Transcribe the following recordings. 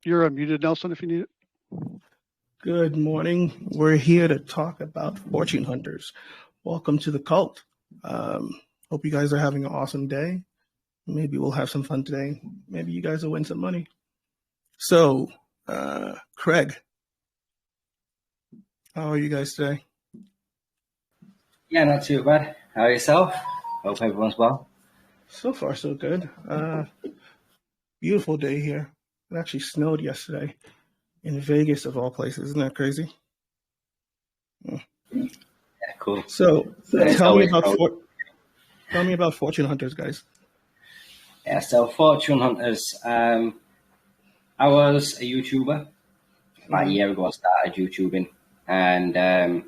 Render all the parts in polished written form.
You're unmuted, Nelson, if you need it. Good morning. We're here to talk about Fortune Hunters. Welcome to the cult. Hope you guys are having an awesome day. Maybe we'll have some fun today. Maybe you guys will win some money. So, Craig, how are you guys today? Yeah, not too bad. How are yourself? Hope everyone's well. So far, so good. Beautiful day here. It actually snowed yesterday in Vegas, of all places. Isn't that crazy? Yeah, cool. So, tell me about Fortune Hunters, guys. Yeah, so Fortune Hunters. I was a YouTuber. About a year ago, I started YouTubing, and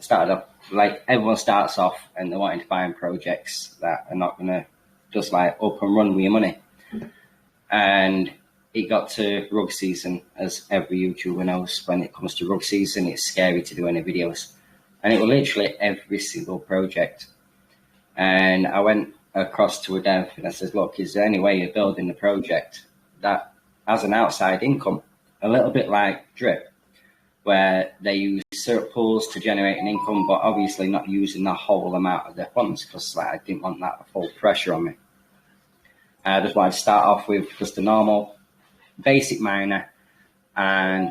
started off like everyone starts off, and they're wanting to find projects that are not gonna just like up and run with your money. And it got to rug season, as every YouTuber knows. When it comes to rug season, it's scary to do any videos, and it was literally every single project. And I went across to a dev and I said, "Look, is there any way of building the project that has an outside income, a little bit like Drip, where they use syrup pools to generate an income, but obviously not using the whole amount of their funds, because like, I didn't want that full pressure on me. I just wanted to start off with just a normal basic miner, and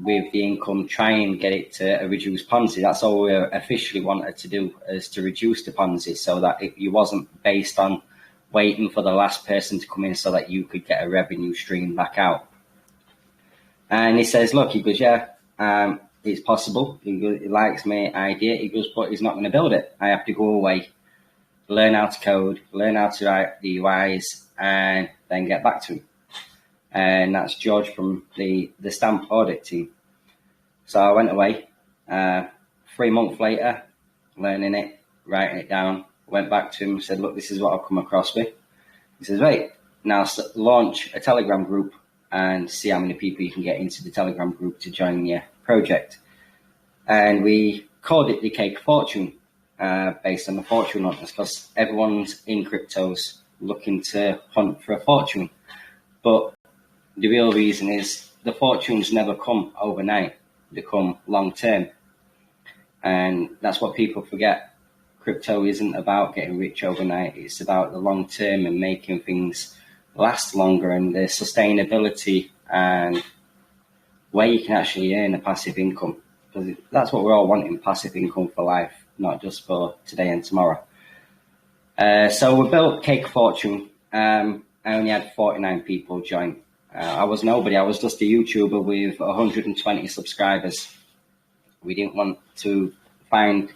with the income try and get it to a reduced Ponzi. That's all we officially wanted to do, is to reduce the Ponzi, so that it wasn't based on waiting for the last person to come in so that you could get a revenue stream back out." And he says, "Look," he goes, "yeah, it's possible." He goes, "He likes my idea." He goes, "But he's not going to build it. I have to go away, learn how to code, learn how to write the UIs, and then get back to him." And that's George from the stamp audit team. So I went away. 3 months later, learning it, writing it down, went back to him, said, "Look, this is what I've come across with." He says, "Right, now launch a Telegram group and see how many people you can get into the Telegram group to join your project." And we called it the Cake Fortune, based on the Fortune Hunters, because everyone's in cryptos looking to hunt for a fortune. But the real reason is the fortunes never come overnight. They come long term. And that's what people forget. Crypto isn't about getting rich overnight. It's about the long term and making things last longer, and the sustainability and where you can actually earn a passive income. Because that's what we're all wanting, passive income for life, not just for today and tomorrow. So we built Cake Fortune. I only had 49 people join. I was nobody. I was just a YouTuber with 120 subscribers. We didn't want to find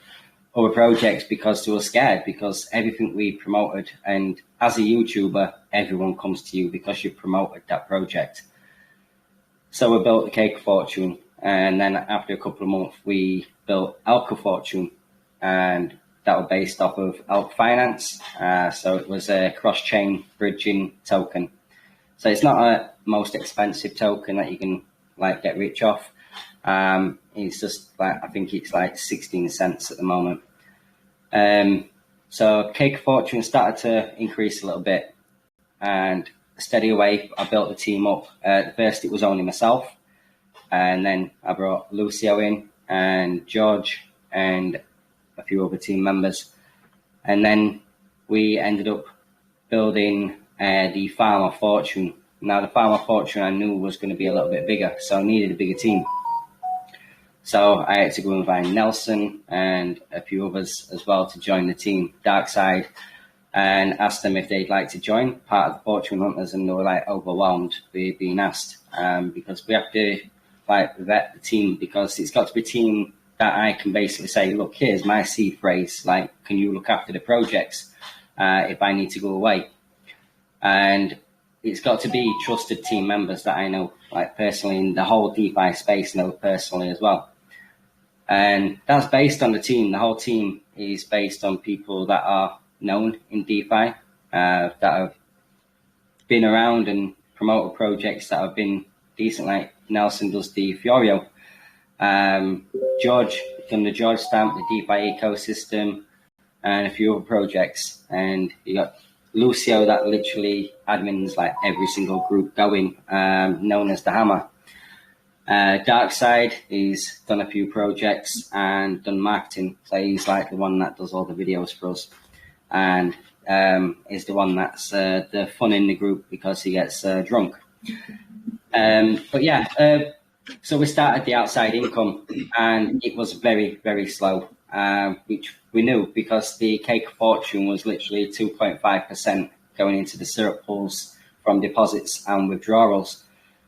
other projects because they were scared, because everything we promoted, and as a YouTuber, everyone comes to you because you promoted that project. So we built the Cake Fortune, and then after a couple of months, we built ArkFi Fortune, and that was based off of ArkFi Finance. So it was a cross-chain bridging token. So it's not a most expensive token that you can like get rich off. It's just like, I think it's like 16 cents at the moment. So Cake Fortune started to increase a little bit, and steady away, I built the team up. At first it was only myself, and then I brought Lucio in and George and a few other team members. And then we ended up building the Farmer Fortune. Now the Farmer Fortune I knew was going to be a little bit bigger, so I needed a bigger team. So I had to go and find Nelson and a few others as well to join the team, Darkside, and asked them if they'd like to join part of the Fortune Hunters, and they were like overwhelmed with being asked, because we have to like vet the team, because it's got to be a team that I can basically say, "Look, here's my seed phrase, like, can you look after the projects if I need to go away?" And it's got to be trusted team members that I know, like personally, in the whole DeFi space, know personally as well. And that's based on the team. The whole team is based on people that are known in DeFi, that have been around and promoted projects that have been decent, like Nelson does the Fiorio. George from the George Stamp, the DeFi ecosystem, and a few other projects. And you got Lucio that literally admins like every single group going, known as the Hammer. Darkside, he's done a few projects and done marketing, so he's like the one that does all the videos for us, and is the one that's the fun in the group because he gets drunk. But yeah, so we started the outside income, and it was very, very slow, which we knew because the cake of fortune was literally 2.5% going into the syrup pools from deposits and withdrawals.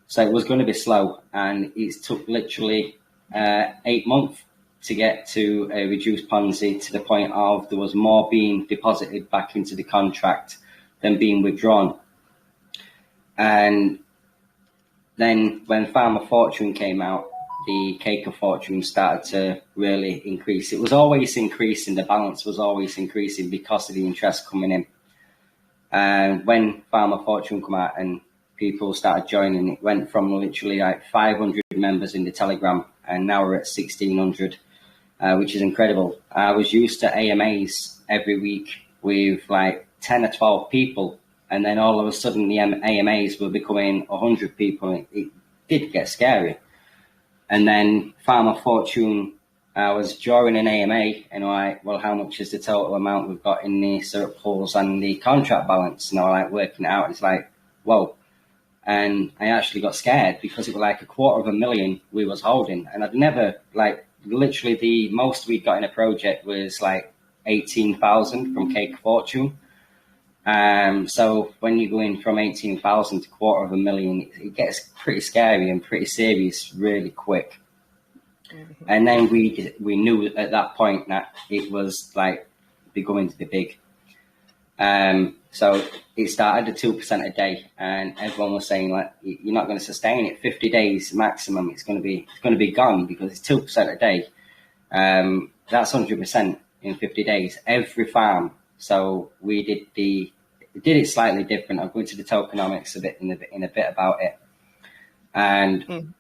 So it was going to be slow, and it took literally 8 months to get to a reduced Ponzi to the point of there was more being deposited back into the contract than being withdrawn. And then when Farmer Fortune came out, the cake of fortune started to really increase. It was always increasing. The balance was always increasing because of the interest coming in. And when Farmer Fortune came out and people started joining, it went from literally like 500 members in the Telegram, and now we're at 1,600, which is incredible. I was used to AMAs every week with like 10 or 12 people, and then all of a sudden the AMAs were becoming 100 people. It did get scary. And then Farmer Fortune, I was drawing an AMA, and I'm like, well, how much is the total amount we've got in the syrup pools and the contract balance? And I like working it out. It's like, whoa. And I actually got scared because it was like $250,000 we was holding. And I'd never, like, literally the most we got in a project was like 18,000 from Cake Fortune. So when you go in from 18,000 to $250,000, it gets pretty scary and pretty serious really quick. Mm-hmm. And then we knew at that point that it was like becoming to be big. So it started at 2% a day, and everyone was saying like, you're not going to sustain it. 50 days maximum, it's going to be gone because it's 2% a day. That's 100% in 50 days. Every farm. So we did it slightly different. I'll go into the tokenomics a bit in a bit about it, and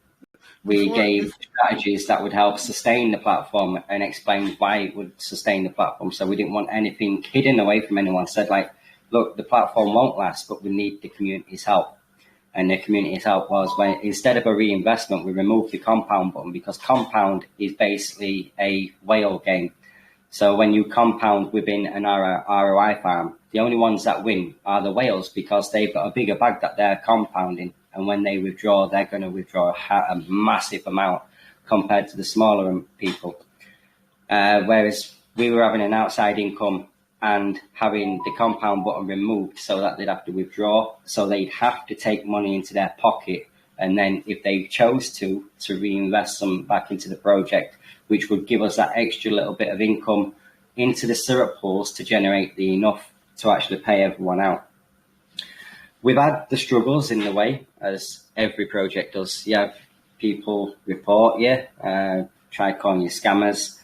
we gave strategies that would help sustain the platform and explain why it would sustain the platform. So we didn't want anything hidden away from anyone. Said like, look, the platform won't last, but we need the community's help. And the community's help was when instead of a reinvestment, we removed the compound button, because compound is basically a whale game. So when you compound within an ROI farm, the only ones that win are the whales, because they've got a bigger bag that they're compounding. And when they withdraw, they're going to withdraw a massive amount compared to the smaller people. Whereas we were having an outside income and having the compound button removed so that they'd have to withdraw. So they'd have to take money into their pocket. And then if they chose to reinvest some back into the project, which would give us that extra little bit of income into the syrup pools to generate the enough to actually pay everyone out. We've had the struggles in the way, as every project does. You have people report you, try calling you scammers,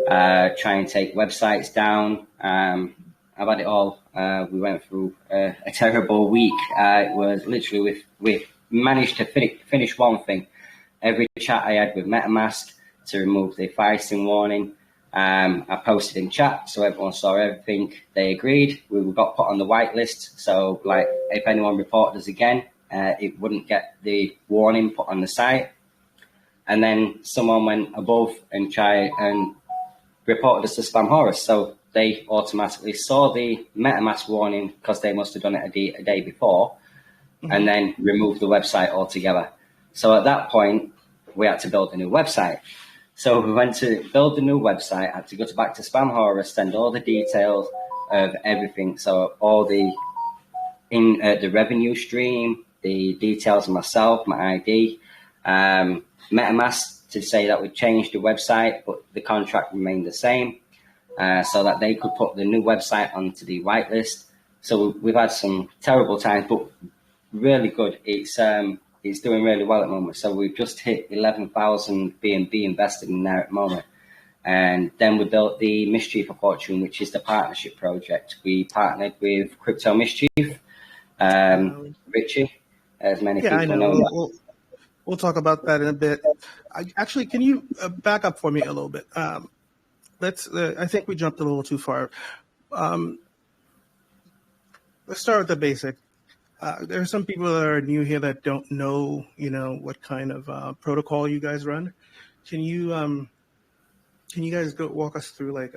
try and take websites down. I've had it all. We went through a terrible week. It was literally we managed to finish one thing. Every chat I had with MetaMask to remove the FISIN warning. I posted in chat so everyone saw everything. They agreed. We got put on the whitelist. So like if anyone reported us again, it wouldn't get the warning put on the site. And then someone went above and tried and reported us to Spam Horus. So they automatically saw the MetaMask warning because they must have done it a day before, and then removed the website altogether. So at that point, we had to build a new website. So we went to build the new website, had to go back to Spam Horus, send all the details of everything. So all the revenue stream, the details of myself, my ID, MetaMask to say that we changed the website, but the contract remained the same, so that they could put the new website onto the whitelist. So we've had some terrible times, but really good. It's doing really well at the moment. So we've just hit 11,000 BNB invested in there at the moment. And then we built the Mischief of Fortune, which is the partnership project. We partnered with Crypto Mischief, Richie, as many people know that. We'll talk about that in a bit. Actually, can you back up for me a little bit? I think we jumped a little too far. let's start with the basic. There are some people that are new here that don't know, what kind of protocol you guys run. Can you guys walk us through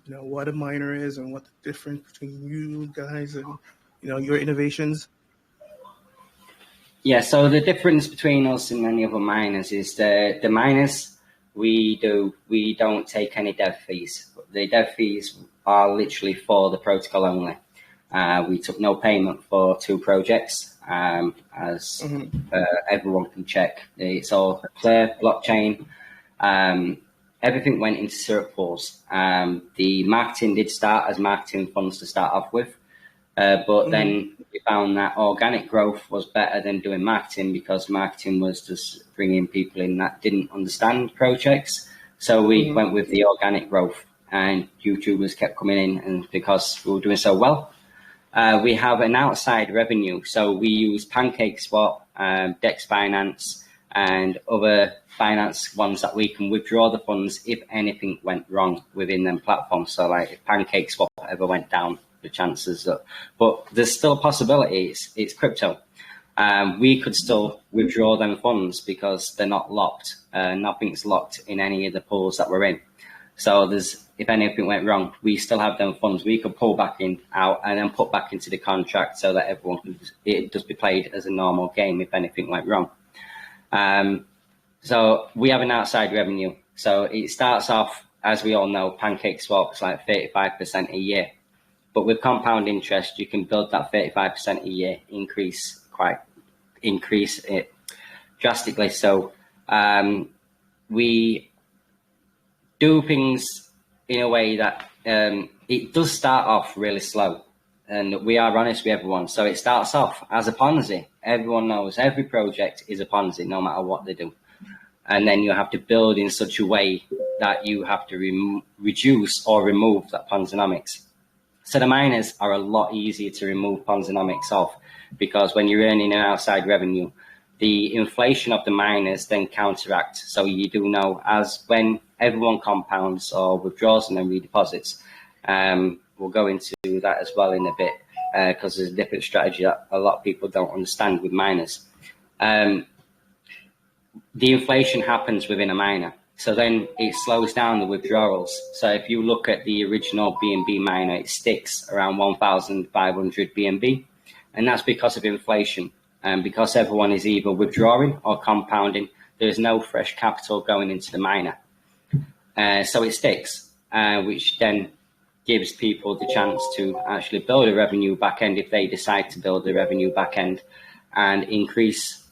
what a miner is and what the difference between you guys and your innovations? Yeah, so the difference between us and many other miners is the miners we don't take any dev fees. The dev fees are literally for the protocol only. We took no payment for 2 projects, as everyone can check. It's all clear blockchain. Everything went into syrup pools. The marketing did start as marketing funds to start off with, but then we found that organic growth was better than doing marketing, because marketing was just bringing people in that didn't understand projects. So we went with the organic growth, and YouTubers kept coming in, and because we were doing so well, we have an outside revenue. So we use PancakeSwap, Dex Finance, and other finance ones that we can withdraw the funds if anything went wrong within them platforms. So like if PancakeSwap ever went down, the chances that, but there's still a possibility. It's crypto. We could still withdraw them funds because they're not locked. Nothing's locked in any of the pools that we're in. So if anything went wrong, we still have them funds. We could pull back out and then put back into the contract so that it just be played as a normal game if anything went wrong. So we have an outside revenue. So it starts off, as we all know, PancakeSwap is like 35% a year. But with compound interest, you can build that 35% a year, increase it drastically. So we do things in a way that it does start off really slow. And we are honest with everyone. So it starts off as a Ponzi. Everyone knows every project is a Ponzi, no matter what they do. And then you have to build in such a way that you have to reduce or remove that Ponzinomics. So the miners are a lot easier to remove Ponzinomics off, because when you're earning an outside revenue, the inflation of the miners then counteract. So you do know, as when everyone compounds or withdraws and then redeposits, we'll go into that as well in a bit, because there's a different strategy that a lot of people don't understand with miners. The inflation happens within a miner. So then it slows down the withdrawals. So if you look at the original BNB miner, it sticks around 1,500 BNB. And that's because of inflation. And because everyone is either withdrawing or compounding, there's no fresh capital going into the miner. So it sticks, which then gives people the chance to actually build a revenue backend if they decide to build a revenue backend and increase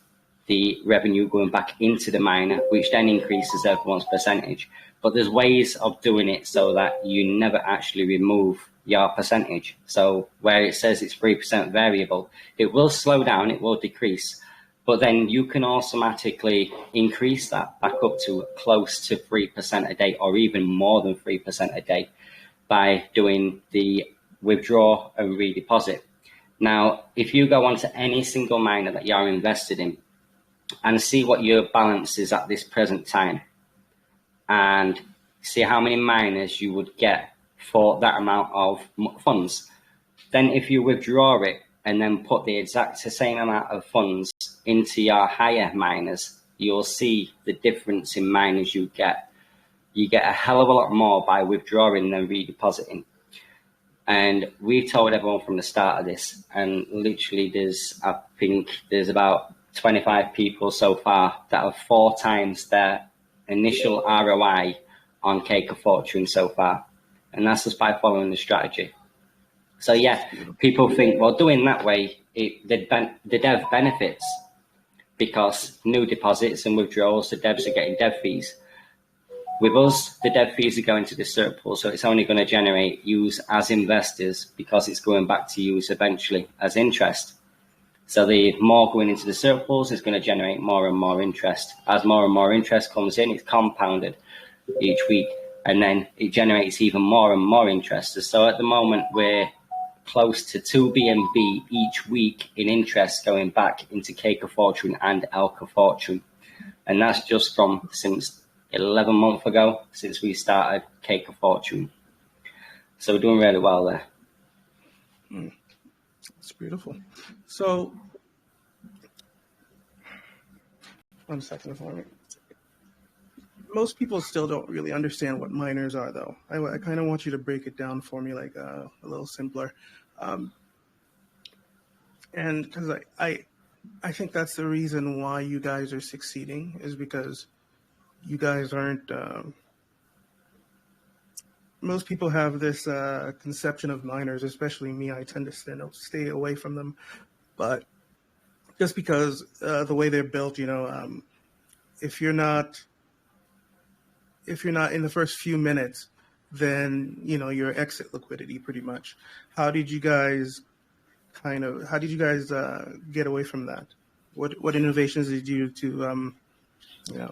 the revenue going back into the miner, which then increases everyone's percentage. But there's ways of doing it so that you never actually remove your percentage. So where it says it's 3% variable, it will slow down, it will decrease, but then you can automatically increase that back up to close to 3% a day, or even more than 3% a day, by doing the withdraw and redeposit. Now, if you go onto any single miner that you're invested in and see what your balance is at this present time, and see how many miners you would get for that amount of funds, then if you withdraw it and then put the exact same amount of funds into your higher miners, you'll see the difference in miners you get. You get a hell of a lot more by withdrawing than redepositing. And we told everyone from the start of this, and literally I think there's about 25 people so far that have 4 times their initial ROI on Cake of Fortune so far. And that's just by following the strategy. So yeah, people think, well, doing that way, the dev benefits, because new deposits and withdrawals, the devs are getting dev fees. With us, the dev fees are going to the syrup pool, so it's only going to generate use as investors, because it's going back to use eventually as interest. So the more going into the syrup pools is going to generate more and more interest. As more and more interest comes in, it's compounded each week, and then it generates even more and more interest. So at the moment, we're close to 2 BNB each week in interest going back into Cake of Fortune and Elk of Fortune. And that's just from since 11 months ago, since we started Cake of Fortune. So we're doing really well there. It's beautiful. So, one second for me. Most people still don't really understand what miners are, though. I kind of want you to break it down for me, like a little simpler. And because I think that's the reason why you guys are succeeding, is because you guys aren't. Most people have this conception of miners, especially me. I tend to stay away from them, but just because the way they're built, if you're not in the first few minutes, then your exit liquidity pretty much. How did you guys get away from that? What innovations did you do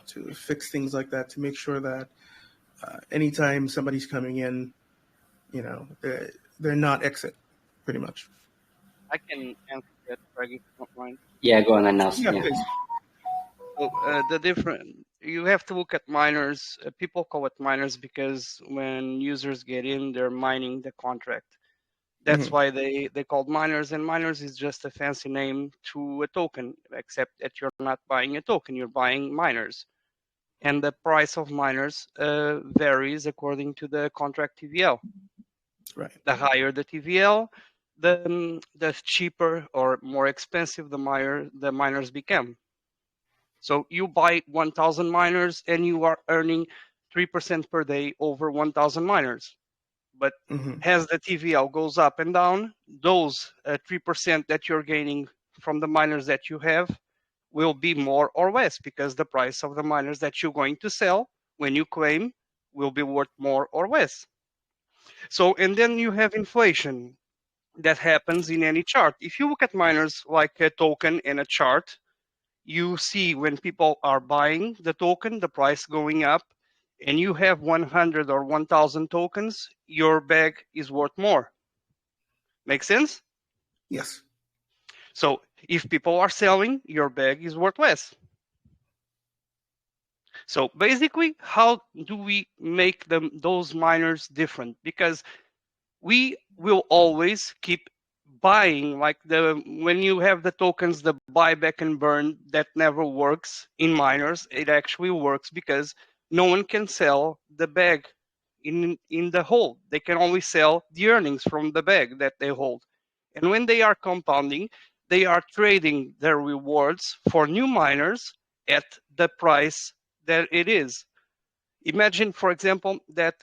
to fix things like that, to make sure that anytime somebody's coming in, they're not exit pretty much? I can answer that, Craig, if you don't mind. Yeah, go on then, Nelson. Yeah, Yeah. please. So you have to look at miners. People call it miners because when users get in, they're mining the contract. That's why they called miners, and miners is just a fancy name to a token, except that you're not buying a token, you're buying miners. And the price of miners varies according to the contract TVL. Right. The higher the TVL, the cheaper or more expensive the miners become. So you buy 1,000 miners and you are earning 3% per day over 1,000 miners. But as the TVL goes up and down, those 3% that you're gaining from the miners that you have will be more or less, because the price of the miners that you're going to sell when you claim will be worth more or less. So, and then you have inflation that happens in any chart. If you look at miners like a token and a chart, you see when people are buying the token, the price going up, and you have 100 or 1,000 tokens, your bag is worth more. Make sense? Yes. So if people are selling, your bag is worth less. So basically, how do we make those miners different? Because we will always keep buying, like when you have the tokens, the buyback and burn, that never works in miners. It actually works because no one can sell the bag in the hold. They can only sell the earnings from the bag that they hold. And when they are compounding, they are trading their rewards for new miners at the price that it is. Imagine, for example, that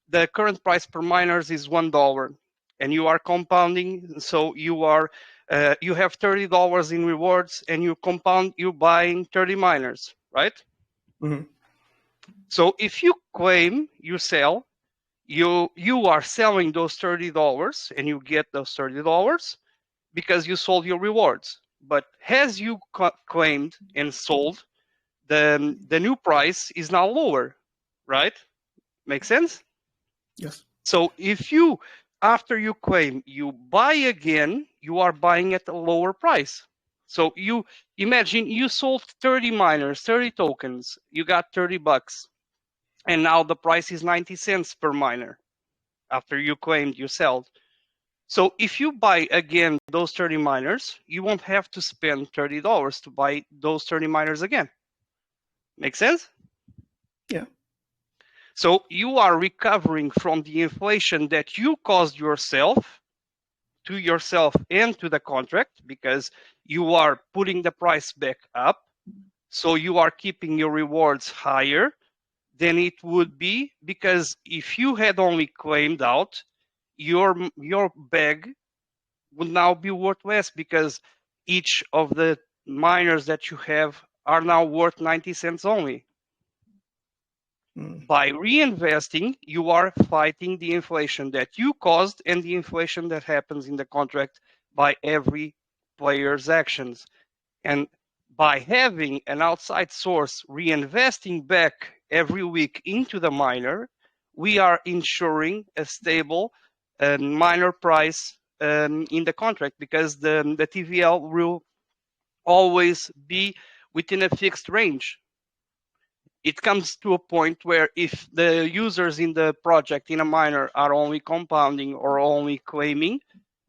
the current price per miners is $1, and you are compounding. So you have $30 in rewards, and you're buying 30 miners, right? So if you claim, you sell, you are selling those $30, and you get those $30 because you sold your rewards. But as you claimed and sold, the new price is now lower, right? Make sense? Yes. So if you, after you claim, you buy again, you are buying at a lower price. So you imagine you sold 30 miners, 30 tokens, you got $30, and now the price is 90 cents per miner after you claimed you sold. So if you buy again those 30 miners, you won't have to spend $30 to buy those 30 miners again. Make sense? Yeah. So you are recovering from the inflation that you caused yourself and to the contract, because you are putting the price back up. So you are keeping your rewards higher than it would be, because if you had only claimed out, your bag would now be worth less, because each of the miners that you have are now worth 90 cents only. By reinvesting, you are fighting the inflation that you caused and the inflation that happens in the contract by every player's actions. And by having an outside source reinvesting back every week into the miner, we are ensuring a stable miner price in the contract, because the TVL will always be within a fixed range. It comes to a point where if the users in the project, in a miner, are only compounding or only claiming,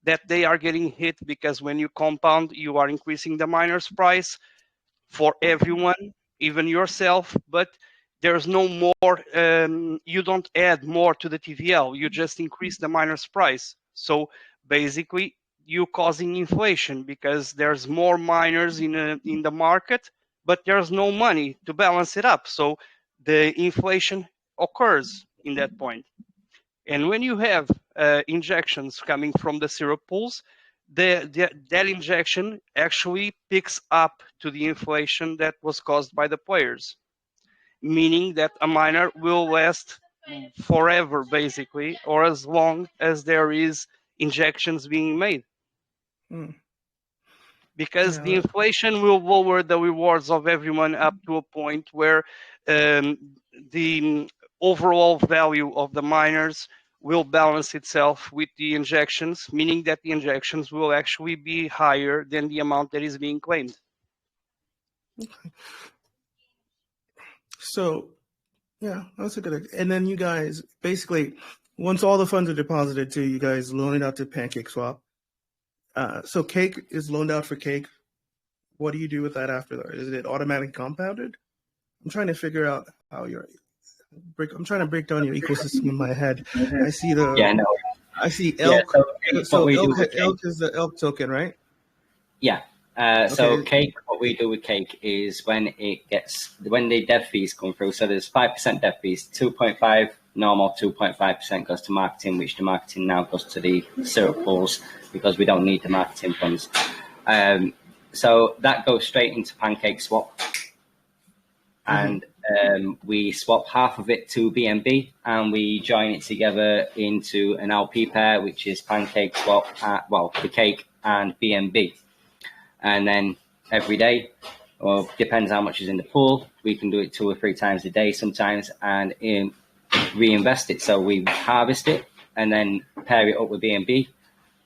that they are getting hit because when you compound, you are increasing the miner's price for everyone, even yourself, but there's no more, you don't add more to the TVL, you just increase the miner's price. So basically, you causing inflation because there's more miners in the market, but there's no money to balance it up. So the inflation occurs in that point. And when you have injections coming from the syrup pools, that injection actually picks up to the inflation that was caused by the players, meaning that a miner will last forever, basically, or as long as there is injections being made. Mm. Because the Yeah. inflation will lower the rewards of everyone up to a point where the overall value of the miners will balance itself with the injections, meaning that the injections will actually be higher than the amount that is being claimed. Okay. So, yeah, that's a good idea. And then you guys, basically, once all the funds are deposited to you guys, loan it out to PancakeSwap. So Cake is loaned out for Cake. What do you do with that after that? Is it automatically compounded? I'm trying to figure out how I'm trying to break down your ecosystem in my head. I see I see elk. Yeah, so elk is the elk token, right? Yeah. So Cake, what we do with Cake is when the dev fees come through, so there's 5% dev fees, 2.5 normal, 2.5% goes to marketing, which the marketing now goes to the syrup pools because we don't need the marketing funds. So that goes straight into PancakeSwap. And we swap half of it to BNB and we join it together into an LP pair, which is PancakeSwap, the Cake and BNB. And then every day, or depends how much is in the pool, we can do it 2 or 3 times a day sometimes and reinvest it. So we harvest it and then pair it up with BNB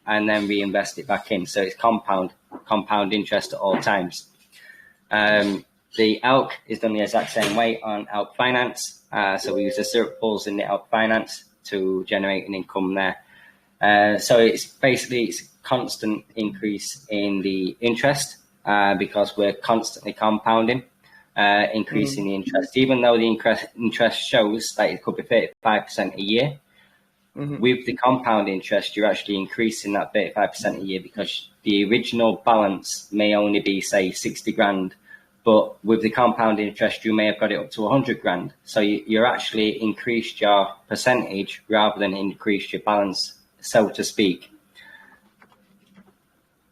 and then reinvest it back in. So it's compound interest at all times. The elk is done the exact same way on Elk Finance. So we use the syrup pools in the Elk Finance to generate an income there. So it's basically constant increase in the interest because we're constantly compounding, increasing the interest. Even though the interest shows that it could be 35% a year, with the compound interest, you're actually increasing that 35% a year because the original balance may only be, say, 60 grand. But with the compound interest, you may have got it up to 100 grand. So you're actually increased your percentage rather than increased your balance, so to speak.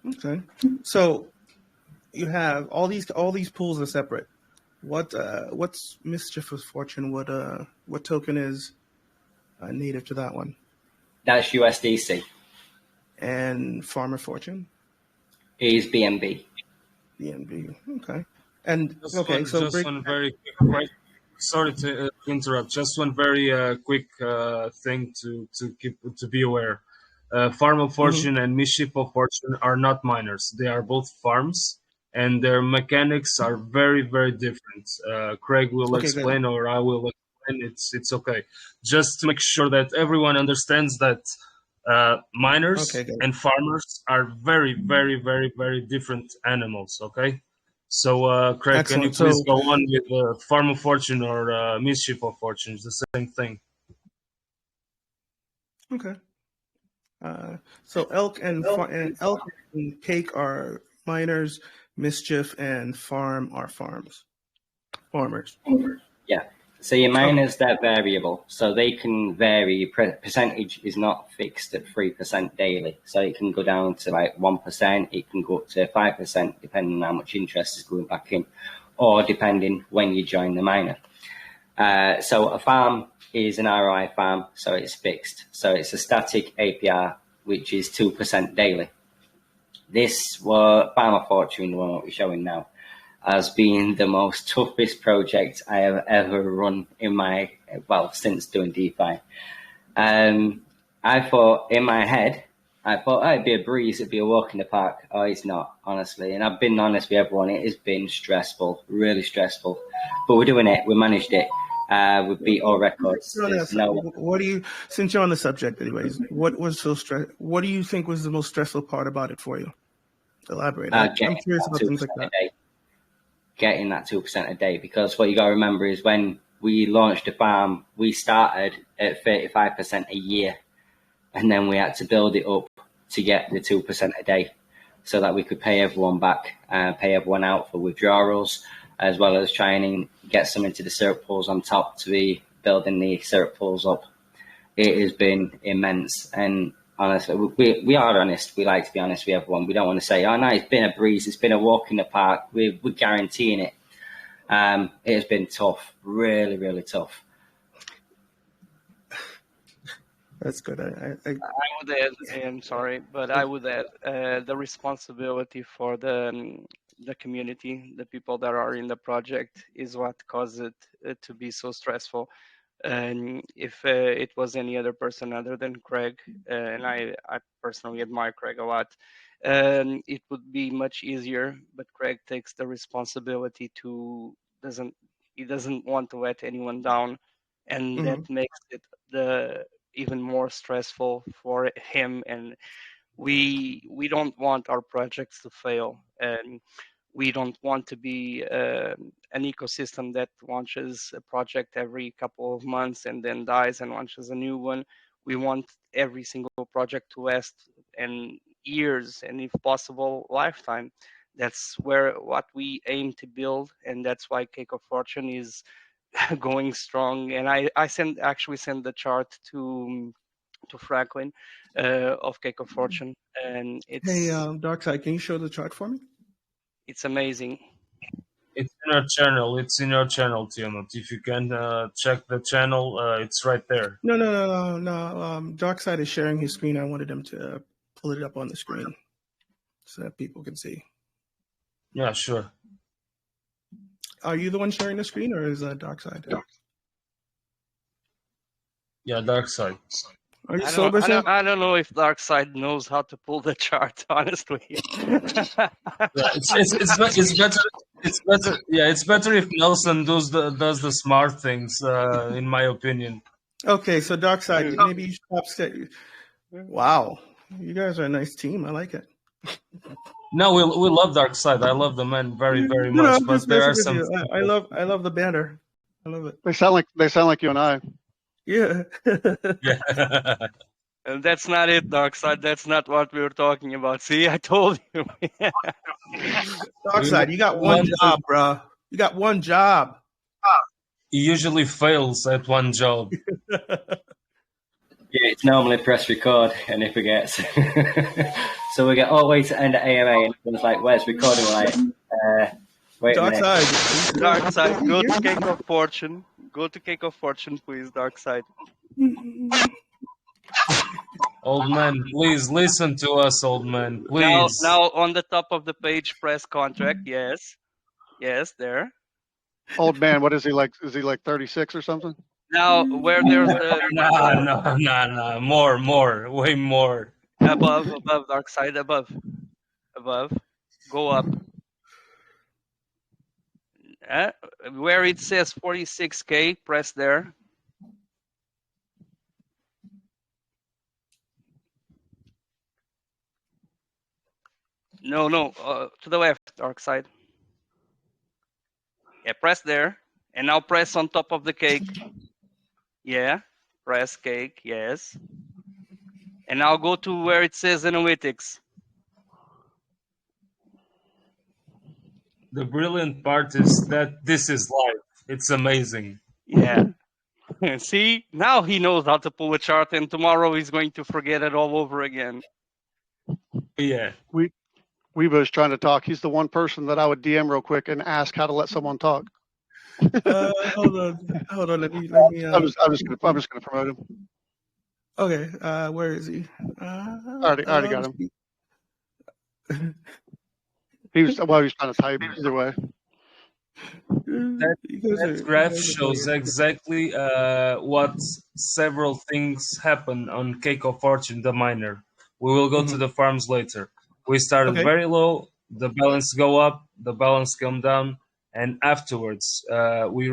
Okay. So you have all these pools are separate. What's Mischievous Fortune? What token is native to that one? That's USDC. And Farmer Fortune is BNB. BNB. Okay. And one very quick, sorry to interrupt. Just one very quick thing to be aware. Farm of Fortune and Mischief of Fortune are not miners. They are both farms, and their mechanics are very, very different. Craig will explain, or I will explain. It's okay. Just to make sure that everyone understands that miners and farmers are very, very, very, very different animals. Okay. So, Craig, can you please go on with Farm of Fortune or Mischief of Fortune? It's the same thing. Okay. So Elk and Cake are miners, Mischief and Farm are farmers. Yeah. So your miners, they're variable. So they can vary. Percentage is not fixed at 3% daily. So it can go down to like 1%. It can go up to 5%, depending on how much interest is going back in, or depending when you join the miner. So a farm is an ROI farm, so it's fixed. So it's a static APR, which is 2% daily. This Farm of Fortune, the one that we're showing now, has been the most toughest project I have ever run in since doing DeFi. I thought in my head, it'd be a breeze, it'd be a walk in the park. Oh, it's not, honestly. And I've been honest with everyone, it has been stressful, really stressful. But we're doing it, we managed it. We beat all records. There's no. What do you, since you're on the subject, anyways? What was so What do you think was the most stressful part about it for you? Elaborate. I'm curious about things like that. Getting that 2% a day, because what you got to remember is when we launched the farm, we started at 35% a year, and then we had to build it up to get the 2% a day, so that we could pay everyone back and pay everyone out for withdrawals, as well as trying and get some into the syrup pools on top to be building the syrup pools up. It has been immense, and honestly, we are honest. We like to be honest with everyone. We don't want to say, oh, no, it's been a breeze. It's been a walk in the park. We're guaranteeing it. It has been tough, really, really tough. That's good. I would add, I'm sorry, but I would add the responsibility for the community, the people that are in the project, is what caused it to be so stressful. And if it was any other person other than Craig, and I personally admire Craig a lot, it would be much easier. But Craig takes the responsibility he doesn't want to let anyone down, and that makes it even more stressful for him. And we don't want our projects to fail, and we don't want to be an ecosystem that launches a project every couple of months and then dies and launches a new one. We want every single project to last and years, and if possible, lifetime. That's what we aim to build, and that's why Cake of Fortune is going strong. And I actually sent the chart to Franklin of Cake of Fortune, and it's. Hey, Darkside, can you show the chart for me? It's amazing. It's in our channel. It's in our channel, Tiamat. If you can check the channel, it's right there. No. Darkside is sharing his screen. I wanted him to pull it up on the screen so that people can see. Yeah, sure. Are you the one sharing the screen, or is that Darkside? Yeah, Darkside. Are you sober? I don't know if Darkside knows how to pull the chart, honestly. It's better. It's better. Yeah, it's better if Nelson does the smart things, in my opinion. Okay, so Darkside, maybe you should stop. Wow, you guys are a nice team. I like it. No, we love Darkside. I love the man very, very much. But there are some. I love the banner. I love it. They sound like you and I. Yeah. Yeah. And that's not it, Darkside. That's not what we were talking about. See, I told you. Darkside, you got one job, bro. You got one job. He usually fails at one job. Yeah, it's normally press record and he forgets. So we get all the way to end of AMA and it's like, where's recording? We're like, wait a minute. Darkside, go to Cake of Fortune. Go to Cake of Fortune, please, Darkside. Old man, please listen to us, old man. Please. Now on the top of the page, press contract. Yes, there. Old man, what is he like? Is he like 36 or something? Now where there's the no, more, way more. above, Darkside, above, go up. Where it says 46K, press there. No, to the left, Darkside. Yeah, press there, and now press on top of the cake. Yeah, press cake, yes. And now go to where it says analytics. The brilliant part is that this is live. It's amazing. Yeah. See, now he knows how to pull a chart, and tomorrow he's going to forget it all over again. Yeah. Weebo's trying to talk. He's the one person that I would DM real quick and ask how to let someone talk. Hold on. Let me. I'm just gonna promote him. Okay. Where is he? I already got him. He was trying to type either way. That graph shows exactly what several things happen on Cake of Fortune, the miner. We will go to the farms later. We started very low, the balance go up, the balance come down, and afterwards we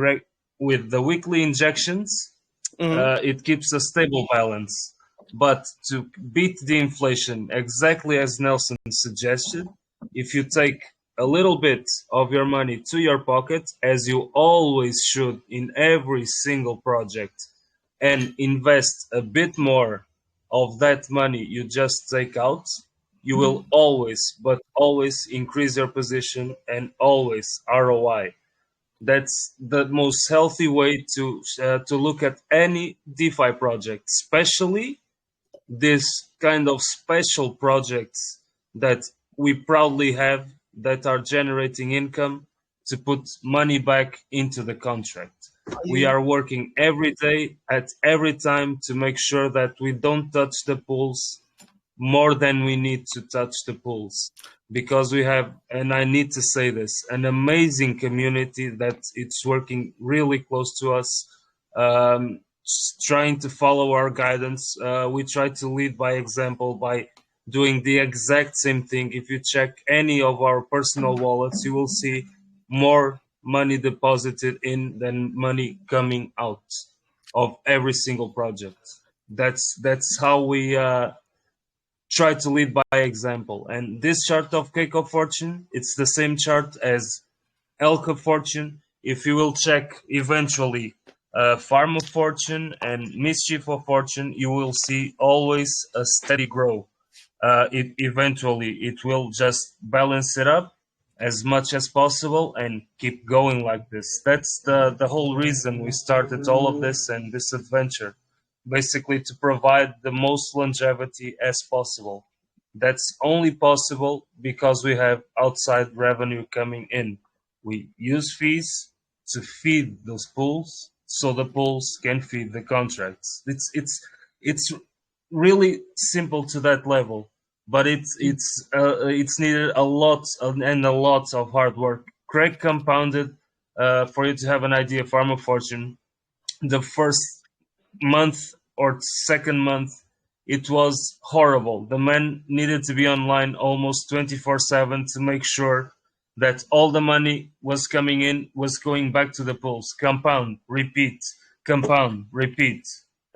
with the weekly injections, it keeps a stable balance. But to beat the inflation, exactly as Nelson suggested, if you take a little bit of your money to your pocket, as you always should in every single project, and invest a bit more of that money you just take out, you will always, but always increase your position and always ROI. That's the most healthy way to look at any DeFi project, especially this kind of special projects that we proudly have that are generating income to put money back into the contract. We are working every day at every time to make sure that we don't touch the pools more than we need to touch the pools, because we have, and I need to say this, an amazing community that it's working really close to us, trying to follow our guidance. We try to lead by example by doing the exact same thing. If you check any of our personal wallets, you will see more money deposited in than money coming out of every single project. That's how we try to lead by example. And this chart of Cake of Fortune, it's the same chart as Elk of Fortune. If you will check eventually Farm of Fortune and Mischief of Fortune, you will see always a steady growth. Eventually it will just balance it up as much as possible and keep going like this. That's the whole reason we started all of this and this adventure, basically to provide the most longevity as possible. That's only possible because we have outside revenue coming in. We use fees to feed those pools so the pools can feed the contracts. It's really simple to that level, but it's needed a lot and a lot of hard work. Craig compounded, for you to have an idea, Farm of Fortune, the first month or second month, it was horrible. The man needed to be online almost 24/7 to make sure that all the money was coming in, was going back to the pools. Compound, repeat, compound, repeat,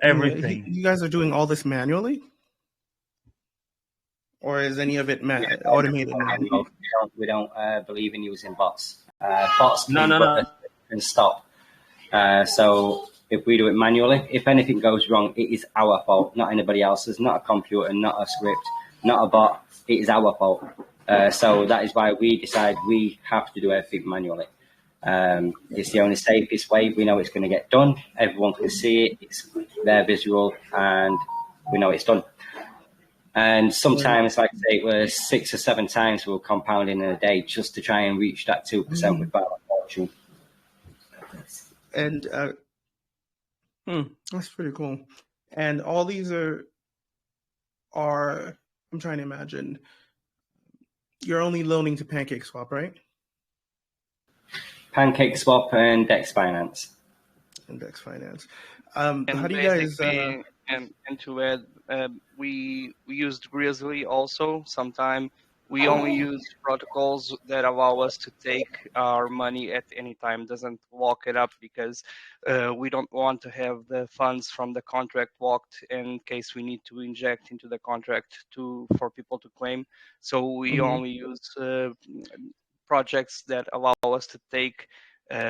everything. You guys are doing all this manually? Or is any of it automated now? We don't believe in using bots. Bots No. can stop. So if we do it manually, if anything goes wrong, it is our fault, not anybody else's, not a computer, not a script, not a bot. It is our fault. So that is why we decide we have to do everything manually. It's the only safest way. We know it's going to get done. Everyone can see it. It's their visual, and we know it's done. And sometimes, like I say, it was 6 or 7 times we were compounding in a day just to try and reach that 2% with Farm of Fortune. And that's pretty cool. And all these are I'm trying to imagine, you're only loaning to PancakeSwap, right? PancakeSwap and Dex Finance. And Dex Finance. And how do you guys? And to add, we used Grizzly also. Sometimes we only use protocols that allow us to take our money at any time, doesn't lock it up, because we don't want to have the funds from the contract locked in case we need to inject into the contract for people to claim. So we only use projects that allow us to take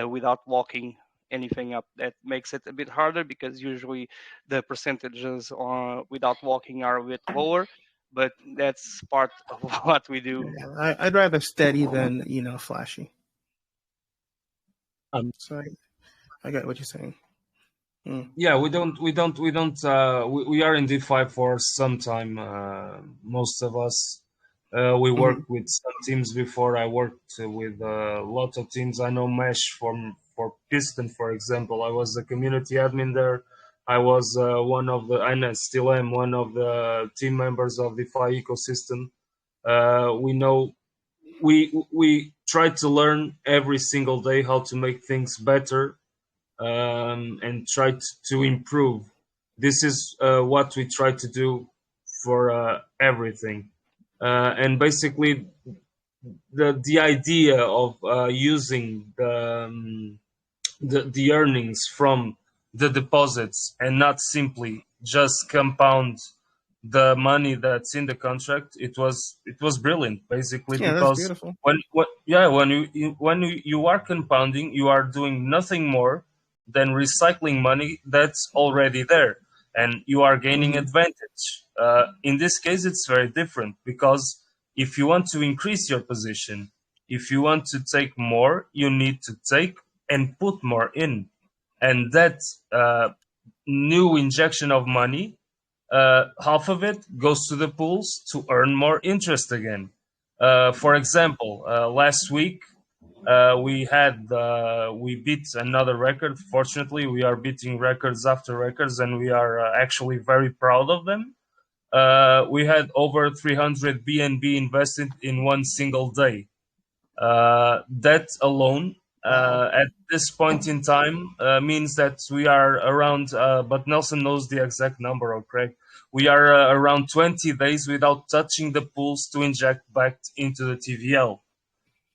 without locking anything up. That makes it a bit harder because usually the percentages without walking are a bit lower, but that's part of what we do. Yeah, I'd rather steady than flashy. So I get what you're saying. Yeah, we are in DeFi for some time. Most of us, we worked with some teams before. I worked with a lot of teams. I know Mesh for Piston, for example. I was a community admin there. I was I still am one of the team members of the DeFi ecosystem. We try to learn every single day how to make things better, and try to improve. This is what we try to do for everything. And basically, the idea of using the earnings from the deposits and not simply just compound the money that's in the contract, it was brilliant, basically, Yeah, that's because beautiful. when you are compounding, you are doing nothing more than recycling money that's already there, and you are gaining advantage. In this case, it's very different, because if you want to increase your position, if you want to take more, you need to take and put more in, and that new injection of money, half of it goes to the pools to earn more interest again. For example, last week we beat another record. Fortunately, we are beating records after records, and we are actually very proud of them. We had over 300 BNB invested in one single day. That alone, at this point in time, means that we are around, but Nelson knows the exact number, or Craig. We are around 20 days without touching the pools to inject back into the TVL,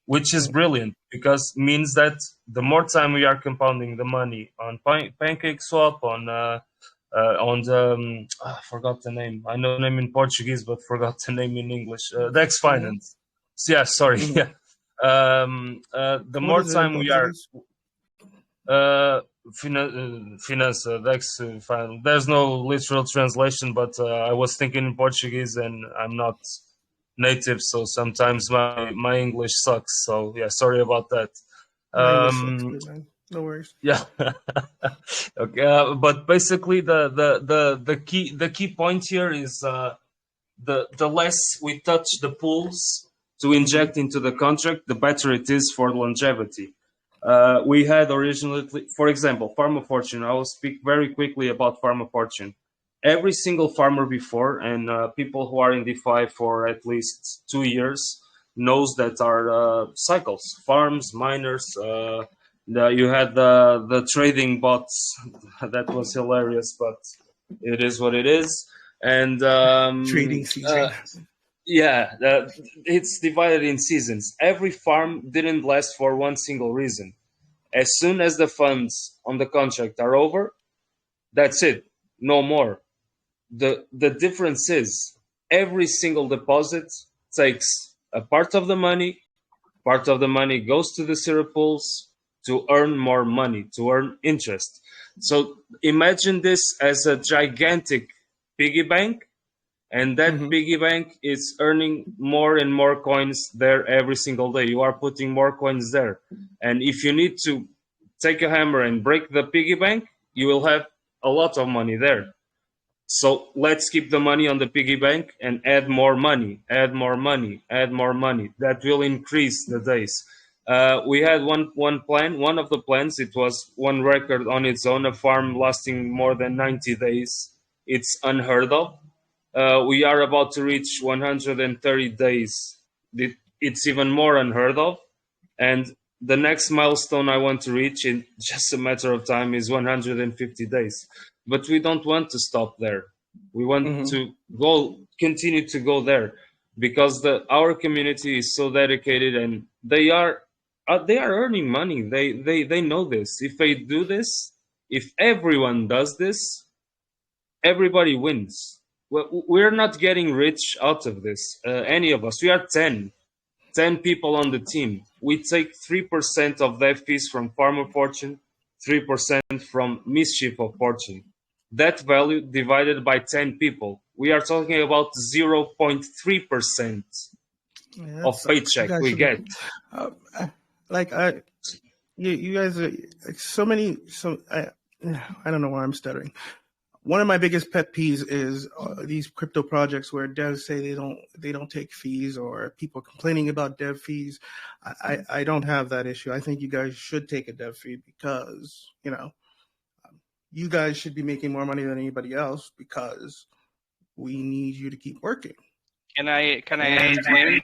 which is brilliant, because means that the more time we are compounding the money on PancakeSwap, on the I forgot the name. I know the name in Portuguese, but forgot the name in English. Dex Finance. Yeah, sorry. Yeah. The What more is it in time we are Portuguese? finance, Dex Finance. There's no literal translation, but I was thinking in Portuguese, and I'm not native, so sometimes my English sucks. So yeah, sorry about that. My English sucks too, man. No worries. Yeah. Okay, but basically the key point here is the less we touch the pools to inject into the contract, the better it is for longevity. We had originally, for example, Farm of Fortune. I will speak very quickly about Farm of Fortune. Every single farmer before, and people who are in DeFi for at least 2 years, knows that are cycles, farms, miners. You had the trading bots. That was hilarious, but it is what it is. And Trading season. yeah, it's divided in seasons. Every farm didn't last for one single reason. As soon as the funds on the contract are over, that's it. No more. The difference is every single deposit takes a part of the money. Part of the money goes to the syrup pools to earn more money, to earn interest. So imagine this as a gigantic piggy bank, and that piggy bank is earning more and more coins there every single day. You are putting more coins there, and if you need to take a hammer and break the piggy bank, you will have a lot of money there. So let's keep the money on the piggy bank and add more money, add more money, add more money. That will increase the days. We had one plan. One of the plans, it was one record on its own, a farm lasting more than 90 days. It's unheard of. We are about to reach 130 days. It's even more unheard of. And the next milestone I want to reach in just a matter of time is 150 days. But we don't want to stop there. We want to continue to go there, because our community is so dedicated, and they are earning money. They know this. If they do this, if everyone does this, everybody wins. We're not getting rich out of this, any of us. We are 10 people on the team. We take 3% of their fees from Farm of Fortune, 3% from Mischief of Fortune. That value divided by 10 people, we are talking about 0.3% of paycheck we get. You guys are like I don't know why I'm stuttering. One of my biggest pet peeves is these crypto projects where devs say they don't take fees, or people complaining about dev fees. I don't have that issue. I think you guys should take a dev fee, because you guys should be making more money than anybody else, because we need you to keep working. Can I explain?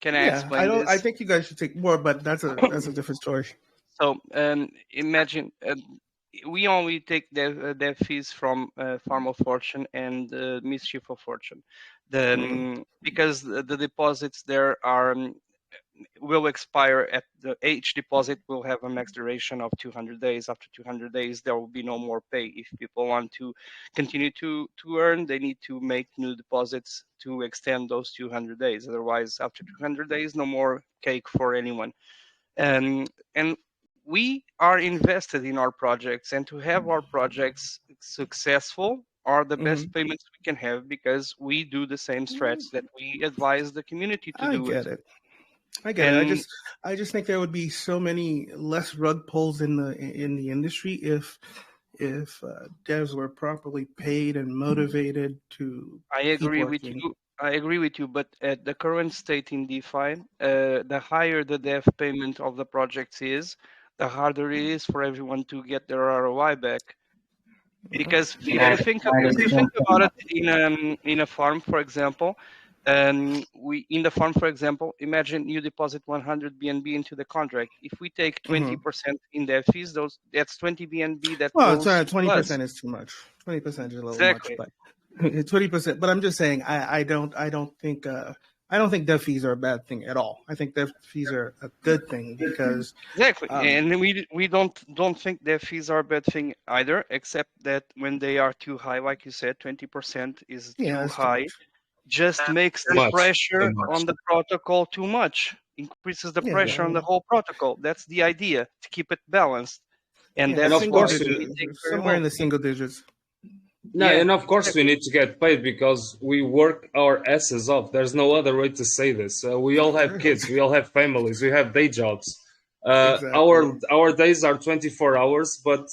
Can I explain this? I think you guys should take more, but that's a different story. So imagine we only take dev fees from Farm of Fortune and Mischief of Fortune, because the deposits there are will expire at each deposit will have a max duration of 200 days. After 200 days, there will be no more pay. If people want to continue to earn, they need to make new deposits to extend those 200 days. Otherwise, after 200 days, no more cake for anyone. And we are invested in our projects, and to have our projects successful are the best payments we can have, because we do the same strats that we advise the community to do. I get it. I just think there would be so many less rug pulls in the industry if devs were properly paid and motivated to. I agree with you, but at the current state in DeFi, the higher the dev payment of the projects is, the harder it is for everyone to get their ROI back. Because if you think about it in a farm, for example, imagine you deposit 100 BNB into the contract. If we take 20% in their fees, that's 20 BNB. 20% is too much. 20% is a little much, but 20%. But I'm just saying, I don't think dev fees are a bad thing at all. I think dev fees are a good thing because and we don't think dev fees are a bad thing either, except that when they are too high, like you said, 20% is too high. Just makes the pressure on the protocol too much. Increases the pressure on the whole protocol. That's the idea, to keep it balanced. And that's of course somewhere in the single digits. No, and of course we need to get paid because we work our asses off. There's no other way to say this. We all have kids, we all have families, we have day jobs. Our days are 24 hours, but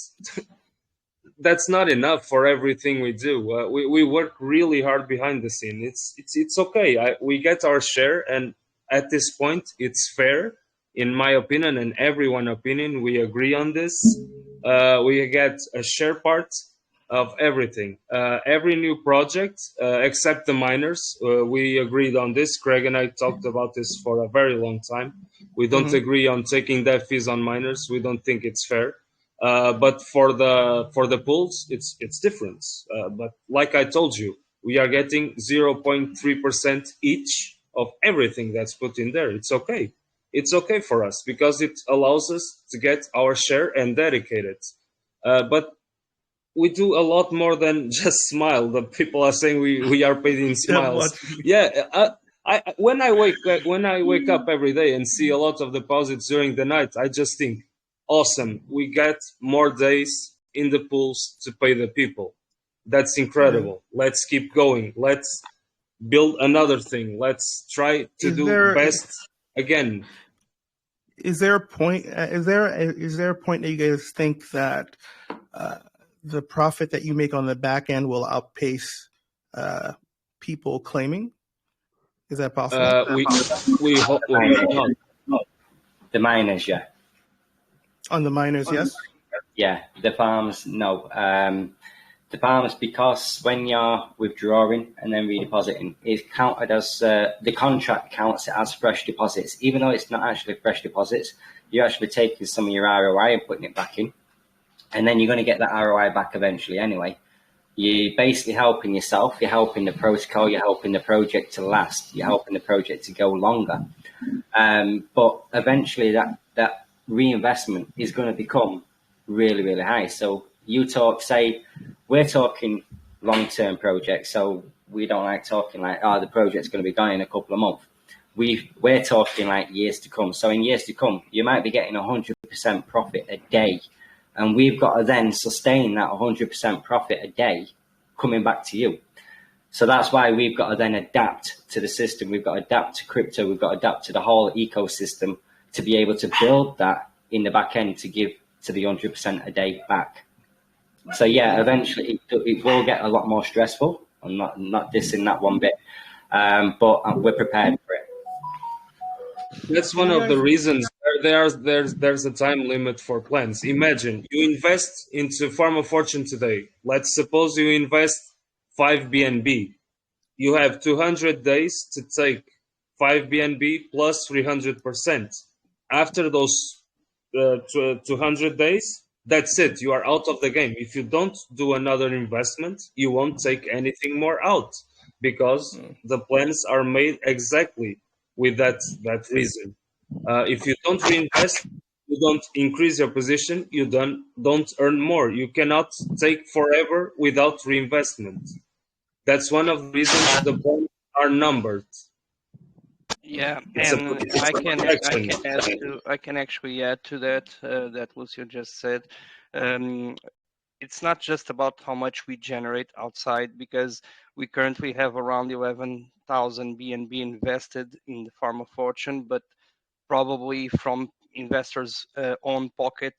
that's not enough for everything we do. We work really hard behind the scene. It's okay. We get our share, and at this point, it's fair, in my opinion, and everyone's opinion. We agree on this. We get a share part of everything. Every new project, except the miners, we agreed on this. Craig and I talked about this for a very long time. We don't agree on taking dev fees on miners. We don't think it's fair. But for the pools, it's different. But like I told you, we are getting 0.3% each of everything that's put in there. It's okay. It's okay for us because it allows us to get our share and dedicate it. But we do a lot more than just smile. The people are saying we are paid in smiles. When I wake up every day and see a lot of deposits during the night, I just think, awesome, we get more days in the pools to pay the people. That's incredible. Let's keep going. Let's build another thing. Let's try to do best again. Is there a point? Is there a point that you guys think that the profit that you make on the back end will outpace people claiming? Is that possible? We hope not. The miners, yeah. On the miners, yes? Yeah, the farms, no. The farms, because when you're withdrawing and then redepositing, it's counted as, the contract counts it as fresh deposits. Even though it's not actually fresh deposits, you're actually taking some of your ROI and putting it back in. And then you're going to get that ROI back eventually anyway. You're basically helping yourself, you're helping the protocol, you're helping the project to last, you're helping the project to go longer. But eventually that reinvestment is going to become really, really high. So we're talking long-term projects, so we don't like talking like, the project's going to be gone in a couple of months. We're talking like years to come. So in years to come, you might be getting 100% profit a day, and we've got to then sustain that 100% profit a day coming back to you. So that's why we've got to then adapt to the system. We've got to adapt to crypto. We've got to adapt to the whole ecosystem to be able to build that in the back end to give to the 100% a day back. So yeah, eventually it will get a lot more stressful. I'm not dissing that one bit, but we're prepared for it. That's one of the reasons there's a time limit for plans. Imagine you invest into Farm of Fortune today. Let's suppose you invest 5 BNB. You have 200 days to take 5 BNB plus 300%. After those 200 days, that's it. You are out of the game. If you don't do another investment, you won't take anything more out because the plans are made exactly with that reason. If you don't reinvest, you don't increase your position, you don't earn more. You cannot take forever without reinvestment. That's one of the reasons the bonds are numbered. Yeah, It's a and protection. I can actually add to that that Lucio just said. Um, it's not just about how much we generate outside, because we currently have around 11,000 BNB invested in the Farm of Fortune, but probably from investors' own pocket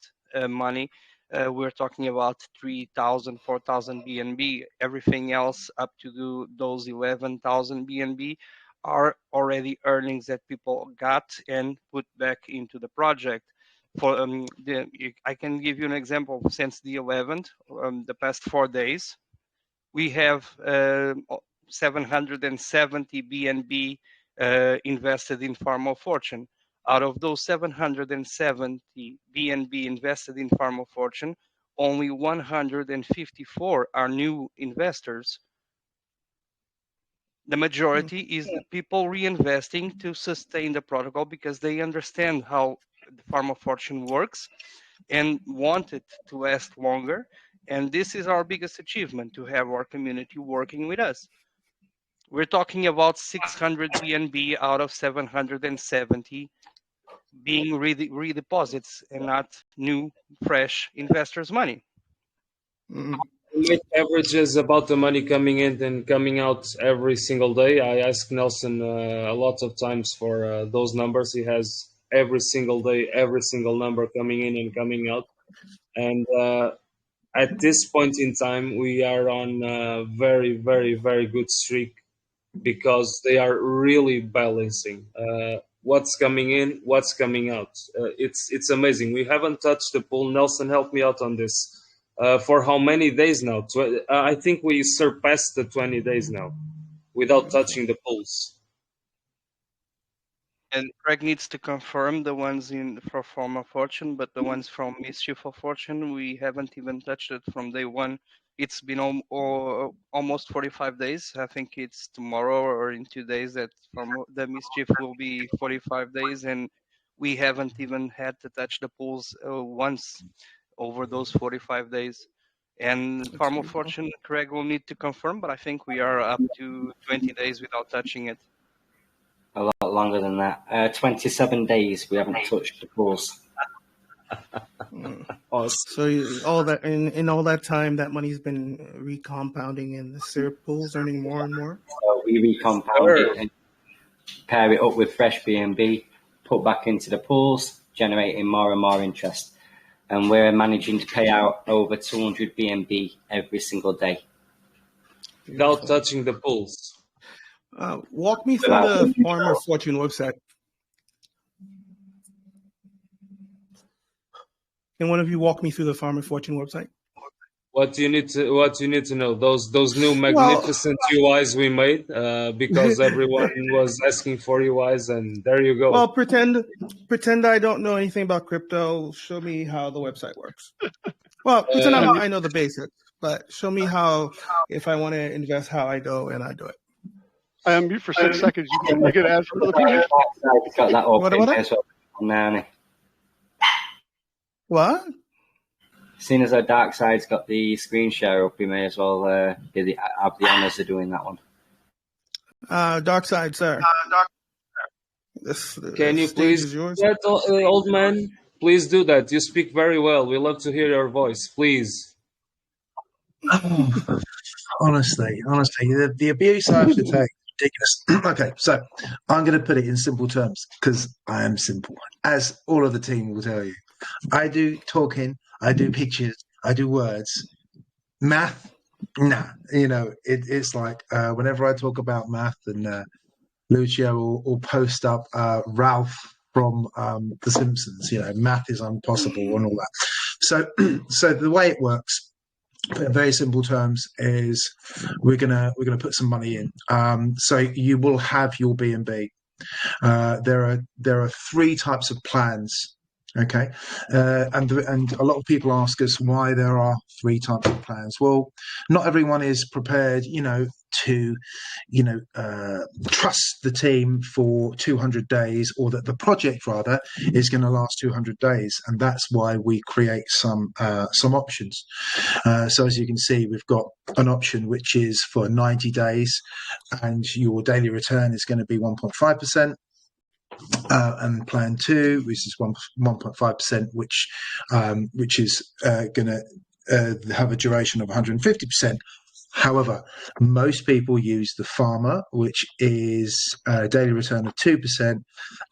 money, we're talking about 3,000, 4,000 BNB. Everything else up to those 11,000 BNB are already earnings that people got and put back into the project. For I can give you an example. Since the 11th, the past 4 days, we have 770 BNB invested in Farm of Fortune. Out of those 770 BNB invested in Farm of Fortune, only 154 are new investors. The majority is the people reinvesting to sustain the protocol because they understand how the Farm of Fortune works and want it to last longer. And this is our biggest achievement, to have our community working with us. We're talking about 600 BNB out of 770 being redeposits and not new, fresh investors' money. It averages about the money coming in and coming out every single day. I asked Nelson a lot of times for those numbers. He has every single day, every single number coming in and coming out. And at this point in time, we are on a very, very, very good streak because they are really balancing what's coming in, what's coming out. It's amazing. We haven't touched the pool. Nelson, help me out on this. For how many days now? I think we surpassed the 20 days now without touching the pools. And Craig needs to confirm the ones for Farm of Fortune, but the ones from Mischief of Fortune, we haven't even touched it from day one. It's been almost 45 days. I think it's tomorrow or in 2 days that the Mischief will be 45 days, and we haven't even had to touch the pools once over those 45 days. And That's Farm of beautiful. Fortune, Craig will need to confirm, but I think we are up to 20 days without touching it. A lot longer than that. 27 days we haven't touched the pools. Awesome. So all that in all that time, that money's been recompounding in the syrup pools, earning more and more. So we recompound it and pair it up with fresh BNB, put back into the pools, generating more and more interest. And we're managing to pay out over 200 BNB every single day. Without touching the pools. Walk me through the Farm of Fortune website. Can one of you walk me through the Farm of Fortune website? What you need to know, those new magnificent UIs we made, because everyone was asking for UIs, and there you go. Well, pretend I don't know anything about crypto. Show me how the website works. Well, pretend I know the basics, but show me how, if I want to invest, how I go and I do it. I am mute for 6 seconds. You can ask for the question. Got that open What? as well. What? As soon as our dark side's got the screen share up, we may as well have the honors of doing that one. Dark side, sir. Can you please do that, old man? Please do that. You speak very well. We love to hear your voice. Please. Oh, honestly, the abuse I have to take. Ridiculous. Okay, so I'm going to put it in simple terms because I am simple, as all of the team will tell you. I do talking, I do pictures, I do words. Math, nah. It's like whenever I talk about math, and Lucio will post up Ralph from The Simpsons. Math is impossible and all that. So the way it works, in very simple terms, is we're gonna put some money in. So you will have your BNB. There are 3 types of plans Okay, and a lot of people ask us why there are 3 types of plans. Well, not everyone is prepared, to trust the team for 200 days, or that the project rather is going to last 200 days, and that's why we create some options. So as you can see, we've got an option which is for 90 days, and your daily return is going to be 1.5%. And plan 2, which is 1.5%, which is going to have a duration of 150%. However, most people use the farmer, which is a daily return of 2%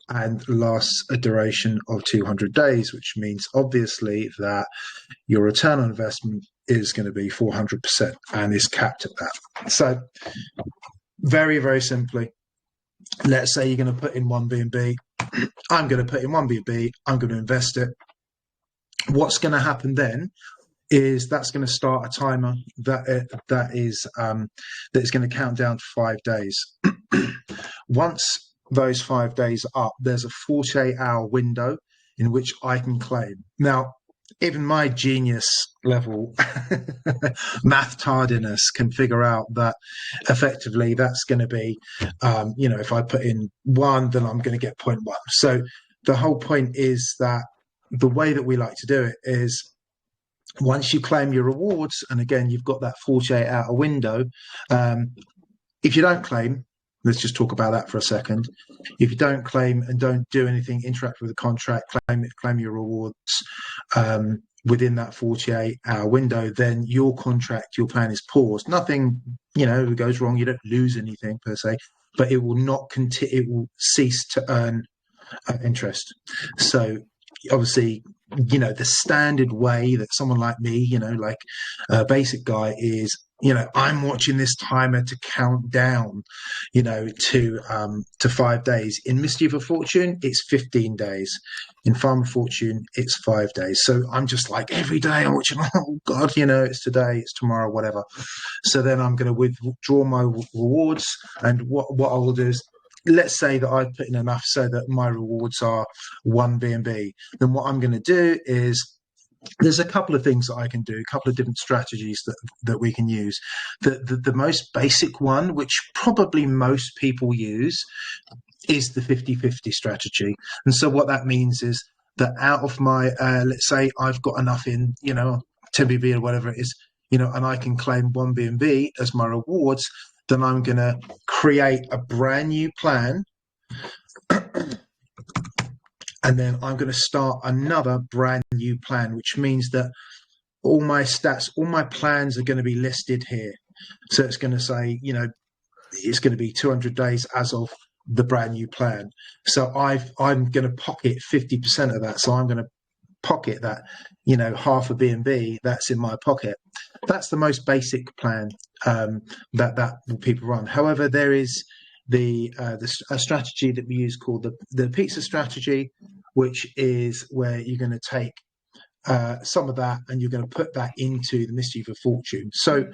and lasts a duration of 200 days, which means obviously that your return on investment is going to be 400% and is capped at that. So very, very simply, let's say you're going to put in 1 BNB. I'm going to put in 1 BNB. I'm going to invest it. What's going to happen then is that's going to start a timer that is going to count down to 5 days. Once those 5 days are up, there's a 48-hour window in which I can claim. Now, even my genius level math tardiness can figure out that effectively that's going to be, if I put in 1, then I'm going to get 0.1. So the whole point is that the way that we like to do it is, once you claim your rewards, and again, you've got that 48-hour window. If you don't claim, let's just talk about that for a second. If you don't claim and don't do anything, interact with the contract, claim your rewards within that 48-hour window, then your plan is paused. Nothing, goes wrong. You don't lose anything per se, but it will not continue. It will cease to earn interest. So obviously, the standard way that someone like me, like a basic guy, is, I'm watching this timer to count down, to 5 days. In Mischief of Fortune, it's 15 days. In Farm of Fortune, it's 5 days. So I'm just like, every day I'm watching, oh God, it's today, it's tomorrow, whatever. So then I'm going to withdraw my rewards. And what I will do is, let's say that I've put in enough so that my rewards are 1 BNB. Then what I'm going to do is, there's a couple of things that I can do, a couple of different strategies that we can use. The most basic one, which probably most people use, is the 50-50 strategy. And so what that means is that out of my, let's say I've got enough in, 10 BB or whatever it is, and I can claim 1 BNB as my rewards, then I'm going to create a brand new plan. And then I'm going to start another brand new plan, which means that all my stats, all my plans are going to be listed here. So it's going to say, it's going to be 200 days as of the brand new plan. So I'm going to pocket 50% of that. So I'm going to pocket that, half a BNB that's in my pocket. That's the most basic plan that people run. However, there is a strategy that we use called the pizza strategy, which is where you're going to take some of that and you're going to put that into the Mischief of Fortune. So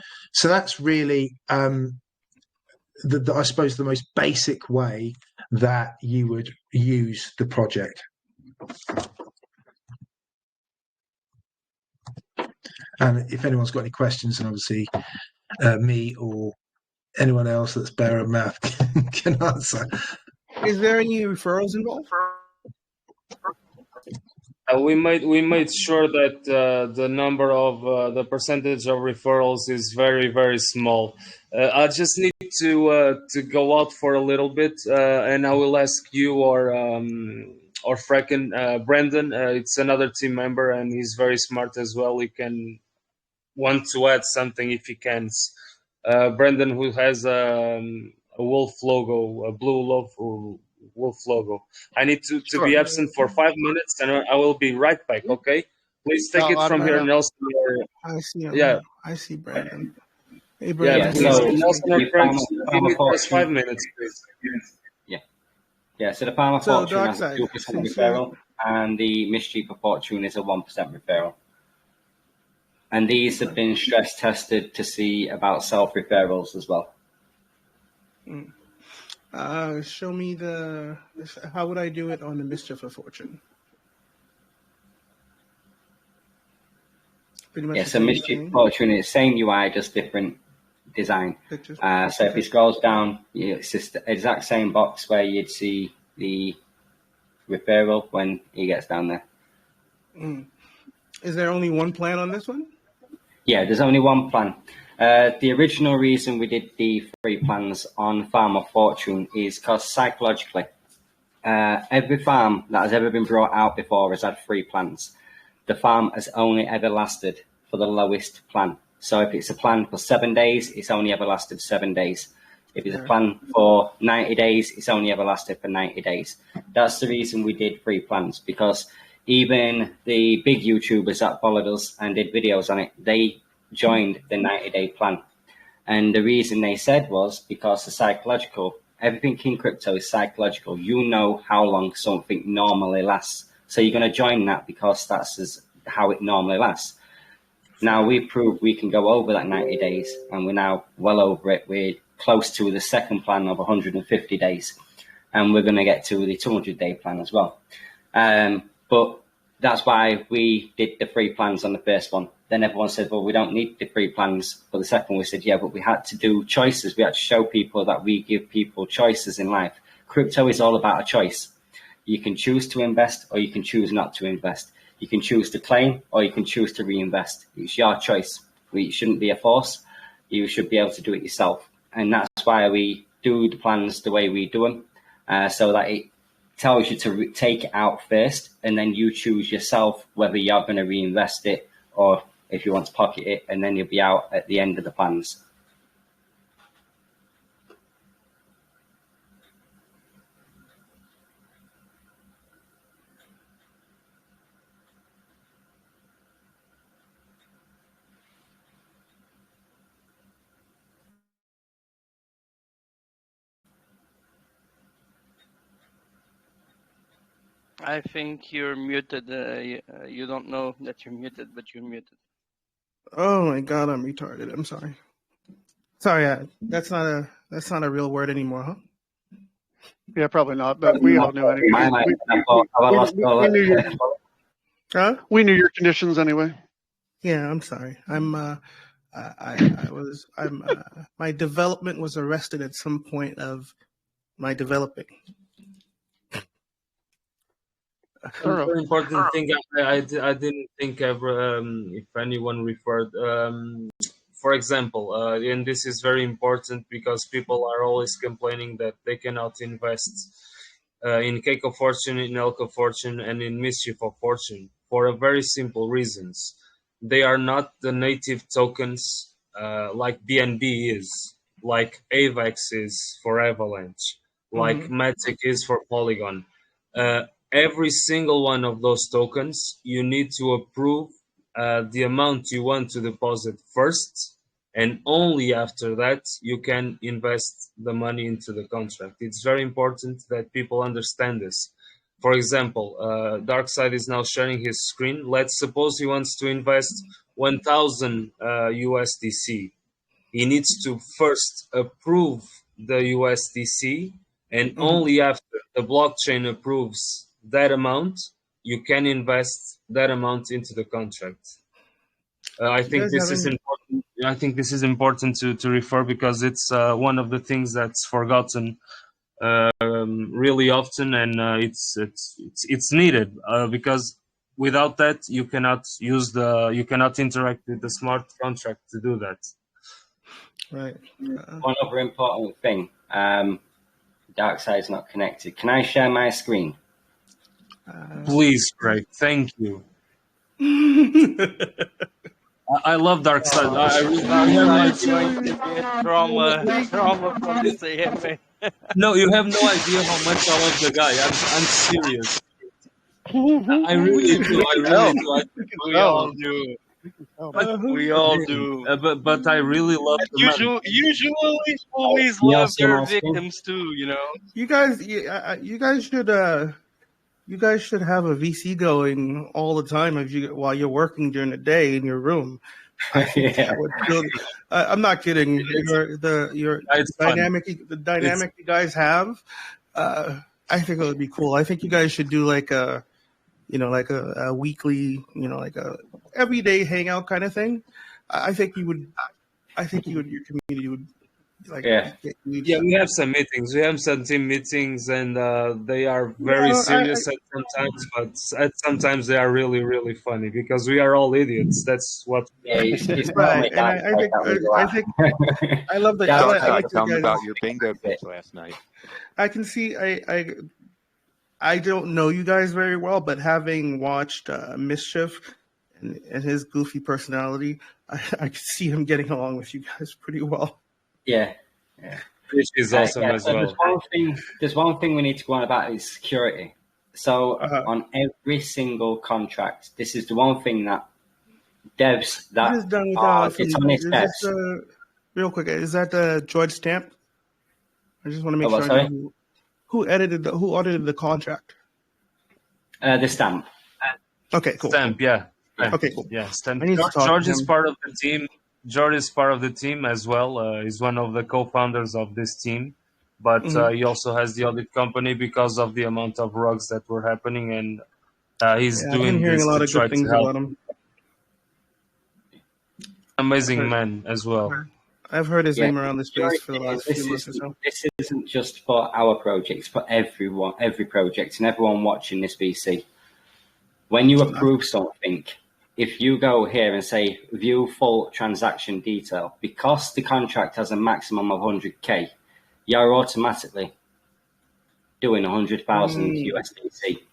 that's really, I suppose, the most basic way that you would use the project. And if anyone's got any questions, and obviously me or anyone else that's better at math can answer. Is there any referrals involved? We made sure that the number of the percentage of referrals is very, very small. I just need to go out for a little bit, and I will ask you or Frecken, Brandon. It's another team member, and he's very smart as well. He can want to add something if he can. Brandon, who has a wolf logo, a blue wolf logo. I need to be absent for 5 minutes, and I will be right back. Okay, please take it from here, Nelson. I see him. Yeah, I see Brandon. Hey, Brandon. Yeah, so Nelson or Craig, give me just 5 minutes, please. Yeah. So the Farm of Fortune has a 2% referral, and the Mischief of Fortune is a 1% referral. And these have been stress tested to see about self-referrals as well. Show me how would I do it on the Mischief of Fortune? Pretty much Yeah, the so same Mischief thing. Fortune is same UI, just different design. Pictures. So if he scrolls down, it's just the exact same box where you'd see the referral when he gets down there. Is there only one plan on this one? Yeah, there's only one plan. The original reason we did the free plans on Farm of Fortune is because psychologically, every farm that has ever been brought out before has had free plans. The farm has only ever lasted for the lowest plan. So if it's a plan for 7 days, it's only ever lasted 7 days. If it's a plan for 90 days, it's only ever lasted for 90 days. That's the reason we did free plans, because even the big YouTubers that followed us and did videos on it, they joined the 90-day plan. And the reason they said was because the psychological, everything in crypto is psychological. You know how long something normally lasts. So you're going to join that because that's how it normally lasts. Now we've proved we can go over that 90 days, and we're now well over it. We're close to the second plan of 150 days, and we're going to get to the 200-day plan as well. But that's why we did the free plans on the first one. Then everyone said, well, we don't need the free plans for the second one. We said, yeah, but we had to do choices. We had to show people that we give people choices in life. Crypto is all about a choice. You can choose to invest or you can choose not to invest. You can choose to claim or you can choose to reinvest. It's your choice. It shouldn't be a force. You should be able to do it yourself. And that's why we do the plans the way we do them, so that it tells you to take it out first, and then you choose yourself whether you're going to reinvest it or if you want to pocket it, and then you'll be out at the end of the plans. I think you're muted. You don't know that you're muted, but you're muted. Oh my God, I'm retarded. I'm sorry. Sorry, that's not a real word anymore, huh? Yeah, probably not, but we all knew anyway. We knew your conditions anyway. Yeah, I'm sorry. My development was arrested at some point of my developing. A very important thing I didn't think ever if anyone referred. For example, and this is very important because people are always complaining that they cannot invest in Cake of Fortune, in Elk of Fortune, and in Mischief of Fortune for a very simple reasons. They are not the native tokens like BNB is, like AVAX is for Avalanche, like Matic is for Polygon. Every single one of those tokens, you need to approve the amount you want to deposit first, and only after that you can invest the money into the contract. It's very important that people understand this. For example, Darkside is now sharing his screen. Let's suppose he wants to invest 1,000 USDC. He needs to first approve the USDC, and only after the blockchain approves that amount, you can invest that amount into the contract. I think this is important. I think this is important to refer because it's one of the things that's forgotten really often, and it's needed because without that you cannot interact with the smart contract to do that. Right. One other important thing. Darkside's not connected. Can I share my screen? Please, Craig. Thank you. I love Darkside. Trauma from this AMA. No, you have no idea how much I love the guy. I'm serious. I really do. We all do. We all do. But I really love the man. Usually, always love their victims too. You know. You guys should have a VC going all the time while you're working during the day in your room. I think that would build, I'm not kidding. The dynamic you guys have, I think it would be cool. I think you guys should do like a like a weekly, like a everyday hangout kind of thing, I think your community would like Yeah. get huge. Yeah, we have some meetings. We have some team meetings, and they are very No, serious at sometimes, but at sometimes they are really, really funny because we are all idiots. That's what. Yeah, it's right, normally and guys like that I think I love that. Guys I like like to the Tell me guys. about your bingo picks last night. I can see. I don't know you guys very well, but having watched Mischief and his goofy personality, I could see him getting along with you guys pretty well. Yeah. Which is awesome as so well. There's one thing we need to go on about is security. So on every single contract, this is the one thing that devs that What is done with are dishonest devs. Real quick, is that George Stamp? I just want to make what, sure I sorry? know who audited the contract. The stamp. Okay, cool. Stamp, yeah. Okay, cool. Yeah, Stamp. I need to talk George to is him. part of the team. George is part of the team as well. He's one of the co-founders of this team, but he also has the audit company because of the amount of rugs that were happening, and he's I've been doing hearing this a lot to of try good things to help. about him. Amazing man as well. I've heard his Yeah, name around the space for the last few months or so. This isn't just for our projects, for everyone, every project, and everyone watching this VC. When you approve something, if you go here and say view full transaction detail, because the contract has a maximum of 100K, you're automatically doing 100,000 USDC.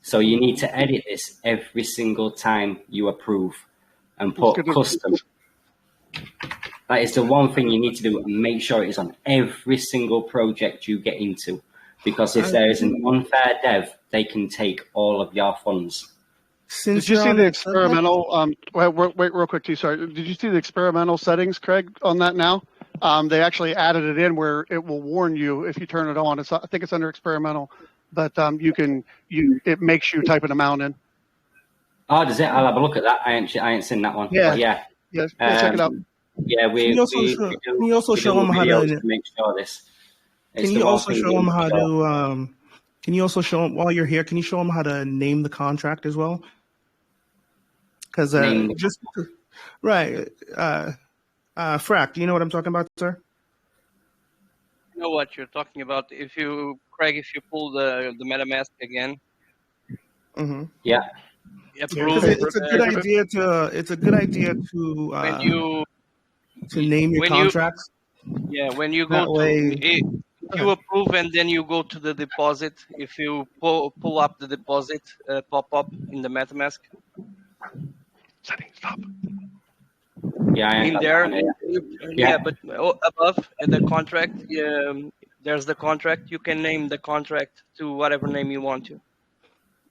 So you need to edit this every single time you approve and put custom. That is the one thing you need to do, and make sure it is on every single project you get into. Because if there is an unfair dev, they can take all of your funds. Did you see the experimental? Wait, real quick, too. Sorry. Did you see the experimental settings, Craig, on that now? They actually added it in where it will warn you if you turn it on. I think it's under experimental, but it makes you type an amount in. Oh, does it? I'll have a look at that. I ain't seen that one. Yeah. But yeah. Yes. Check it out. Yeah, Can you also show them how to make sure this? Can you also show them how to? Can you also show them while you're here? Can you show them how to name the contract as well? Because right, Frack, do you know what I'm talking about, sir? I know what you're talking about. If you pull the MetaMask again, yeah, approve. It's a good idea to. It's a good idea to. When you to name your contracts. When you go you approve and then you go to the deposit. If you pull up the deposit pop up in the MetaMask. Stop. Yeah, in there. But above the contract, there's the contract. You can name the contract to whatever name you want to.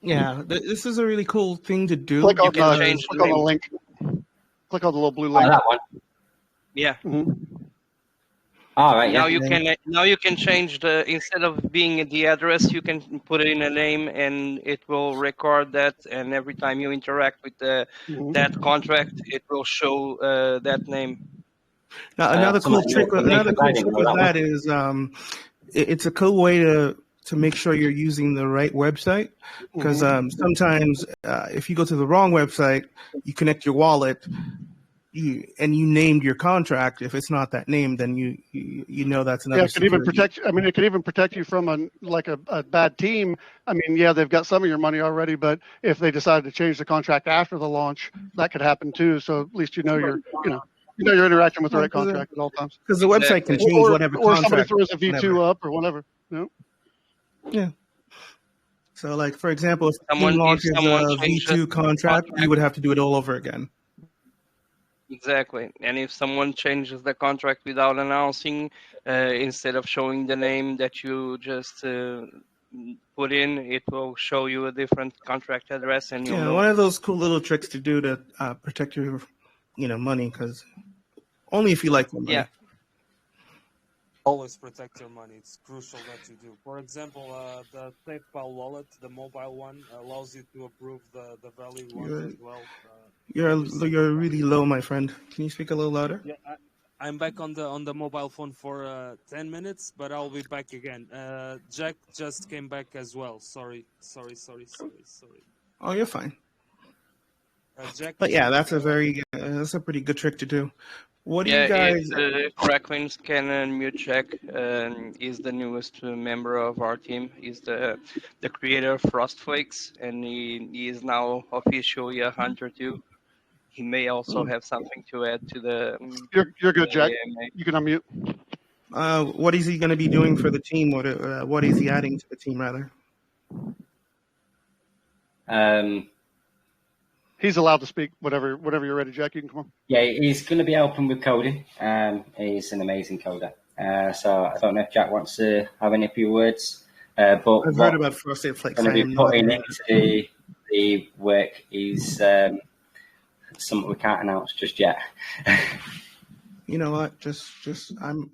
Yeah, this is a really cool thing to do. Click on the link. Click on the little blue link. Oh, that one. Yeah. Mm-hmm. All right. Now you can change instead of being the address, you can put it in a name, and it will record that. And every time you interact with that contract, it will show that name. Now, another cool trick with that is it's a cool way to make sure you're using the right website, because sometimes if you go to the wrong website, you connect your wallet. You named your contract. If it's not that name, then you know that's another. Yeah, it could even protect. I mean, it could even protect you from a bad team. I mean, yeah, they've got some of your money already, but if they decide to change the contract after the launch, that could happen too. So at least you're interacting with the right contract at all times. Because the website can change whatever contract. Or somebody throws a V2 up or whatever. Yeah. So, like for example, if someone launches a V2 contract, you would have to do it all over again. Exactly. And if someone changes the contract without announcing, instead of showing the name that you just put in, it will show you a different contract address. And one of those cool little tricks to do to protect your, money, because only if you like the money. Yeah. Always protect your money. It's crucial that you do. For example, the PayPal wallet, the mobile one, allows you to approve the valid one as well. You're really low, my friend. Can you speak a little louder? Yeah, I'm back on the mobile phone for 10 minutes, but I'll be back again. Jack just came back as well. Sorry. Oh, you're fine. Exactly. But yeah, that's a pretty good trick to do. What do you Yeah, guys? Cracklins can unmute check is the newest member of our team. He's the creator of Frostflakes, and he is now officially a hunter too. He may also have something to add to the. You're good, Jack. AMA. You can unmute. What is he going to be doing for the team? What is he adding to the team, rather? He's allowed to speak. Whatever you're ready, Jack. You can come on. Yeah, he's going to be helping with coding. He's an amazing coder. So I don't know if Jack wants to have any few words. But I've heard about Frosted Flakes. Going to be putting into the work is something we can't announce just yet. You know what? Just I'm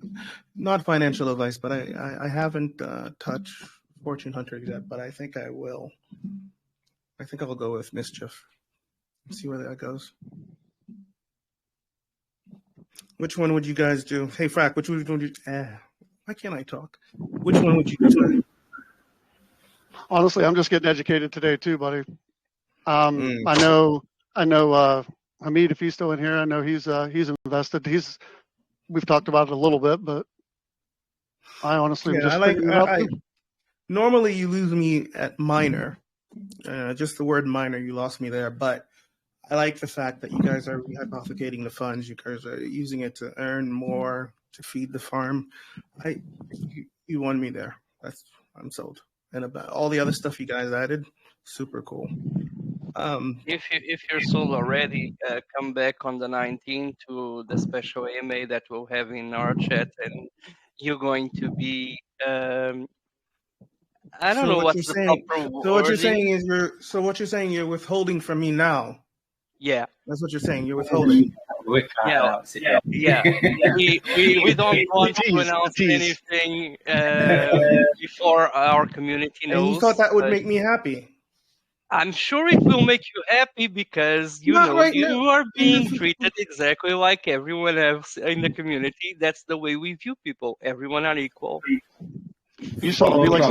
not financial advice, but I haven't touched Fortune Hunters yet, but I think I will. I think I'll go with Mischief. See where that goes. Which one would you guys do? Hey, Frack, which one would you? Why can't I talk? Which one would you do? Honestly, I'm just getting educated today too, buddy. I know. Hamid, if he's still in here, I know he's invested. We've talked about it a little bit, but I honestly am just figuring it out. Normally, you lose me at minor. Just the word minor, you lost me there. But I like the fact that you guys are rehypothecating the funds. You guys are using it to earn more, to feed the farm. You won me there. I'm sold. And about all the other stuff you guys added, super cool. If you're sold already, come back on the 19th to the special AMA that we'll have in our chat, and you're going to be. I don't know what's the proper wording. So what you're saying is you're withholding from me now. Yeah, that's what you're saying. You're withholding. Yeah. We don't want to announce anything before our community knows. And you thought that would make me happy? I'm sure it will make you happy because you are being treated exactly like everyone else in the community. That's the way we view people. Everyone are equal. You saw me like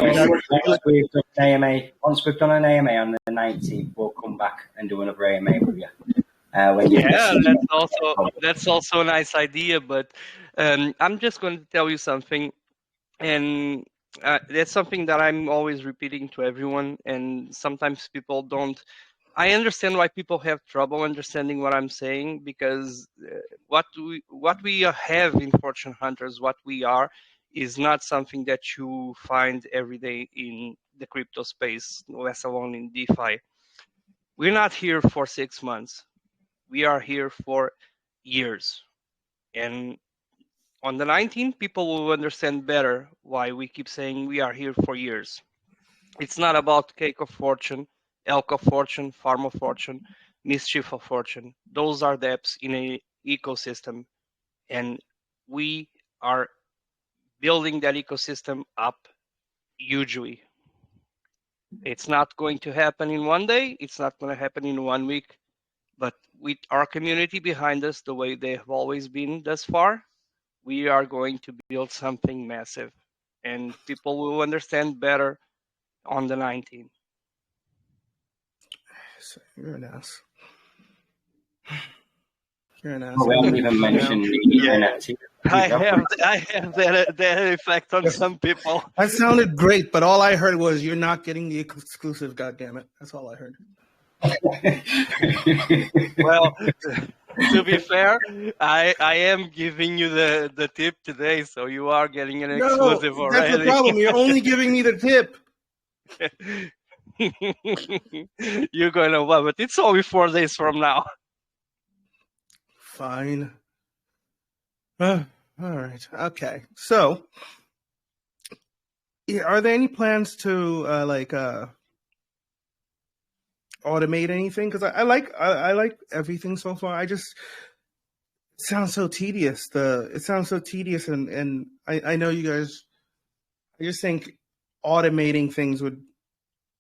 once we've done an AMA on the 19th, we'll come back and do another AMA with you. That's also a nice idea. But I'm just going to tell you something, and that's something that I'm always repeating to everyone. And sometimes people don't. I understand why people have trouble understanding what I'm saying, because what we have in Fortune Hunters, what we are, is not something that you find every day in the crypto space, let alone in DeFi. We're not here for 6 months. We are here for years. And on the 19th, people will understand better why we keep saying we are here for years. It's not about Cake of Fortune, Elk of Fortune, Farm of Fortune, Mischief of Fortune. Those are the apps in an ecosystem. And we are building that ecosystem up hugely. It's not going to happen in one day. It's not going to happen in 1 week. But with our community behind us, the way they have always been thus far, we are going to build something massive. And people will understand better on the 19th. You're an ass. You're an ass. We haven't even mentioned the NFT. I have that effect on some people. That sounded great, but all I heard was you're not getting the exclusive. God damn it! That's all I heard. Well, to be fair, I am giving you the tip today, so you are getting an exclusive already. That's the problem. You're only giving me the tip. You're going to love it. It's only 4 days from now. Fine. All right. Okay. So, are there any plans to automate anything? Because I like everything so far. It sounds so tedious. And I know you guys. I just think automating things would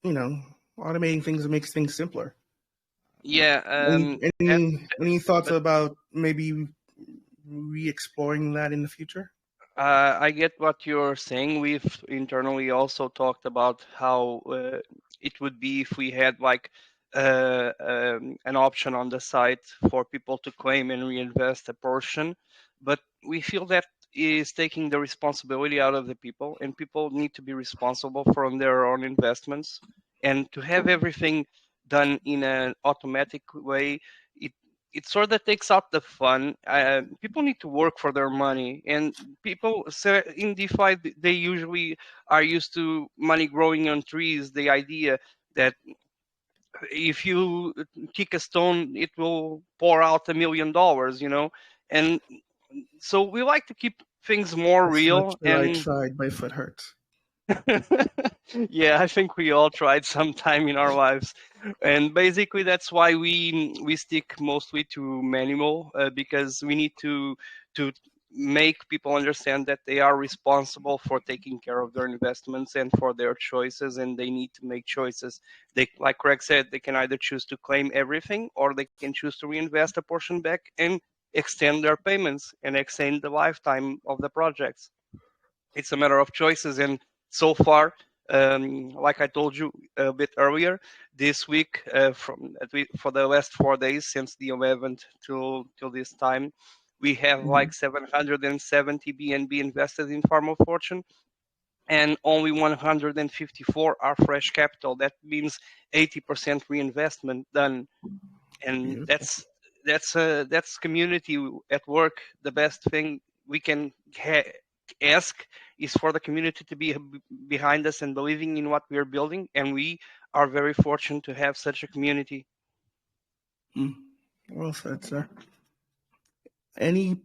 makes things simpler. Yeah. Any thoughts about maybe re-exploring that in the future? I get what you're saying. We've internally also talked about how it would be if we had like an option on the site for people to claim and reinvest a portion, but we feel that is taking the responsibility out of the people, and people need to be responsible for their own investments. And to have everything done in an automatic way, it sort of takes out the fun. People need to work for their money, and people in DeFi they usually are used to money growing on trees. The idea that if you kick a stone, it will pour out $1 million, and so we like to keep things more As much real. as I And tried, my foot hurts. yeah, I think we all tried sometime in our lives, and basically that's why we stick mostly to manual, because we need to make people understand that they are responsible for taking care of their investments and for their choices, and they need to make choices. They, like Craig said, they can either choose to claim everything, or they can choose to reinvest a portion back and extend their payments and extend the lifetime of the projects. It's a matter of choices, and so far, like I told you a bit earlier, this week, for the last 4 days since the 11th till this time, we have like 770 BNB invested in Farm of Fortune, and only 154 are fresh capital. That means 80% reinvestment done, and Beautiful. that's community at work. The best thing we can ask is for the community to be behind us and believing in what we are building, and we are very fortunate to have such a community. Well said, sir. Any?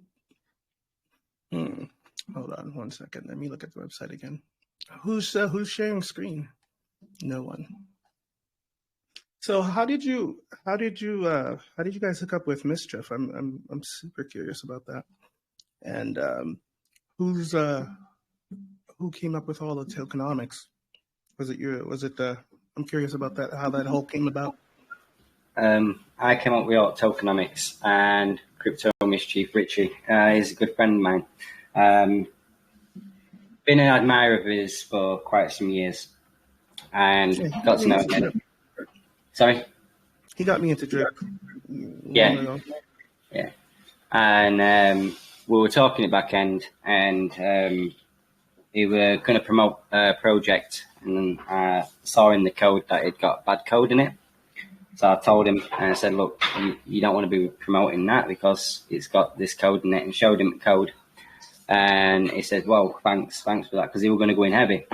Hold on 1 second. Let me look at the website again. Who's sharing screen? No one. So how did you guys hook up with Mischief? I'm super curious about that. And who came up with all the tokenomics? I'm curious about that, how that whole came about. I came up with all tokenomics, and Crypto Mischief Richie is a good friend of mine. Been an admirer of his for quite some years, and got to know him. Sorry? He got me into Drip. Yeah. And we were talking at back end, and we were going to promote a project, and I saw in the code that it got bad code in it. So I told him, and I said, look, you don't want to be promoting that because it's got this code in it, and showed him the code. And he said, well, thanks for that, because he was going to go in heavy.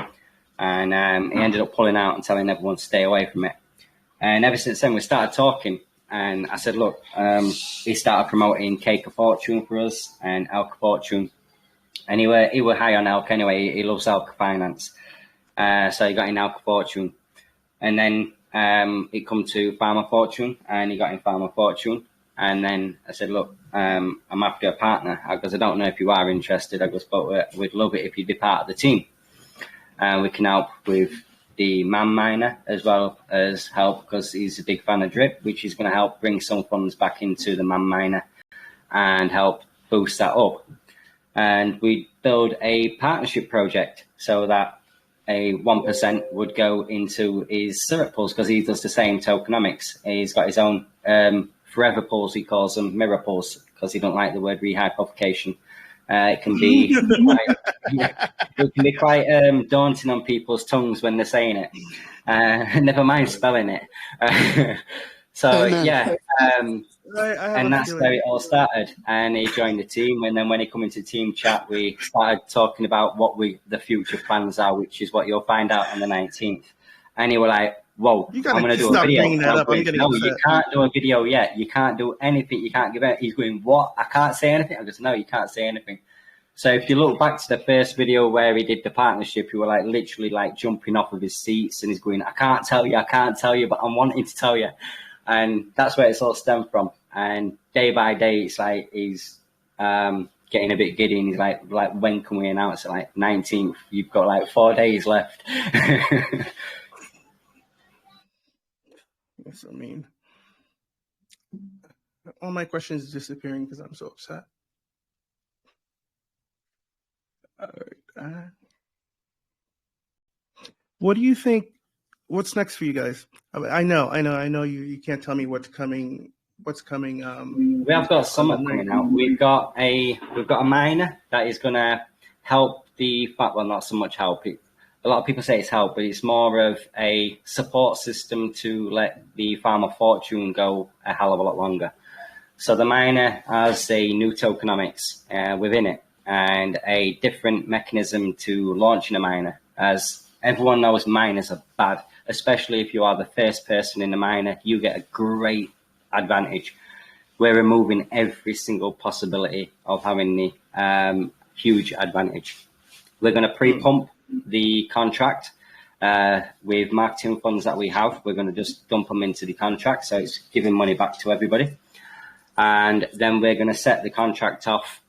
And he ended up pulling out and telling everyone to stay away from it. And ever since then, we started talking. And I said, look, he started promoting Cake of Fortune for us and Elk Fortune. And he were high on Elk anyway. He loves Elk Finance. So he got in Elk Fortune. And then it come to Farmer Fortune, and he got in Farmer Fortune. And then I said, look, I'm after a partner. Because I don't know if you are interested. I goes, but we'd love it if you'd be part of the team. We can help with the man miner as well as help, because he's a big fan of Drip, which is going to help bring some funds back into the man miner and help boost that up. And we build a partnership project so that a 1% would go into his syrup pools, because he does the same tokenomics. He's got his own forever pools, he calls them mirror pools, because he don't like the word rehypothecation. It can be quite daunting on people's tongues when they're saying it. Never mind spelling it. So yeah, and that's where it all started. And he joined the team, and then when he come into team chat, we started talking about what the future plans are, which is what you'll find out on the 19th. And he was like, "Whoa, I'm going to do a video." No, you can't do a video yet. You can't do anything. You can't give it. He's going, "What? I can't say anything." I goes, "No, you can't say anything." So if you look back to the first video where he did the partnership, he was like literally like jumping off of his seats, and he's going, I can't tell you, but I'm wanting to tell you. And that's where it's all stemmed from. And day by day, it's like he's getting a bit giddy, and he's like, when can we announce it? Like 19th, you've got like 4 days left. Yes, I mean, all my questions is disappearing because I'm so upset. All right. What do you think what's next for you guys? I know. You can't tell me what's coming. We have got summer coming out. We've got a miner that is going to help well, not so much help. A lot of people say it's help, but it's more of a support system to let the Farmer Fortune go a hell of a lot longer. So the miner has a new tokenomics within it and a different mechanism to launching a miner. As everyone knows, miners are bad, especially if you are the first person in the miner. You get a great advantage. We're removing every single possibility of having the huge advantage. We're going to pre-pump the contract with marketing funds that we have. We're going to just dump them into the contract, so it's giving money back to everybody. And then we're going to set the contract off,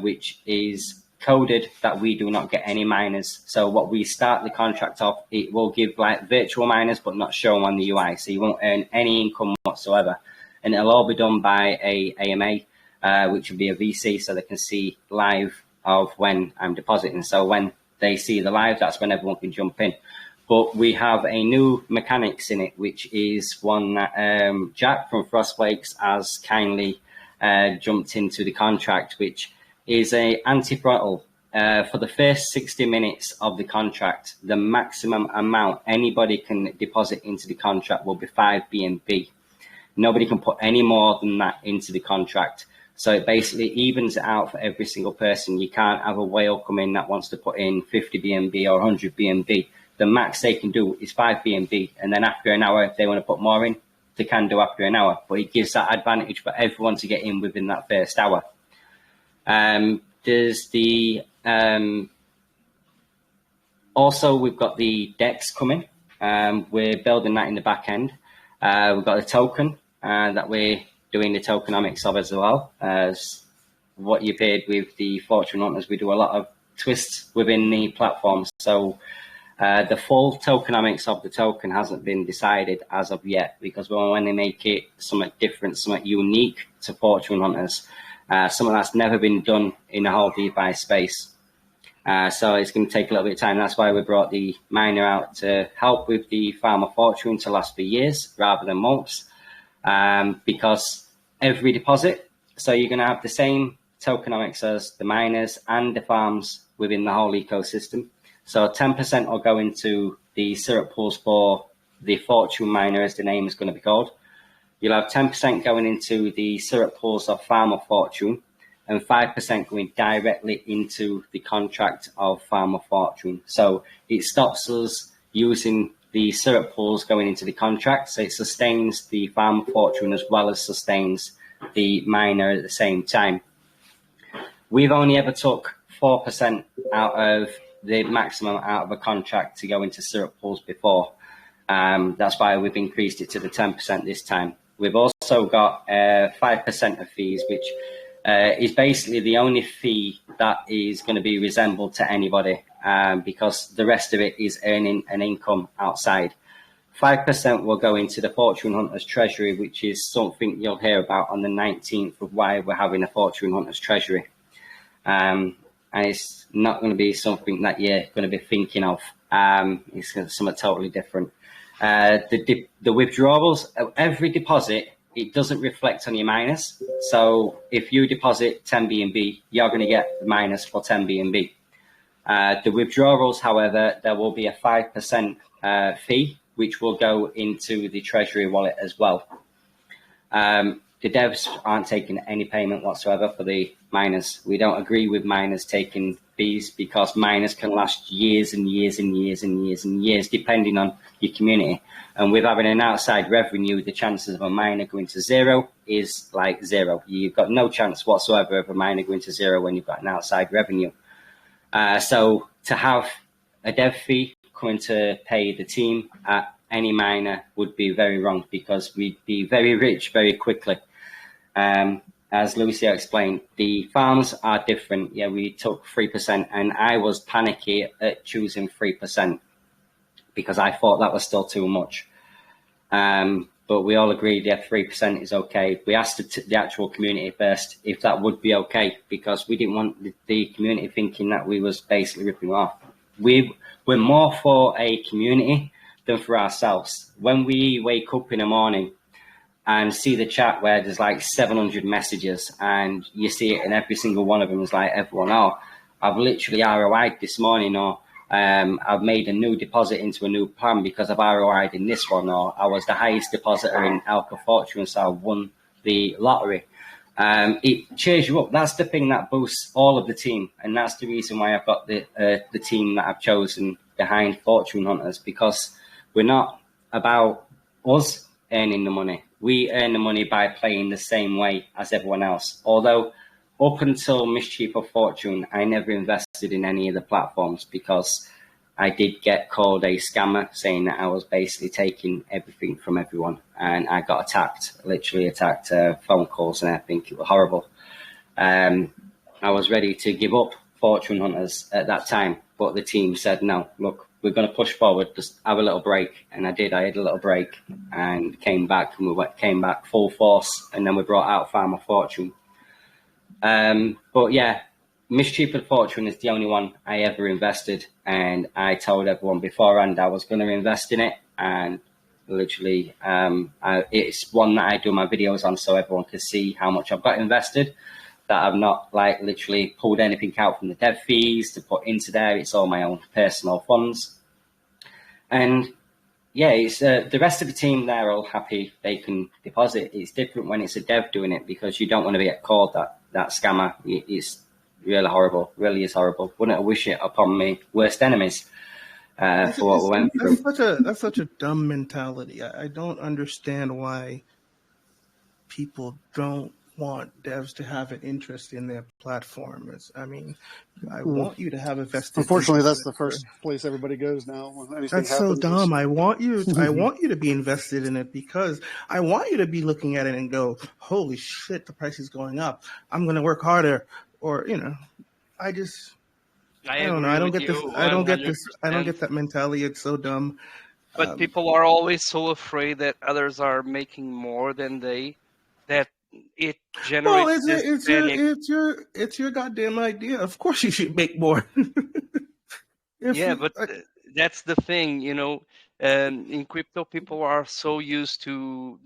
which is coded that we do not get any miners. So what we start the contract off, it will give like virtual miners, but not show them on the UI. So you won't earn any income whatsoever. And it'll all be done by a AMA, which will be a VC, so they can see live of when I'm depositing. So when they see the live, that's when everyone can jump in. But we have a new mechanics in it, which is one that Jack from Frostflakes has kindly jumped into the contract, which is a anti-throttle. For the first 60 minutes of the contract, the maximum amount anybody can deposit into the contract will be 5 BNB. Nobody can put any more than that into the contract. So it basically evens it out for every single person. You can't have a whale come in that wants to put in 50 BNB or 100 BNB. The max they can do is 5 BNB. And then after an hour, if they want to put more in, they can do after an hour. But it gives that advantage for everyone to get in within that first hour. There's the... also, we've got the DEX coming. We're building that in the back end. We've got a token that we're doing the tokenomics of as well as what you paid with the Fortune Hunters. We do a lot of twists within the platform. So the full tokenomics of the token hasn't been decided as of yet, because when they make it something different, something unique to Fortune Hunters, something that's never been done in the whole DeFi space. So it's going to take a little bit of time. That's why we brought the miner out to help with the Farmer Fortune to last for years rather than months, because every deposit, so you're going to have the same tokenomics as the miners and the farms within the whole ecosystem. So 10% will go into the syrup pools for the Fortune miner, as the name is going to be called. You'll have 10% going into the syrup pools of Farmer Fortune, and 5% going directly into the contract of Farmer Fortune. So it stops us using the syrup pools going into the contract, so it sustains the Farmer Fortune as well as sustains the miner at the same time. We've only ever took 4% out of the maximum out of a contract to go into syrup pools before. That's why we've increased it to the 10% this time. We've also got 5% of fees, which is basically the only fee that is going to be resembled to anybody, because the rest of it is earning an income outside. 5% will go into the Fortune Hunters Treasury, which is something you'll hear about on the 19th of why we're having a Fortune Hunters Treasury. And it's not going to be something that you're going to be thinking of. It's something totally different. The withdrawals, every deposit, it doesn't reflect on your minus. So if you deposit 10 BNB, you're going to get the minus for 10 BNB. The withdrawals, however, there will be a 5% fee, which will go into the Treasury wallet as well. The devs aren't taking any payment whatsoever for the miners. We don't agree with miners taking fees, because miners can last years and years and years and years and years, depending on your community. And with having an outside revenue, the chances of a miner going to zero is like zero. You've got no chance whatsoever of a miner going to zero when you've got an outside revenue. So to have a dev fee coming to pay the team at any miner would be very wrong, because we'd be very rich very quickly. As Lucio explained, the farms are different. Yeah, we took 3%, and I was panicky at choosing 3% because I thought that was still too much. But we all agreed, yeah, 3% is okay. We asked the actual community first if that would be okay, because we didn't want the community thinking that we was basically ripping off. We're more for a community than for ourselves. When we wake up in the morning and see the chat where there's like 700 messages and you see it in every single one of them is like everyone, oh, I've literally ROI'd this morning, or I've made a new deposit into a new plan because I've ROI'd in this one, or I was the highest depositor in Alka Fortune, so I won the lottery. It cheers you up. That's the thing that boosts all of the team, and that's the reason why I've got the team that I've chosen behind Fortune Hunters, because we're not about us earning the money. We earn the money by playing the same way as everyone else. Although up until Mischief of Fortune, I never invested in any of the platforms because I did get called a scammer, saying that I was basically taking everything from everyone, and I got attacked, literally attacked, phone calls, and I think it was horrible. I was ready to give up Fortune Hunters at that time, but the team said, no, look, we're going to push forward, just have a little break. And I did. I had a little break and came back, and we came back full force, and then we brought out Farmer Fortune. But yeah, Mischief of Fortune is the only one I ever invested, and I told everyone beforehand I was going to invest in it, and literally it's one that I do my videos on so everyone can see how much I've got invested, that I've not like literally pulled anything out from the dev fees to put into there. It's all my own personal funds. And yeah, it's the rest of the team, they're all happy they can deposit. It's different when it's a dev doing it, because you don't want to get called that scammer. It's really horrible, really is horrible. Wouldn't wish it upon me worst enemies for what we went through. That's such a dumb mentality. I don't understand why people don't want devs to have an interest in their platform. I want you to have a vested. Unfortunately, that's the first place everybody goes now when anything That's happens. so dumb. I want you to be invested in it, because I want you to be looking at it and go, holy shit, the price is going up. I'm going to work harder. Or, I don't know. I don't get this. I don't get this. I don't get that mentality. It's so dumb. But people are always so afraid that others are making more than they, that it generates this panic. It's your goddamn idea. Of course you should make more. That's the thing, in crypto, people are so used to,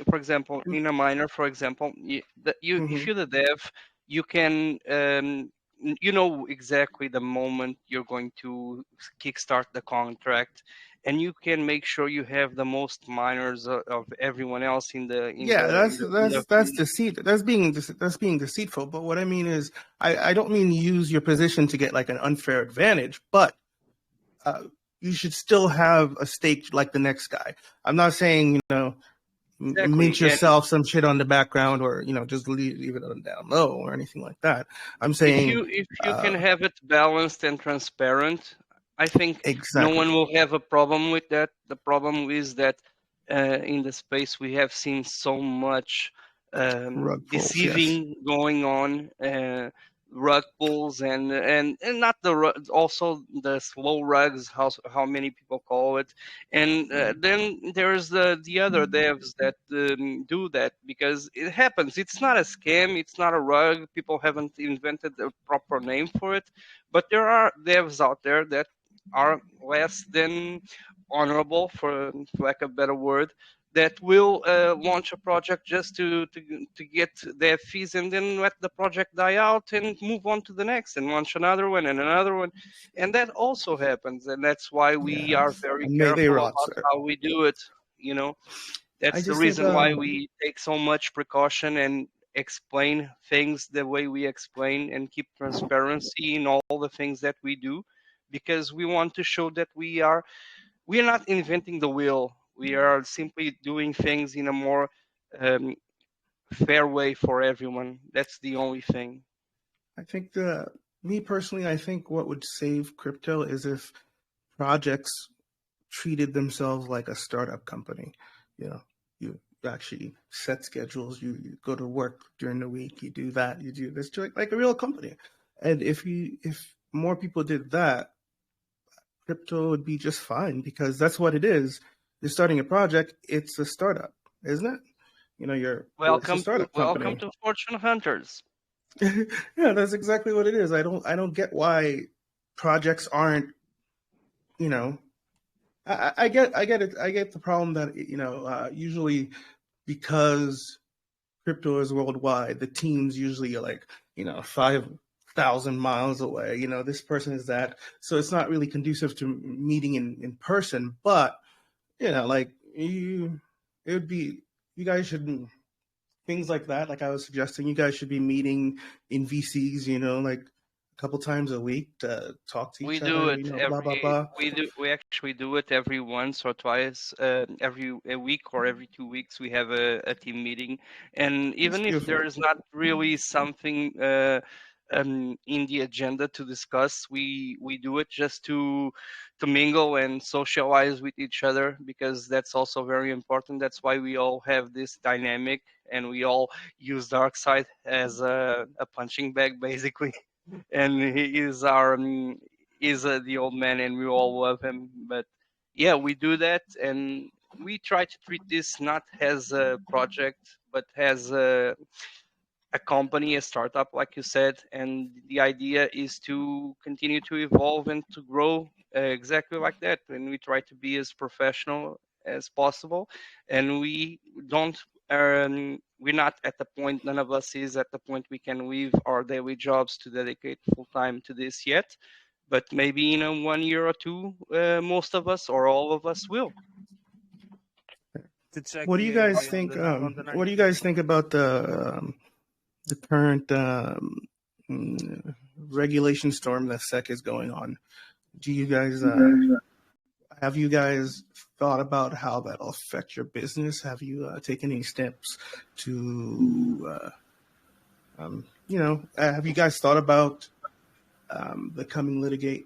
for example, in a miner, for example, if you're the dev, you can, exactly the moment you're going to kickstart the contract, and you can make sure you have the most miners of everyone else in the. That's deceit. That's being deceitful. But what I mean is, I don't mean use your position to get like an unfair advantage, but you should still have a stake like the next guy. I'm not saying mint yourself some shit on the background, or just leave it on down low or anything like that. I'm saying if you can have it balanced and transparent, I think no one will have a problem with that. The problem is that in the space we have seen so much deceiving going on, rug pulls and not also the slow rugs, how many people call it, and then there's the other devs that do that because it happens. It's not a scam, it's not a rug. People haven't invented a proper name for it, but there are devs out there that are less than honorable, for lack of a better word, that will launch a project just to get their fees and then let the project die out and move on to the next and launch another one and another one. And that also happens. And that's why we are very careful about how we do it. That's the reason why we take so much precaution and explain things the way we explain and keep transparency in all the things that we do, because we want to show that we are not inventing the wheel. We are simply doing things in a more fair way for everyone. That's the only thing. I think me personally, I think what would save crypto is if projects treated themselves like a startup company. You actually set schedules. You go to work during the week. You do that. You do this like a real company. And if more people did that, crypto would be just fine, because that's what it is. You're starting a project. It's a startup, isn't it? You're welcome to Fortune Hunters. Yeah, that's exactly what it is. I don't get why projects aren't, I get it. I get the problem that usually because crypto is worldwide, the teams usually are like 5,000 miles away. This person is that, so it's not really conducive to meeting in person. But like it would be, you guys should, things like that. Like I was suggesting, you guys should be meeting in VCs. Like a couple times a week to talk to each other. Blah blah blah. We actually do it every once or twice, every a week or every 2 weeks. We have a team meeting, and even if there is not really something in the agenda to discuss, we do it just to mingle and socialize with each other, because that's also very important. That's why we all have this dynamic, and we all use dark side as a punching bag, basically. And he is our the old man, and we all love him. But yeah, we do that, and we try to treat this not as a project, but as a company, a startup, like you said. And the idea is to continue to evolve and to grow exactly like that. And we try to be as professional as possible, and we don't we're not at the point, none of us is at the point we can leave our daily jobs to dedicate full time to this yet. But maybe in 1 year or two, most of us or all of us will. What do you guys think? What do you guys think about the current regulation storm that SEC is going on? Do you guys have you guys thought about how that'll affect your business? Have you taken any steps to have you guys thought about the coming regulation?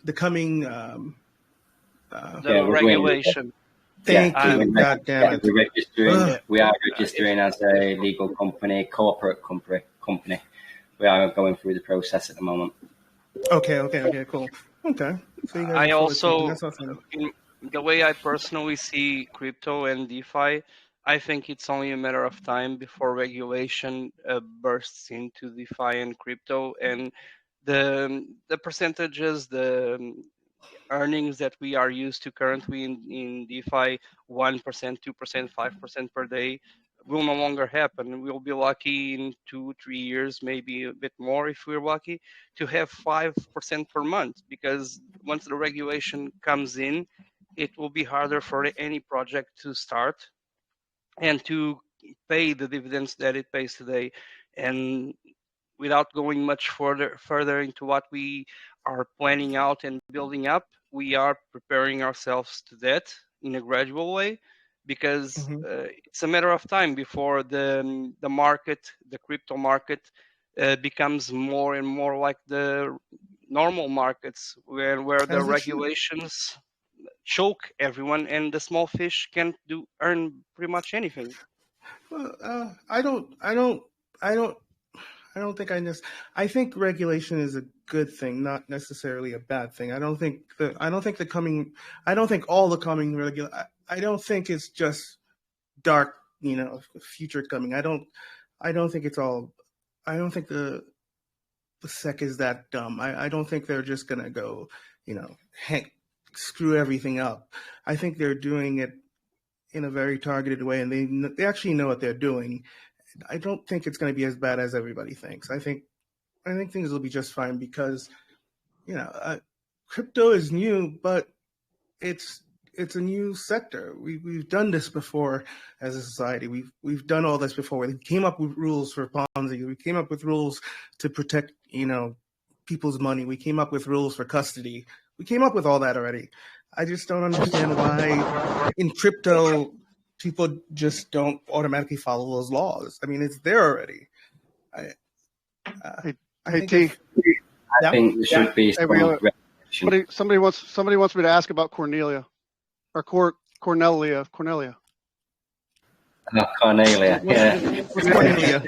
Thank you. God damn it. We are registering as a legal company, corporate company. We are going through the process at the moment. Okay, cool. Okay. So I also, the way I personally see crypto and DeFi, I think it's only a matter of time before regulation bursts into DeFi and crypto, and the percentages, the earnings that we are used to currently in DeFi, 1%, 2%, 5% per day, will no longer happen. We'll be lucky in 2-3 years, maybe a bit more if we're lucky, to have 5% per month, because once the regulation comes in, it will be harder for any project to start and to pay the dividends that it pays today. And without going much further into what we are planning out and building up, we are preparing ourselves to that in a gradual way, because it's a matter of time before the market, the crypto market, becomes more and more like the normal markets, where the regulations choke everyone and the small fish can't earn pretty much anything. Well, I don't think I think regulation is a good thing, not necessarily a bad thing. I don't think all the coming I don't think it's just dark, future coming. I don't think it's all. I don't think the SEC is that dumb. I don't think they're just gonna go, screw everything up. I think they're doing it in a very targeted way, and they actually know what they're doing. I don't think it's going to be as bad as everybody thinks. I think things will be just fine, because, crypto is new, but it's a new sector. We've done this before as a society. We've done all this before. We came up with rules for Ponzi. We came up with rules to protect, people's money. We came up with rules for custody. We came up with all that already. I just don't understand why in crypto people just don't automatically follow those laws. I mean, it's there already. I think there should be somebody wants me to ask about Cornelia, or Cornelia. Cornelia, yeah. Cornelia.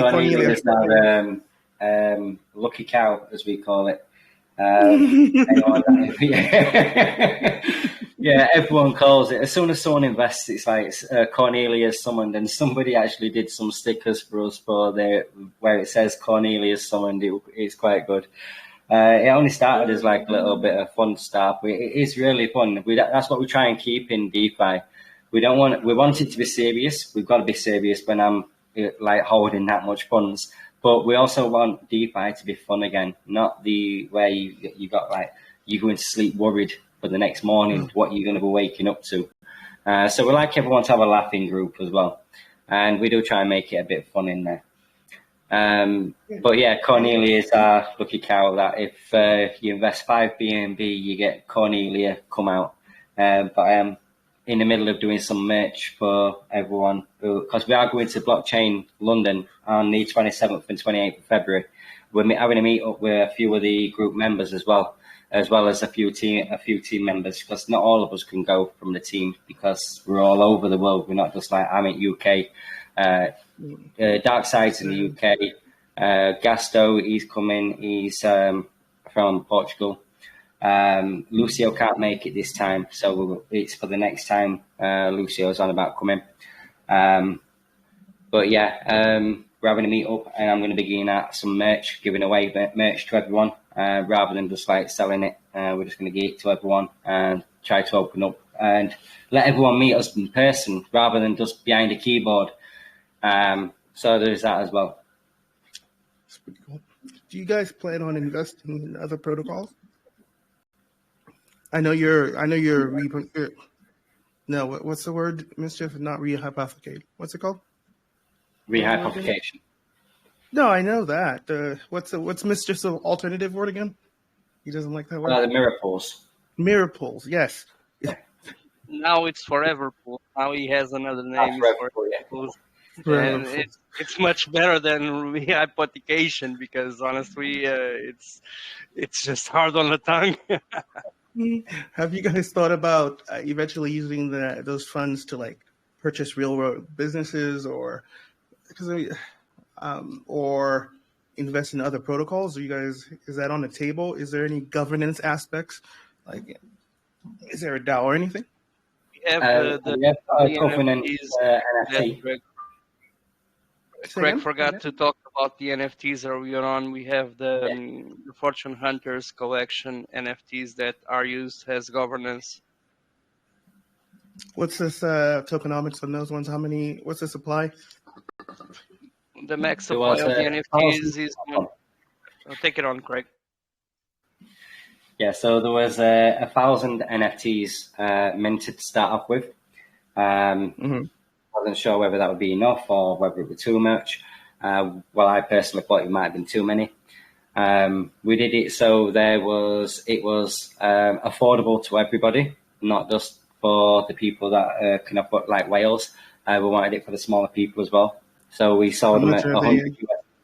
Cornelia is now lucky cow, as we call it. Yeah, everyone calls it. As soon as someone invests, it's like Cornelia's summoned, and somebody actually did some stickers for us where it says Cornelia's summoned. It's quite good. It only started as like a little bit of fun stuff. It is really fun. That's what we try and keep in DeFi. We want it to be serious. We've got to be serious when I'm like holding that much funds. But we also want DeFi to be fun again, not the way you got like you're going to sleep worried for the next morning what you're going to be waking up to. So we like everyone to have a laughing group as well, and we do try and make it a bit fun in there. But yeah, Cornelia is our lucky cow that if you invest 5 BNB, you get Cornelia come out. But I am in the middle of doing some merch for everyone because we are going to Blockchain London on the 27th and 28th of February. We're having a meet up with a few of the group members as well as a few team members, because not all of us can go from the team because we're all over the world. We're not just like I'm in UK. Dark Side's in the UK. Gasto, he's coming. He's from Portugal. Lucio can't make it this time, so it's for the next time. Lucio's on about coming. But yeah, we're having a meet up, and I'm going to be giving out some merch, giving away merch to everyone, rather than just like selling it. We're just going to give it to everyone and try to open up and let everyone meet us in person rather than just behind a keyboard. So there's that as well. That's pretty cool. Do you guys plan on investing in other protocols? I know you're no, what's the word, Mischief? Not rehypothecate. What's it called? Rehypothecation. No, I know that. What's Mischief's alternative word again? He doesn't like that word. The mirror pools. Mirror pools, yes. Now it's Forever Pool. Now he has another name. And it's much better than rehypothecation because honestly, it's just hard on the tongue. Have you guys thought about eventually using those funds to like purchase real world businesses or invest in other protocols? Is that on the table? Is there any governance aspects? Like, is there a DAO or anything? We have the NFT. Craig forgot to talk about the NFTs earlier on. We have the FortuneHunters collection NFTs that are used as governance. What's this tokenomics on those ones? What's the supply? The max supply of the NFTs is... I'll take it on, Craig. Yeah, so there was 1,000 NFTs minted to start off with. Wasn't sure whether that would be enough or whether it would be too much. Well, I personally thought it might have been too many. We did it so it was affordable to everybody, not just for the people that can afford, like whales. We wanted it for the smaller people as well. So we sold them at 100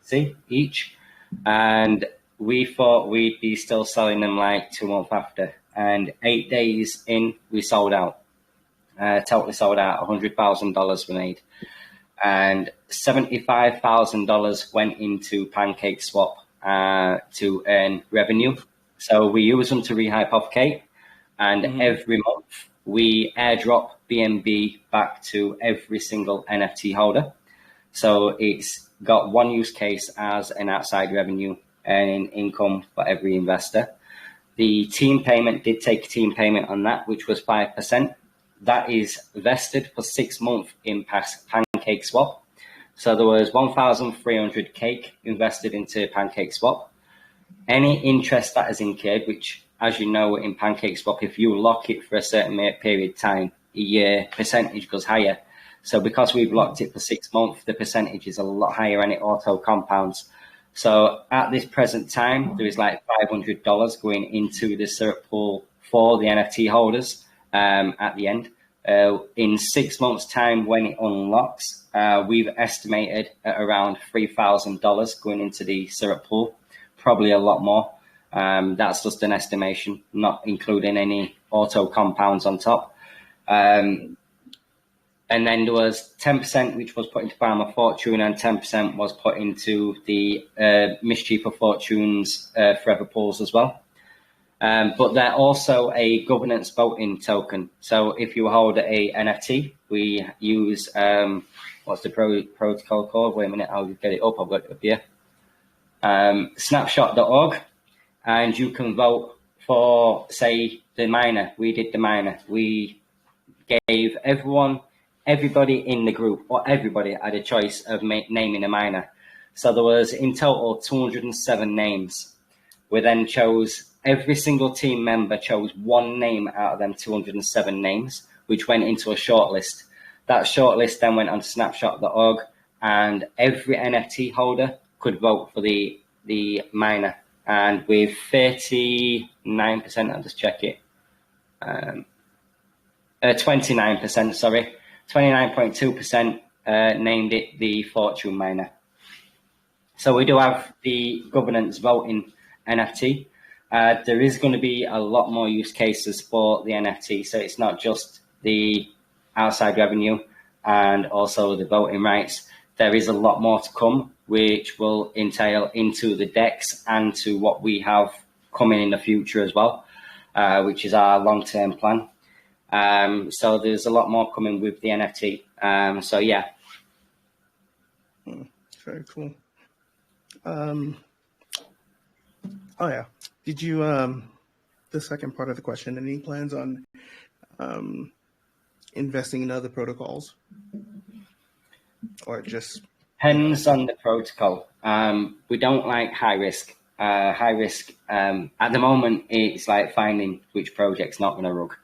USD each, and we thought we'd be still selling them like 2 months after. And 8 days in, we sold out. Totally sold out. $100,000 were made, and $75,000 went into PancakeSwap to earn revenue. So we use them to rehypothecate, and every month we airdrop BNB back to every single NFT holder. So it's got one use case as an outside revenue earning income for every investor. The team payment did take a team payment on that, which was 5%. That is vested for 6 months in PancakeSwap. So there was 1,300 cake invested into PancakeSwap. Any interest that is incurred, which, as you know, in PancakeSwap, if you lock it for a certain period of time, your percentage goes higher. So because we've locked it for 6 months, the percentage is a lot higher and it auto compounds. So at this present time, there is like $500 going into the syrup pool for the NFT holders at the end. In 6 months' time, when it unlocks, we've estimated at around $3,000 going into the syrup pool, probably a lot more. That's just an estimation, not including any auto compounds on top. And then there was 10% which was put into Farmer Fortune, and 10% was put into the Mischief of Fortune's Forever Pools as well. But they're also a governance voting token. So if you hold a NFT, we use, what's the protocol called? Wait a minute, I'll get it up. I've got it up here. Snapshot.org. and you can vote for, say, the miner. We did the miner. We gave everybody in the group, or everybody had a choice of naming a miner. So there was in total 207 names. We then chose, every single team member chose one name out of them 207 names, which went into a shortlist. That shortlist then went on snapshot.org, and every NFT holder could vote for the miner. And with 39%, I'll just check it, 29%, sorry, 29.2% named it the Fortune Miner. So we do have the governance voting NFT. There is going to be a lot more use cases for the NFT. So it's not just the outside revenue and also the voting rights. There is a lot more to come, which will entail into the DEX and to what we have coming in the future as well, which is our long-term plan. So there's a lot more coming with the NFT. So yeah. Very cool. Oh yeah. Did you the second part of the question, any plans on investing in other protocols? Or just depends on the protocol. We don't like high risk. High risk at the moment, it's like finding which project's not going to rug,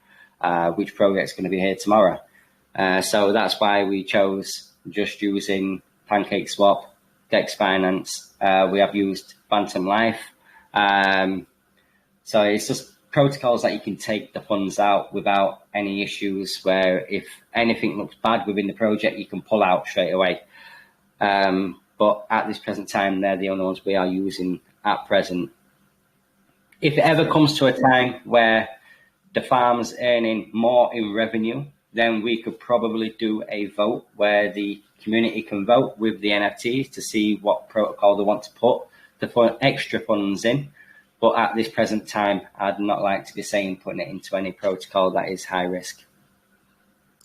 which project's going to be here tomorrow. So that's why we chose just using PancakeSwap, Dex Finance. We have used Phantom Life. So it's just protocols that you can take the funds out without any issues, where if anything looks bad within the project, you can pull out straight away. But at this present time, they're the only ones we are using at present. If it ever comes to a time where the farm's earning more in revenue, then we could probably do a vote where the community can vote with the NFTs to see what protocol they want to put the extra funds in. But at this present time, I'd not like to be saying putting it into any protocol that is high risk.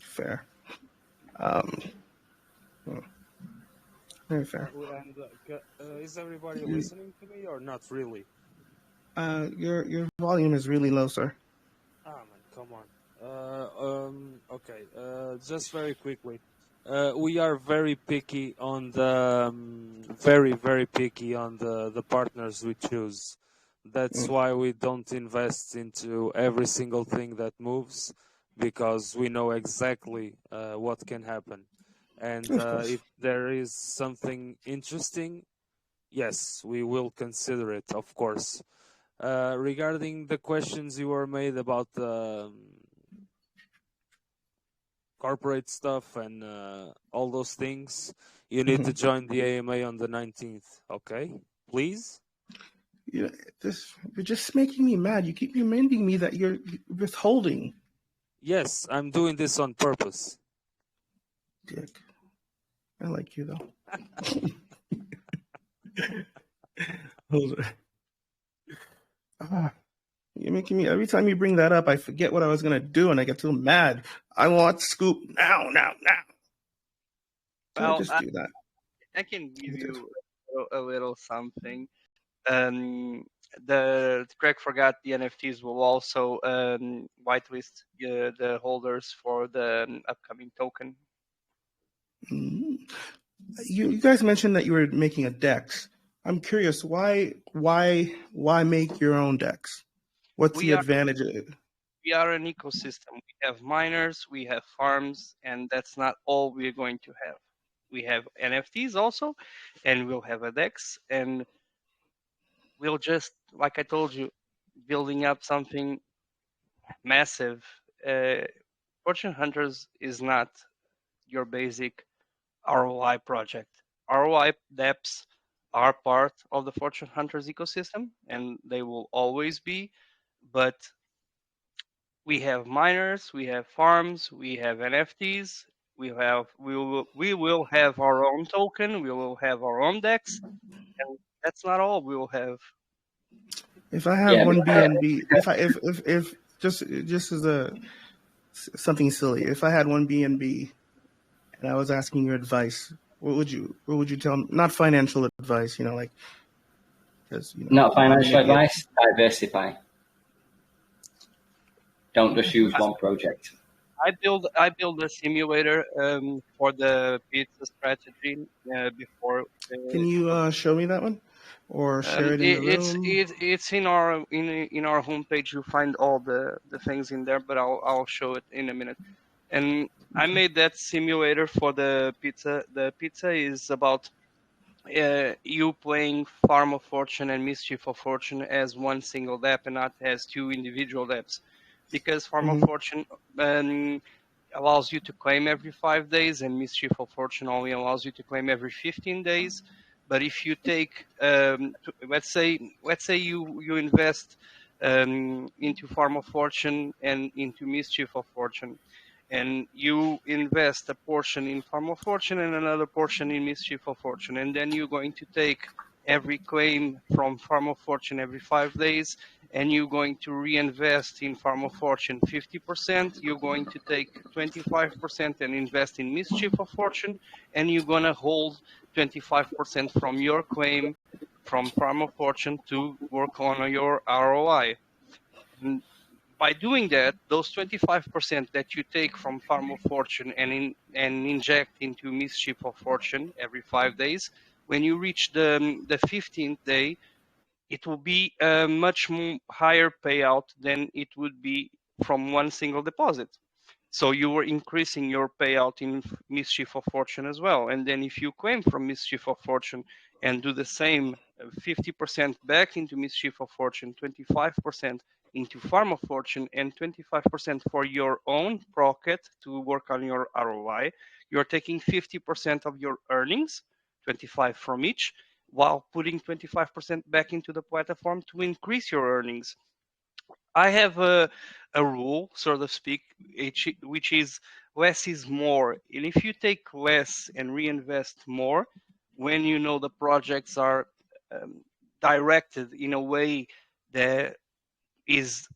Fair. Very fair. And, is everybody listening to me or not really? Your volume is really low, sir. Ah, man, come on. Okay, just very quickly. We are very picky on the very picky on the partners we choose. That's why we don't invest into every single thing that moves, because we know exactly what can happen. And if there is something interesting, yes, we will consider it, of course. Regarding the questions you were made about corporate stuff and all those things, you need to join the AMA on the 19th, okay? Please? You're just making me mad. You keep reminding me that you're withholding. Yes, I'm doing this on purpose. Dick. I like you, though. You're making me, every time you bring that up, I forget what I was going to do, and I get so mad. I want scoop now. Well, just do that. I can give you a little something. Craig forgot the NFTs will also whitelist the holders for the upcoming token. You guys mentioned that you were making a DEX. I'm curious, why make your own DEX? What's the advantage of it? We are an ecosystem. We have miners, we have farms, and that's not all we're going to have. We have NFTs also, and we'll have a DEX, and we'll just, like I told you, building up something massive. FortuneHunters is not your basic ROI project. ROI dApps are part of the FortuneHunters ecosystem, and they will always be. But we have miners, we have farms, we have NFTs, we will have our own token, we will have our own DEX, and that's not all we will have. If I have one BNB, if just as something silly, if I had one BNB and I was asking your advice, what would you tell me? Not financial advice, like Because not financial advice. Diversify. Don't just use one project. I build a simulator for the pizza strategy before. Can you show me that one, or share it in the room? It's in our homepage. You find all the things in there, but I'll show it in a minute. And I made that simulator for the pizza. The pizza is about you playing Farm of Fortune and Mischief of Fortune as one single dApp and not as two individual dApps, because Farm of Fortune allows you to claim every 5 days, and Mischief of Fortune only allows you to claim every 15 days. But if you take, let's say you invest into Farm of Fortune and into Mischief of Fortune, and you invest a portion in Farm of Fortune and another portion in Mischief of Fortune, and then you're going to take every claim from Farm of Fortune every 5 days, and you're going to reinvest in Farm of Fortune 50%, you're going to take 25% and invest in Mischief of Fortune, and you're going to hold 25% from your claim from Farm of Fortune to work on your ROI. And by doing that, those 25% that you take from Farm of Fortune and inject into Mischief of Fortune every 5 days, when you reach the 15th day, it will be a much higher payout than it would be from one single deposit. So you were increasing your payout in Mischief of Fortune as well. And then if you claim from Mischief of Fortune and do the same, 50% back into Mischief of Fortune, 25% into Farm of Fortune, and 25% for your own pocket to work on your ROI, you're taking 50% of your earnings, 25 from each, while putting 25% back into the platform to increase your earnings. I have a rule, so to speak, which is less is more. And if you take less and reinvest more, when you know the projects are directed in a way that is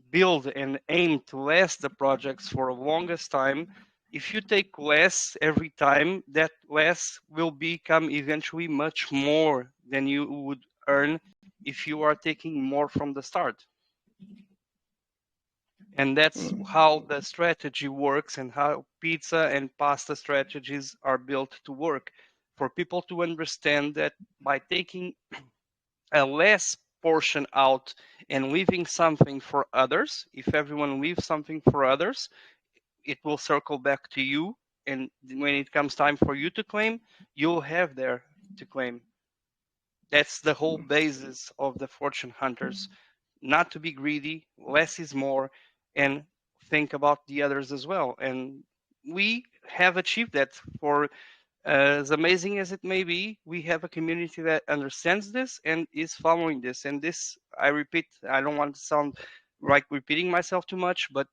built and aimed to last the projects for the longest time, if you take less every time, that less will become eventually much more than you would earn if you are taking more from the start. And that's how the strategy works, and how pizza and pasta strategies are built to work. For people to understand that by taking a less portion out and leaving something for others, if everyone leaves something for others, it will circle back to you. And when it comes time for you to claim, you'll have there to claim. That's the whole basis of the Fortune Hunters. Not to be greedy, less is more, and think about the others as well. And we have achieved that. For as amazing as it may be, we have a community that understands this and is following this. And this, I repeat, I don't want to sound like repeating myself too much, but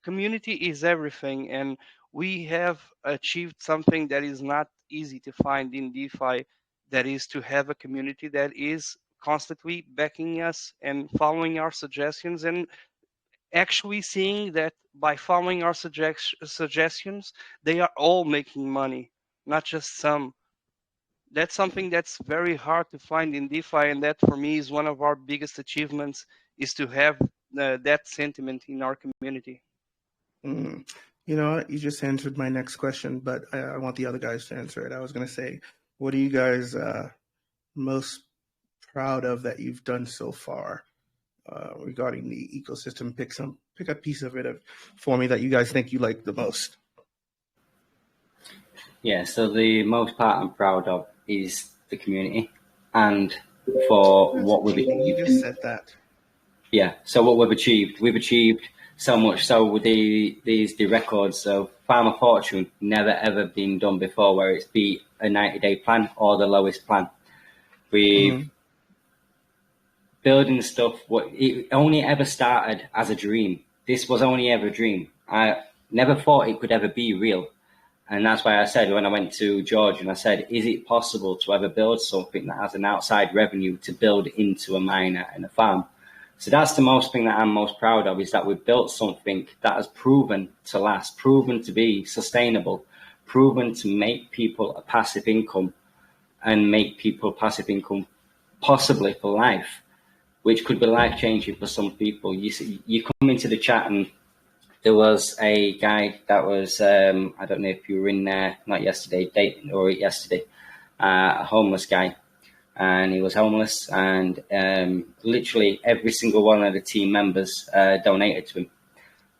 community is everything. And we have achieved something that is not easy to find in DeFi, that is to have a community that is constantly backing us and following our suggestions, and actually seeing that by following our suggestions, they are all making money, not just some. That's something that's very hard to find in DeFi, and that for me is one of our biggest achievements, is to have that sentiment in our community. You know, you just answered my next question, but I want the other guys to answer it. I was going to say, what are you guys most proud of that you've done so far regarding the ecosystem? Pick a piece of it for me that you guys think you like the most. Yeah, so the most part I'm proud of is the community, and for what we've achieved. You just said that. Yeah, so what we've achieved so much so with the records of Farm of Fortune never ever been done before, where it's beat a 90-day plan or the lowest plan. We've building stuff. It only ever started as a dream. This was only ever a dream. I never thought it could ever be real. And that's why I said, when I went to George and I said, is it possible to ever build something that has an outside revenue to build into a miner and a farm? So that's the most thing that I'm most proud of, is that we've built something that has proven to last, proven to be sustainable, proven to make people a passive income, and make people passive income possibly for life, which could be life-changing for some people. You come into the chat and there was a guy that was, I don't know if you were in there, not yesterday, a homeless guy. And he was homeless, and literally every single one of the team members donated to him.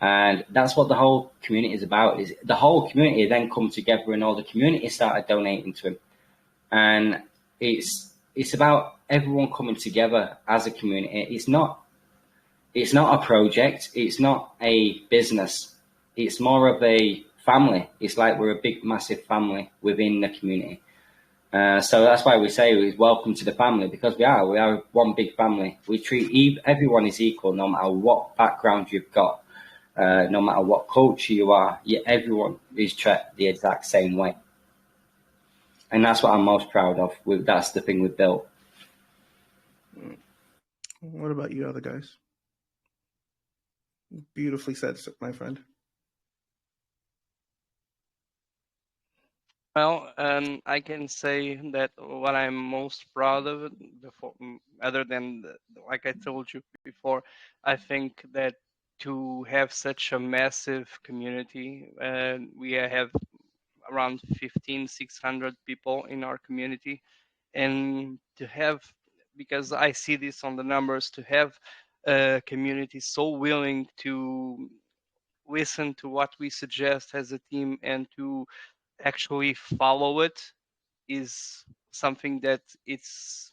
And that's what the whole community is about. Is the whole community then come together, and all the community started donating to him. And it's about everyone coming together as a community. It's not a project. It's not a business. It's more of a family. It's like we're a big, massive family within the community. So that's why we say welcome to the family, because we are one big family. We treat everyone is equal, no matter what background you've got, no matter what culture you are. Everyone is treated the exact same way, and that's what I'm most proud of. That's the thing we built. What about you, other guys? Beautifully said, my friend. Well, I can say that what I'm most proud of, other than, like I told you before, I think that to have such a massive community, we have around 600 people in our community, and to have, because I see this on the numbers, to have a community so willing to listen to what we suggest as a team and to actually follow it is something that it's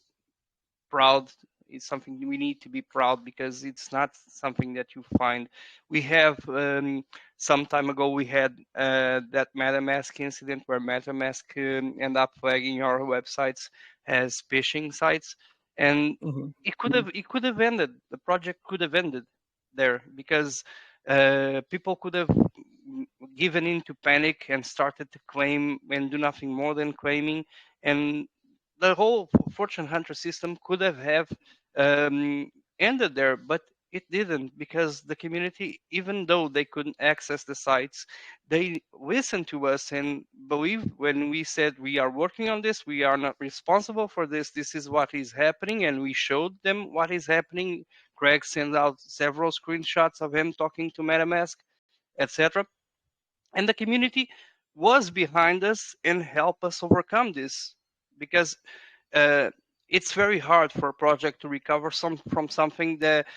proud. It's something we need to be proud, because it's not something that you find. We have some time ago we had that MetaMask incident where MetaMask ended up flagging our websites as phishing sites, and it could have ended. The project could have ended there, because people could have given into panic and started to claim and do nothing more than claiming, and the whole fortune hunter system could have ended there, but it didn't, because the community, even though they couldn't access the sites, they listened to us and believed when we said we are working on this, we are not responsible for this, this is what is happening, and we showed them what is happening. Craig sent out several screenshots of him talking to MetaMask, etc. And the community was behind us and helped us overcome this, because it's very hard for a project to recover from something that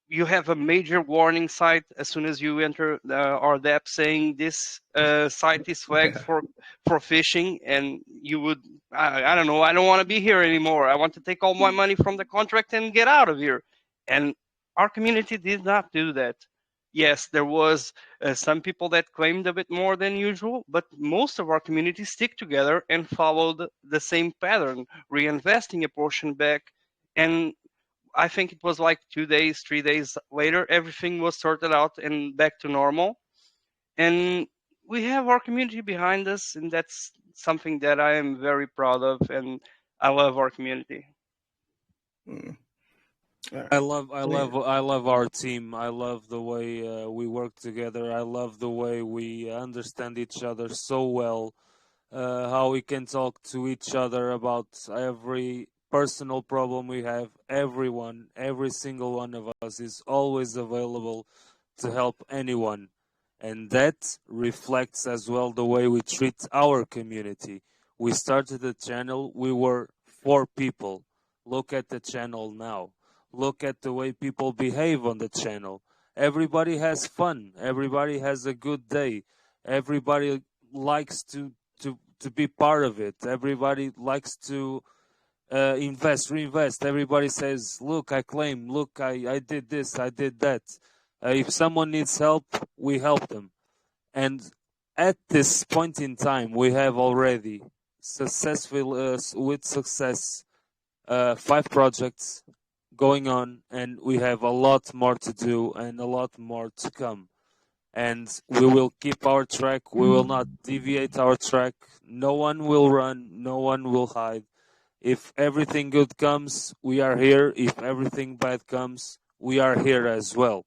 you have a major warning site as soon as you enter our dApp saying this site is flagged for phishing, and you would, I don't know, I don't want to be here anymore. I want to take all my money from the contract and get out of here. And our community did not do that. Yes, there was some people that claimed a bit more than usual, but most of our community stick together and followed the same pattern, reinvesting a portion back. And I think it was like 2 days, 3 days later, everything was sorted out and back to normal. And we have our community behind us, and that's something that I am very proud of, and I love our community. I love our team. I love the way we work together. I love the way we understand each other so well. How we can talk to each other about every personal problem we have. Everyone, every single one of us is always available to help anyone. And that reflects as well the way we treat our community. We started the channel, we were 4 people. Look at the channel now. Look at the way people behave on the channel. Everybody has fun. Everybody has a good day. Everybody likes to be part of it. Everybody likes to reinvest. Everybody says, look, I claim, look, I did this, I did that. If someone needs help, we help them. And at this point in time, we have already with success 5 projects going on, and we have a lot more to do and a lot more to come. And we will keep our track. We will not deviate our track. No one will run. No one will hide. If everything good comes, we are here. If everything bad comes, we are here as well.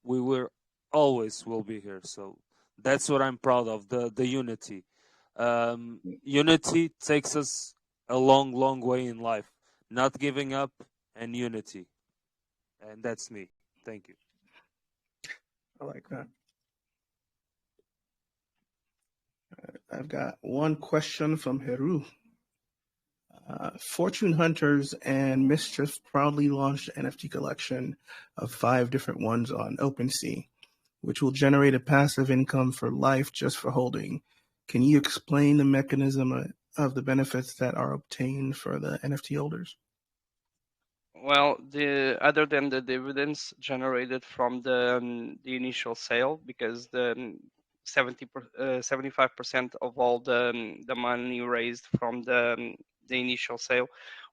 We will always will be here. So that's what I'm proud of, the unity. Unity takes us a long, long way in life. not giving up, and unity. And that's me. Thank you. I like that. I've got one question from Heru. Fortune Hunters and Mischief proudly launched an NFT collection of 5 different ones on OpenSea, which will generate a passive income for life just for holding. Can you explain the mechanism of the benefits that are obtained for the NFT holders? Well, other than the dividends generated from the initial sale, because the 75% of all the money raised from the initial sale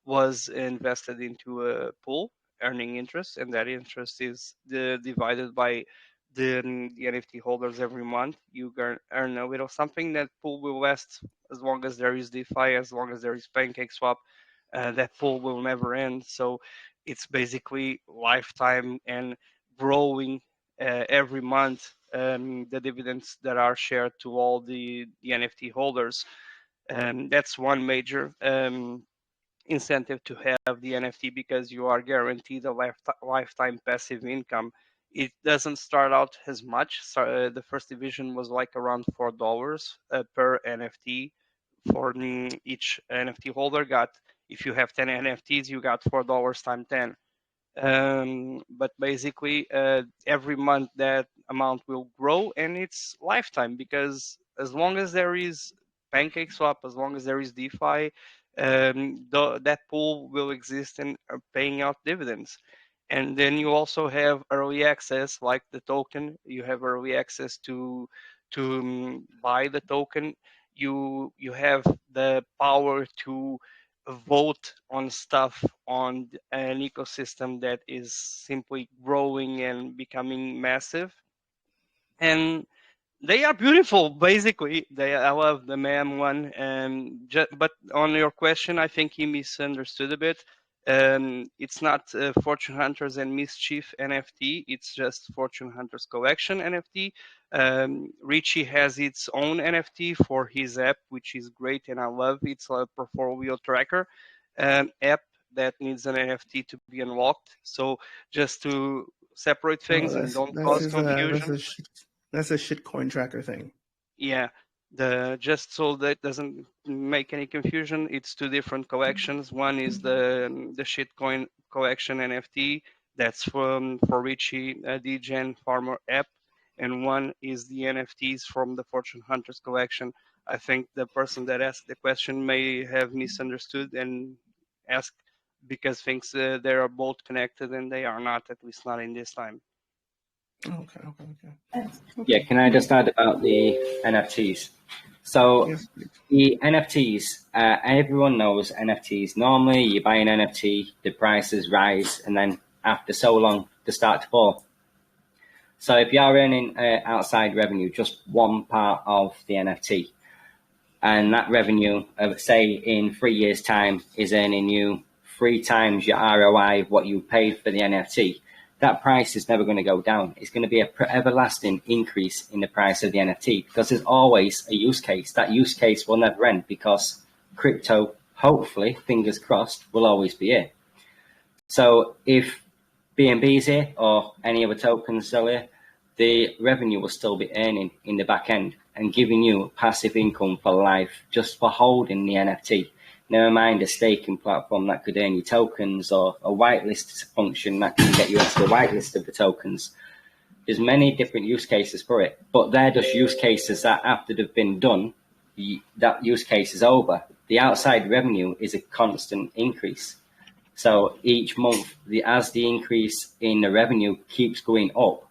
was invested into a pool earning interest, and that interest is divided by the NFT holders every month. You earn a little something. That pool will last as long as there is DeFi, as long as there is PancakeSwap. That pool will never end. So it's basically lifetime and growing every month. The dividends that are shared to all the NFT holders. That's one major incentive to have the NFT, because you are guaranteed a lifetime passive income. It doesn't start out as much. So, the first division was like around $4 per NFT for each NFT holder. Got, if you have 10 NFTs, you got $4 times 10. But basically, every month that amount will grow, and it's lifetime, because as long as there is PancakeSwap, as long as there is DeFi, that pool will exist and are paying out dividends. And then you also have early access, like the token. You have early access to buy the token. You have the power to vote on stuff on an ecosystem that is simply growing and becoming massive. And they are beautiful, basically. I love the mem one. But on your question, I think he misunderstood a bit. It's not Fortune Hunters and Mischief NFT. It's just Fortune Hunters Collection NFT. Richie has its own NFT for his app, which is great, and I love. It's a portfolio tracker app that needs an NFT to be unlocked. So just to separate things and don't cause confusion. That's a shitcoin tracker thing. Yeah, just so that doesn't make any confusion, it's 2 different collections. One is the shitcoin collection NFT, that's for Richie DGen Farmer app, and one is the NFTs from the Fortune Hunters collection. I think the person that asked the question may have misunderstood and asked because thinks they are both connected, and they are not, at least not in this time. Okay. Yeah, can I just add about the NFTs? So yes, the NFTs, everyone knows NFTs. Normally, you buy an NFT, the prices rise, and then after so long, they start to fall. So if you are earning outside revenue, just one part of the NFT, and that revenue, say in 3 years' time, is earning you 3 times your ROI of what you paid for the NFT, that price is never going to go down. It's going to be an everlasting increase in the price of the NFT, because there's always a use case. That use case will never end, because crypto, hopefully, fingers crossed, will always be here. So if BNB is here or any other tokens are here, the revenue will still be earning in the back end and giving you passive income for life just for holding the NFT. Never mind a staking platform that could earn you tokens, or a whitelist function that can get you into the whitelist of the tokens. There's many different use cases for it, but they're just use cases that after they've been done, that use case is over. The outside revenue is a constant increase. So each month, as the increase in the revenue keeps going up,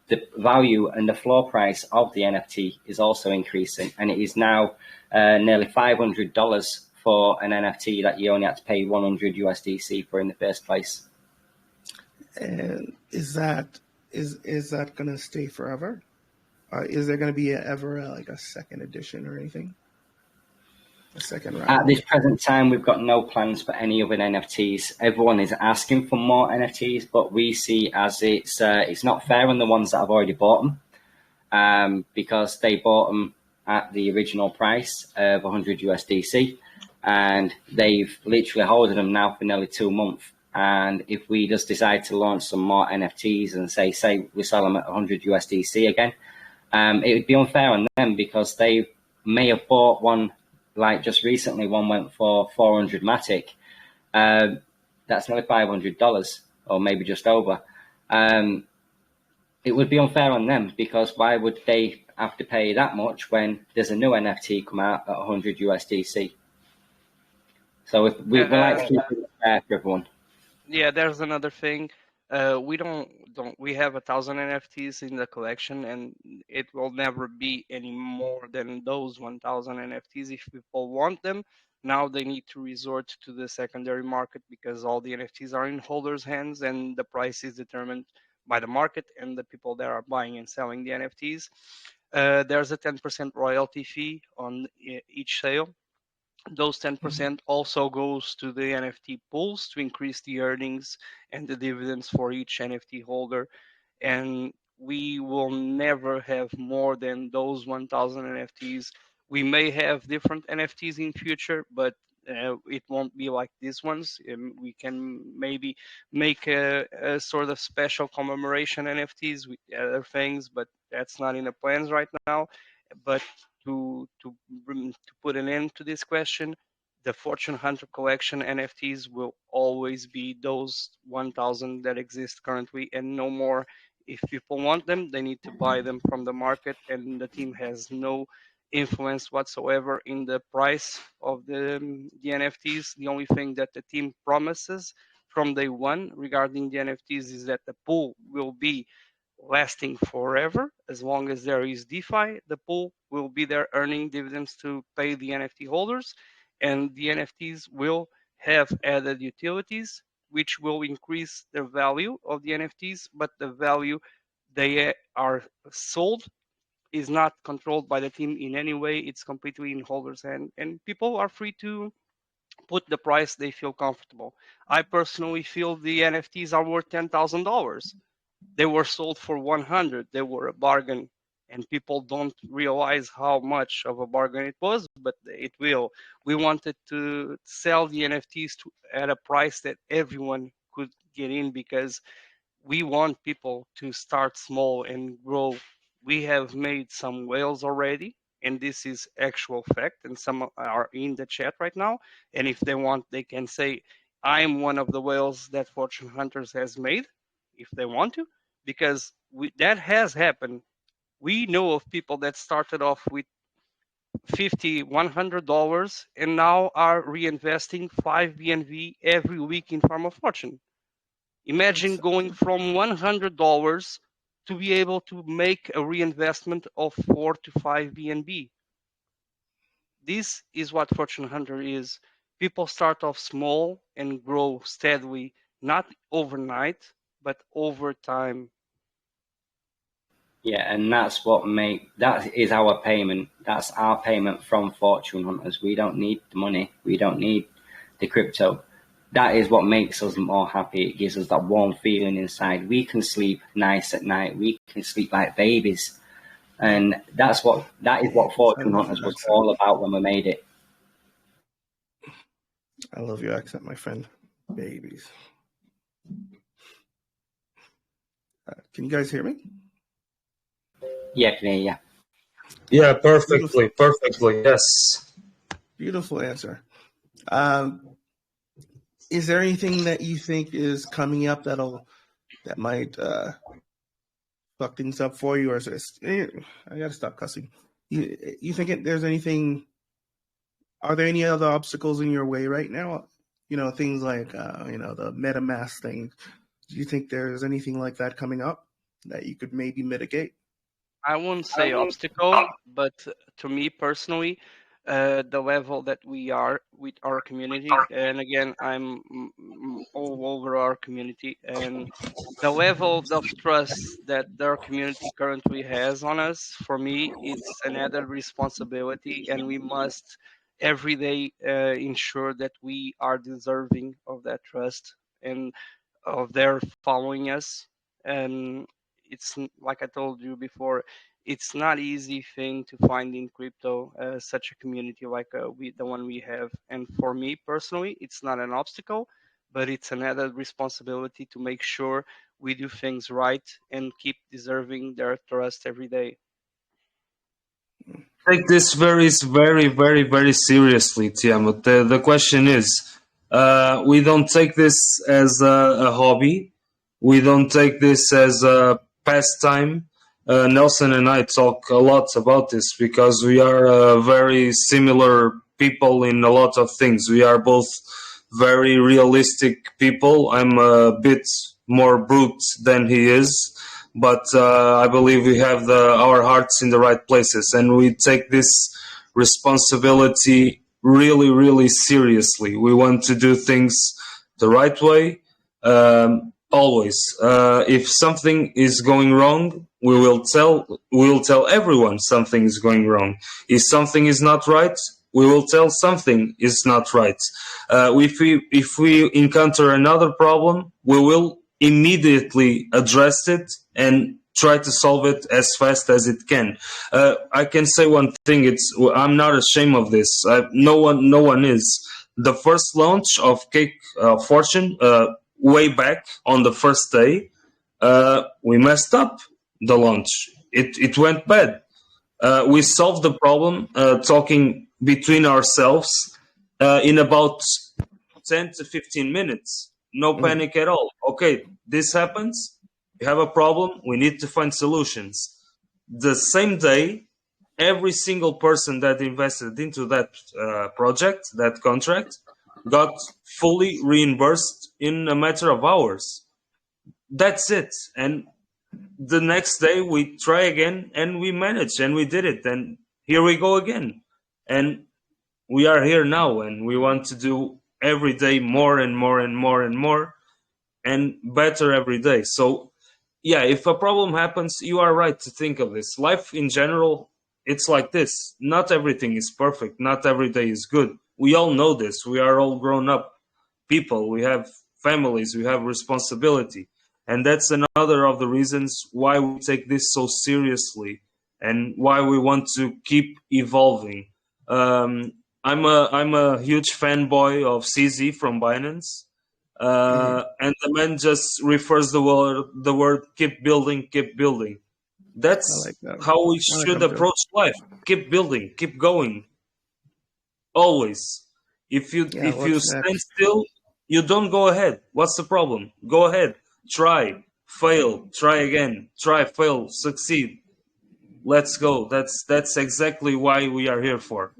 the value and the floor price of the NFT is also increasing, and it is now nearly $500 for an NFT that you only had to pay 100 USDC for in the first place. And is that going to stay forever? Is there going to be like a second edition or anything? A second round? At this present time, we've got no plans for any other NFTs. Everyone is asking for more NFTs, but we see as it's not fair on the ones that have already bought them, because they bought them at the original price of 100 USDC. and they've literally holding them now for nearly 2 months. And if we just decide to launch some more NFTs and say we sell them at 100 USDC again, it would be unfair on them because they may have bought one, like just recently, one went for 400 Matic. That's nearly $500, or maybe just over. It would be unfair on them because why would they have to pay that much when there's a new NFT come out at 100 USDC? So if we like to keep it fair for everyone. Yeah, there's another thing. We we have 1,000 NFTs in the collection, and it will never be any more than those 1,000 NFTs. If people want them, now they need to resort to the secondary market because all the NFTs are in holders' hands, and the price is determined by the market and the people that are buying and selling the NFTs. There's a 10% royalty fee on each sale. Those 10% also goes to the NFT pools to increase the earnings and the dividends for each NFT holder. And we will never have more than those 1,000 NFTs. We may have different NFTs in future, but it won't be like these ones. We can maybe make a sort of special commemoration NFTs with other things, but that's not in the plans right now. But to put an end to this question, the Fortune Hunter Collection NFTs will always be those 1,000 that exist currently and no more. If people want them, they need to buy them from the market, and the team has no influence whatsoever in the price of the NFTs. The only thing that the team promises from day one regarding the NFTs is that the pool will be lasting forever. As long as there is DeFi, the pool will be there earning dividends to pay the NFT holders, and the NFTs will have added utilities, which will increase the value of the NFTs, but the value they are sold is not controlled by the team in any way. It's completely in holders' hand, and people are free to put the price they feel comfortable. I personally feel the NFTs are worth $10,000. They were sold for 100. They were a bargain, and people don't realize how much of a bargain it was, but it will. We wanted to sell the NFTs at a price that everyone could get in because we want people to start small and grow. We have made some whales already, and this is actual fact, and some are in the chat right now. And if they want, they can say, I'm one of the whales that Fortune Hunters has made, if they want to, because that has happened. We know of people that started off with $50, $100 and now are reinvesting 5 BNV every week in Farm of Fortune. Imagine going from $100 to be able to make a reinvestment of 4 to 5 BNB. This is what Fortune Hunter is. People start off small and grow steadily, not overnight, but over time. Yeah, and that is our payment. That's our payment from Fortune Hunters. We don't need the money. We don't need the crypto. That is what makes us more happy. It gives us that warm feeling inside. We can sleep nice at night. We can sleep like babies. And that is what Fortune Hunters was all about when we made it. I love your accent, my friend. Babies. Can you guys hear me? Yeah, I can hear you. Yeah, perfectly, yes. Beautiful answer. Is there anything that you think is coming up that might fuck things up for you, or is it? I gotta stop cussing. You think there's anything? Are there any other obstacles in your way right now? Things like the MetaMask thing. Do you think there's anything like that coming up that you could maybe mitigate? I won't say obstacle, but to me personally, the level that we are with our community, and again, I'm all over our community, and the level of trust that our community currently has on us, for me, it's an added responsibility, and we must every day ensure that we are deserving of that trust and of their following us. And it's like I told you before, it's not easy thing to find in crypto, such a community like the one we have. And for me personally, it's not an obstacle, but it's an added responsibility to make sure we do things right and keep deserving their trust every day. Take this very seriously, Tiamat. The question is, we don't take this as a hobby. We don't take this as a pastime. Nelson and I talk a lot about this because we are very similar people in a lot of things. We are both very realistic people. I'm a bit more brute than he is, but I believe we have our hearts in the right places, and we take this responsibility really seriously. We want to do things the right way, always. If something is going wrong, we will tell everyone something is going wrong. If something is not right, we will tell something is not right. If we encounter another problem, we will immediately address it and try to solve it as fast as it can. I can say one thing: I'm not ashamed of this. No one is. The first launch of Cake Fortune, way back on the first day, we messed up the launch. It went bad. We solved the problem talking between ourselves in about 10 to 15 minutes. No panic at all. Okay, this happens. We have a problem. We need to find solutions. The same day, every single person that invested into that project, that contract, got fully reimbursed in a matter of hours. That's it. And the next day we try again and we managed and we did it. And here we go again. And we are here now, and we want to do every day more and more and more and more and better every day. So yeah, if a problem happens, you are right to think of this. Life in general, it's like this. Not everything is perfect. Not every day is good. We all know this. We are all grown up people. We have families. We have responsibility. And that's another of the reasons why we take this so seriously and why we want to keep evolving. I'm a huge fanboy of CZ from Binance. And the man just refers the word keep building, keep building. That's how we should approach life. Keep building, keep going. Always. If you stand still, you don't go ahead. What's the problem? Go ahead. Try, fail, try again. Try, fail, succeed. Let's go. That's exactly why we are here for.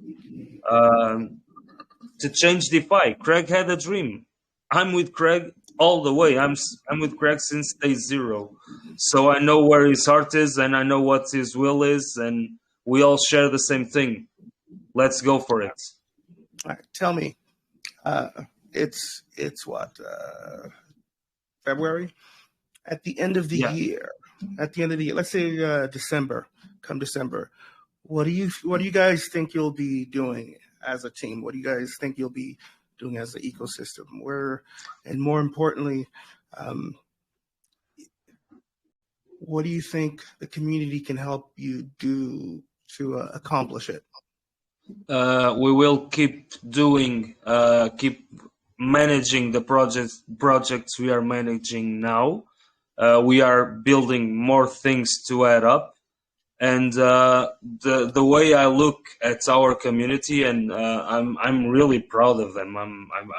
To change DeFi. Craig had a dream. I'm with Craig all the way. I'm with Craig since day zero. So I know where his heart is and I know what his will is, and we all share the same thing. Let's go for it. All right, tell me, it's what, February? At the end of the year, let's say December, come December, what do you guys think you'll be doing as a team? What do you guys think you'll be doing as an ecosystem? And more importantly, what do you think the community can help you do to accomplish it? We will keep managing the projects we are managing now. We are building more things to add up, and the way I look at our community, and I'm really proud of them.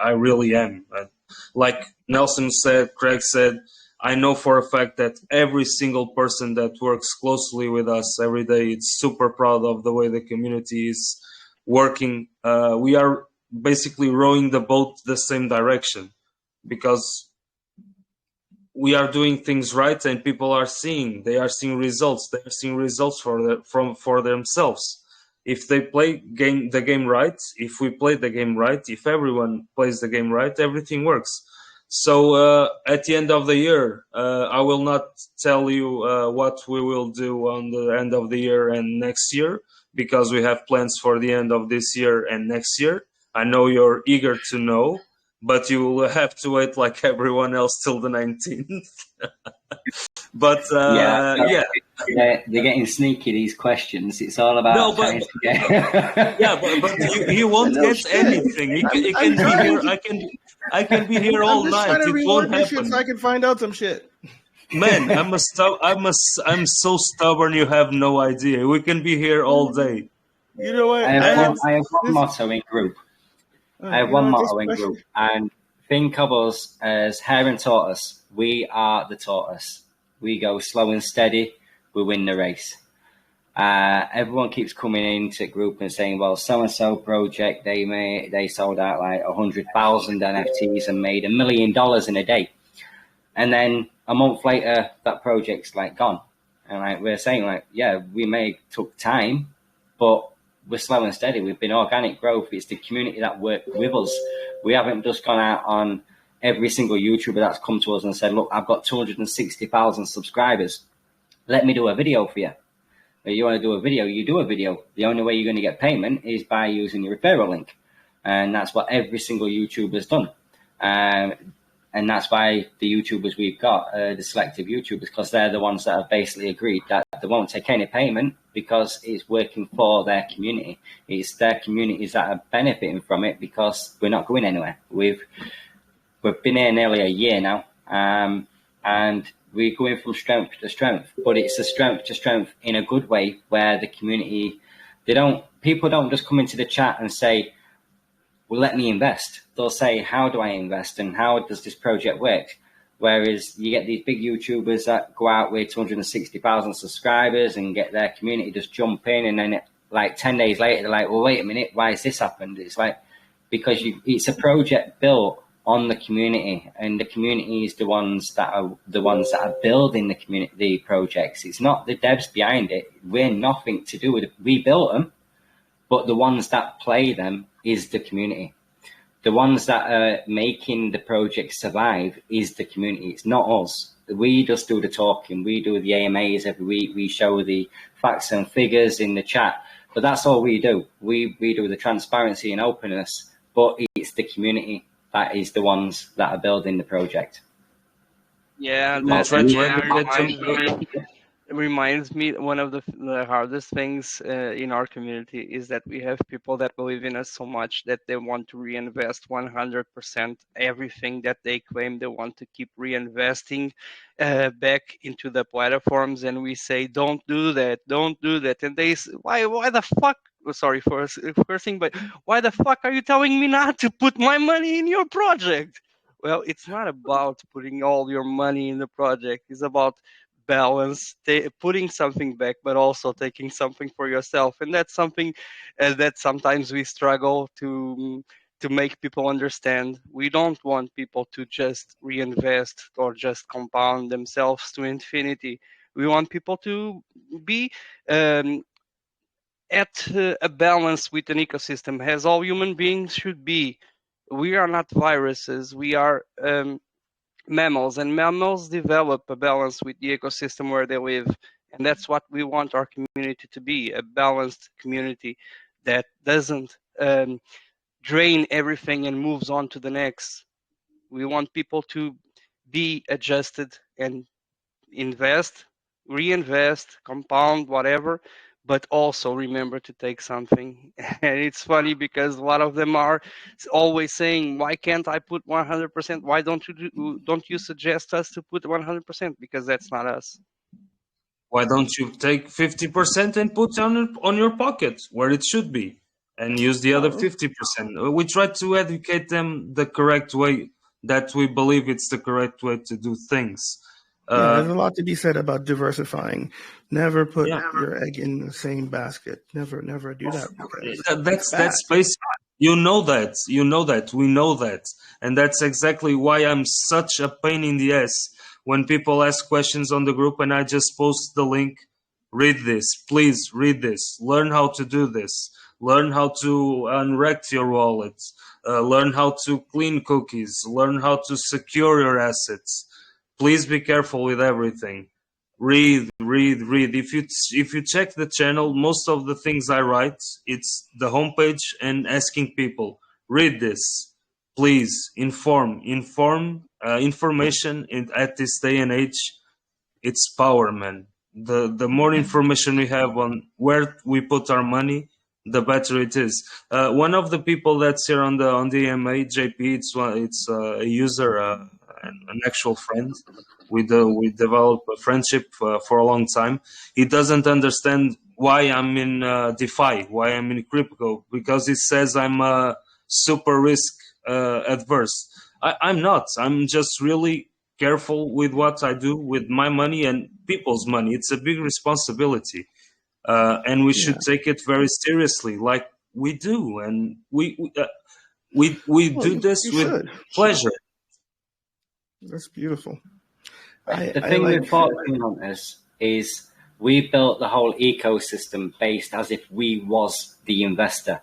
I really am. Like Nelson said, Craig said, I know for a fact that every single person that works closely with us every day, it's super proud of the way the community is working. We are basically rowing the boat the same direction because we are doing things right and people are seeing results. They are seeing results for themselves. If they play the game right, if we play the game right, if everyone plays the game right, everything works. So at the end of the year, I will not tell you what we will do on the end of the year and next year, because we have plans for the end of this year and next year. I know you're eager to know, but you will have to wait like everyone else till the 19th. But yeah. They're getting sneaky, these questions. It's all about No, trying to get... yeah, but you won't No get shit. anything. You can be here. I can be here all I'm just night. trying to It reward won't this shit happen. so I can find out some shit. Man, I'm so stubborn. You have no idea. We can be here all day. You know what? I have one motto in group. I have one motto in group, and think of us as hare and tortoise. We are the tortoise. We go slow and steady. We win the race. Everyone keeps coming into group and saying, "Well, so and so project they sold out like 100,000 NFTs and made $1 million in a day," and then a month later that project's like gone. And like we're saying, like, yeah, we may took time, but we're slow and steady. We've been organic growth. It's the community that worked with us. We haven't just gone out on every single YouTuber that's come to us and said, "Look, I've got 260,000 subscribers. Let me do a video for you." If you want to do a video, you do a video. The only way you're going to get payment is by using your referral link. And that's what every single YouTuber's done. And that's why the YouTubers we've got, the selective YouTubers, because they're the ones that have basically agreed that they won't take any payment because it's working for their community. It's their communities that are benefiting from it because we're not going anywhere. We've been here nearly a year now, and we're going from strength to strength, but it's a strength to strength in a good way where the community, people don't just come into the chat and say, "Well, let me invest." They'll say, "How do I invest and how does this project work?" Whereas you get these big YouTubers that go out with 260,000 subscribers and get their community just jump in, and then like 10 days later, they're like, "Well, wait a minute, why has this happened?" It's like, because it's a project built on the community, and the community is the ones that are building the projects. It's not the devs behind it. We're nothing to do with it. We built them, but the ones that play them is the community. The ones that are making the project survive is the community. It's not us. We just do the talking. We do the AMAs every week. We show the facts and figures in the chat, but that's all we do. We do the transparency and openness, but it's the community that is the ones that are building the project. Yeah, it reminds me, one of the hardest things in our community is that we have people that believe in us so much that they want to reinvest 100% everything that they claim. They want to keep reinvesting back into the platforms, and we say, don't do that, and they say, why the fuck, sorry for cursing, but why the fuck are you telling me not to put my money in your project? Well, it's not about putting all your money in the project. It's about balance, putting something back, but also taking something for yourself. And that's something that sometimes we struggle to make people understand. We don't want people to just reinvest or just compound themselves to infinity. We want people to be at a balance with an ecosystem, as all human beings should be. We are not viruses. We are mammals, and mammals develop a balance with the ecosystem where they live. And that's what we want our community to be, a balanced community that doesn't drain everything and moves on to the next. We want people to be adjusted and invest, reinvest, compound, whatever, but also remember to take something. And it's funny because a lot of them are always saying, "Why can't I put 100%? Why don't you suggest us to put 100%?" Because that's not us. Why don't you take 50% and put on your pocket where it should be, and use the other 50%? We try to educate them the correct way, that we believe it's the correct way to do things. There's a lot to be said about diversifying. Never put your egg in the same basket. Never do that. That's basic. You know that. We know that. And that's exactly why I'm such a pain in the ass when people ask questions on the group and I just post the link. Read this. Please read this. Learn how to do this. Learn how to unwreck your wallet. Learn how to clean cookies. Learn how to secure your assets. Please be careful with everything. Read. If you check the channel, most of the things I write, it's the homepage and asking people, read this. Please information at this day and age it's power, man. The more information we have on where we put our money, the better it is. One of the people that's here on the EMA, JP, it's a user, an actual friend. We developed a friendship for a long time. He doesn't understand why I'm in DeFi, why I'm in crypto, because he says I'm super risk adverse. I'm not. I'm just really careful with what I do with my money and people's money. It's a big responsibility, and we should take it very seriously, like we do, and we do this with pleasure. That's beautiful. The thing with Fortune Hunters is we built the whole ecosystem based as if we was the investor.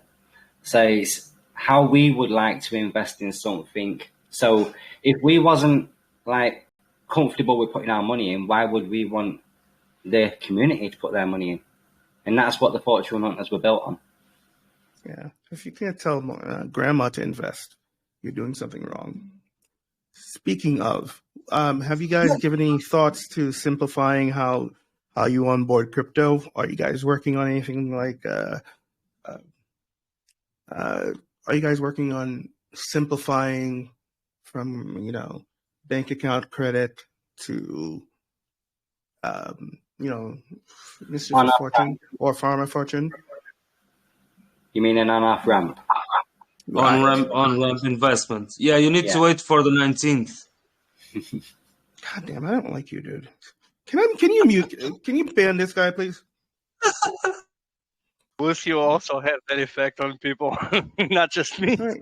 So it's how we would like to invest in something. So if we wasn't like comfortable with putting our money in, why would we want the community to put their money in? And that's what the Fortune Hunters were built on. Yeah. If you can't tell grandma to invest, you're doing something wrong. Speaking of, have you guys given any thoughts to simplifying how you onboard crypto? Are you guys working on anything like are you guys working on simplifying from, bank account credit to, Mr. Fortune or Farmer Fortune? You mean an on-off ramp? On ramp investment. Yeah, you need to wait for the 19th. God damn, I don't like you, dude. Can you ban this guy, please? Lucio also has that effect on people, not just me. You're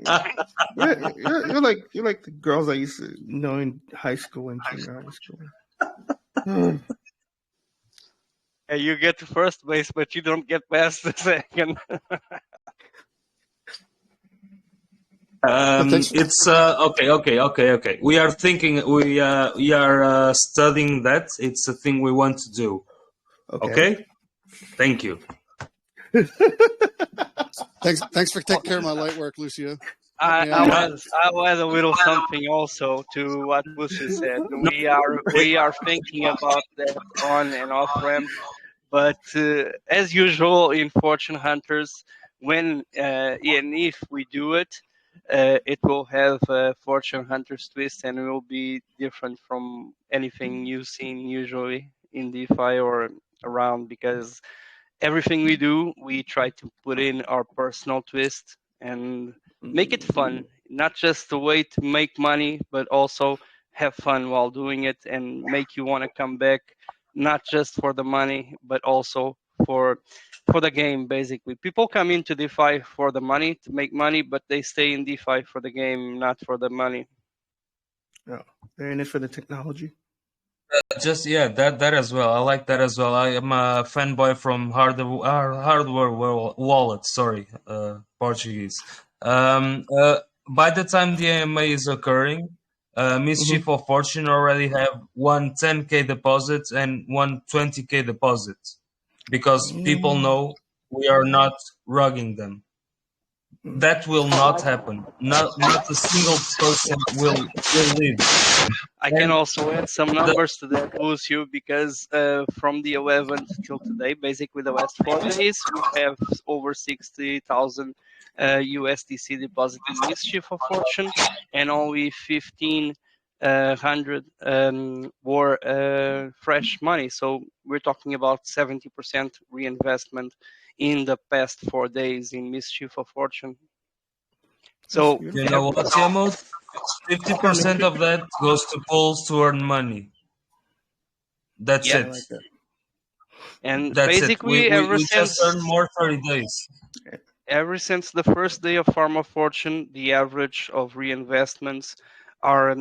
like the girls I used to know in high school and junior high school. Hey, you get to first base, but you don't get past the second. It's okay. We are thinking. We are studying that. It's a thing we want to do. Okay? Thank you. Thanks for taking care of my light work, Lucio. I was a little something also to what Lucio said. We are thinking about that on and off ramp, but as usual in Fortune Hunters, when and if we do it, it will have a Fortune Hunters twist and it will be different from anything you've seen usually in DeFi or around, because everything we do, we try to put in our personal twist and make it fun. Not just a way to make money, but also have fun while doing it and make you want to come back, not just for the money, but also for the game, basically. People come into DeFi for the money, to make money, but they stay in DeFi for the game, not for the money. No, they're in it for the technology. That as well. I like that as well. I am a fanboy from hardware wallet. Sorry, Portuguese. By the time the AMA is occurring, Mischief of Fortune already have one 10K deposit and one 20K deposit, because people know we are not rugging them. That will not happen. Not a single person will leave. I can also add some numbers to that, Lucio, because from the 11th till today, basically the last 4 days, we have over 60,000 USDC deposited in Mischief of Fortune, and only 1,500 were fresh money. So we're talking about 70% reinvestment in the past 4 days in Mischief of Fortune. So you know what, Tiamo? 50% of that goes to pools to earn money. That's it. Like that. And that's basically, it. We just earn more 30 days. Ever since the first day of Farm of Fortune, the average of reinvestments are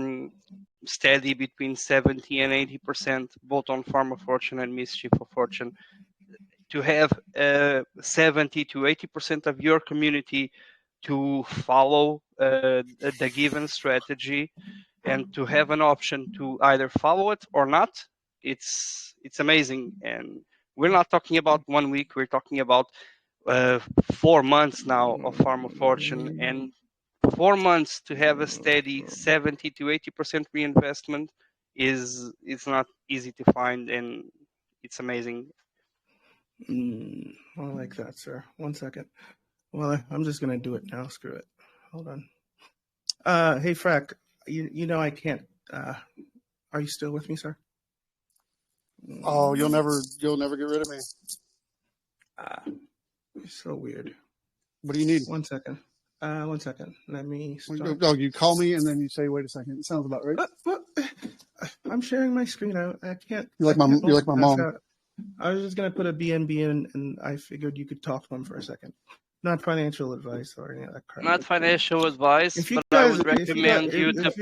steady between 70 and 80%, both on Farm of Fortune and Mischief of Fortune. To have 70 to 80% of your community to follow the given strategy and to have an option to either follow it or not, it's amazing. And we're not talking about 1 week, we're talking about 4 months now of Farm of Fortune, and 4 months to have a steady 70 to 80% reinvestment it's not easy to find, and it's amazing. I like that, sir. 1 second. Well, I'm just gonna do it now. Screw it. Hold on. Hey, Frack. You know I can't. Are you still with me, sir? Oh, you'll never get rid of me. You're so weird. What do you need? 1 second. 1 second. Let me start. Oh, you call me and then you say, "Wait a second." It sounds about right. What? I'm sharing my screen. I can't. You're like my mom. I was just gonna put a BNB in, and I figured you could talk to him for a second. Not financial advice or any of that crap. Not financial advice, If you but I guys, would recommend you to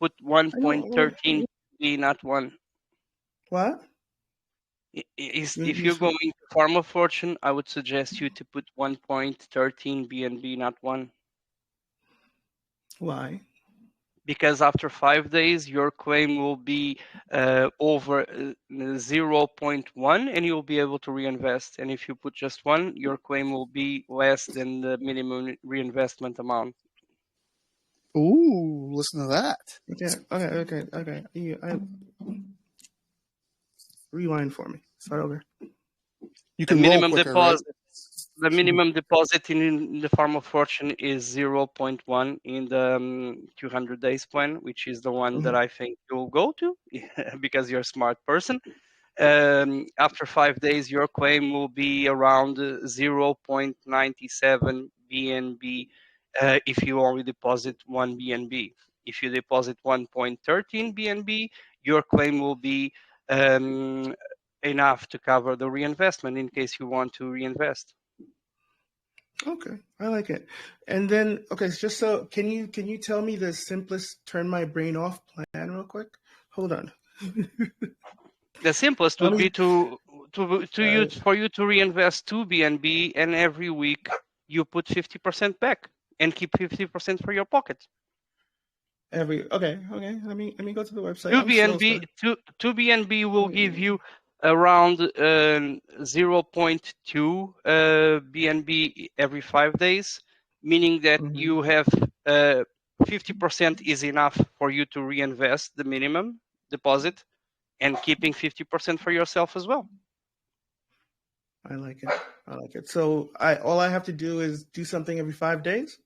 put 1.13 B, not 1. What? If you're going to Farm of Fortune, I would suggest you to put 1.13 BNB, not 1. Why? Because after 5 days, your claim will be over 0.1, and you'll be able to reinvest. And if you put just 1, your claim will be less than the minimum reinvestment amount. Ooh, listen to that. Okay. Rewind for me. Start over. You can roll quicker, deposit. right? The minimum deposit in the Farm of Fortune is 0.1 in the 200 days plan, which is the one that I think you'll go to because you're a smart person. After 5 days, your claim will be around 0.97 BNB if you only deposit 1 BNB. If you deposit 1.13 BNB, your claim will be enough to cover the reinvestment in case you want to reinvest. Okay, I like it. And then, okay, just so can you tell me the simplest turn my brain off plan real quick? Hold on. The simplest would be for you to reinvest 2 BNB, and every week you put 50% back and keep 50% for your pocket. Okay. Let me go to the website. 2 BNB will give you around 0.2 BNB every 5 days, meaning that you have 50% is enough for you to reinvest the minimum deposit, and keeping 50% for yourself as well. I like it. So all I have to do is do something every 5 days?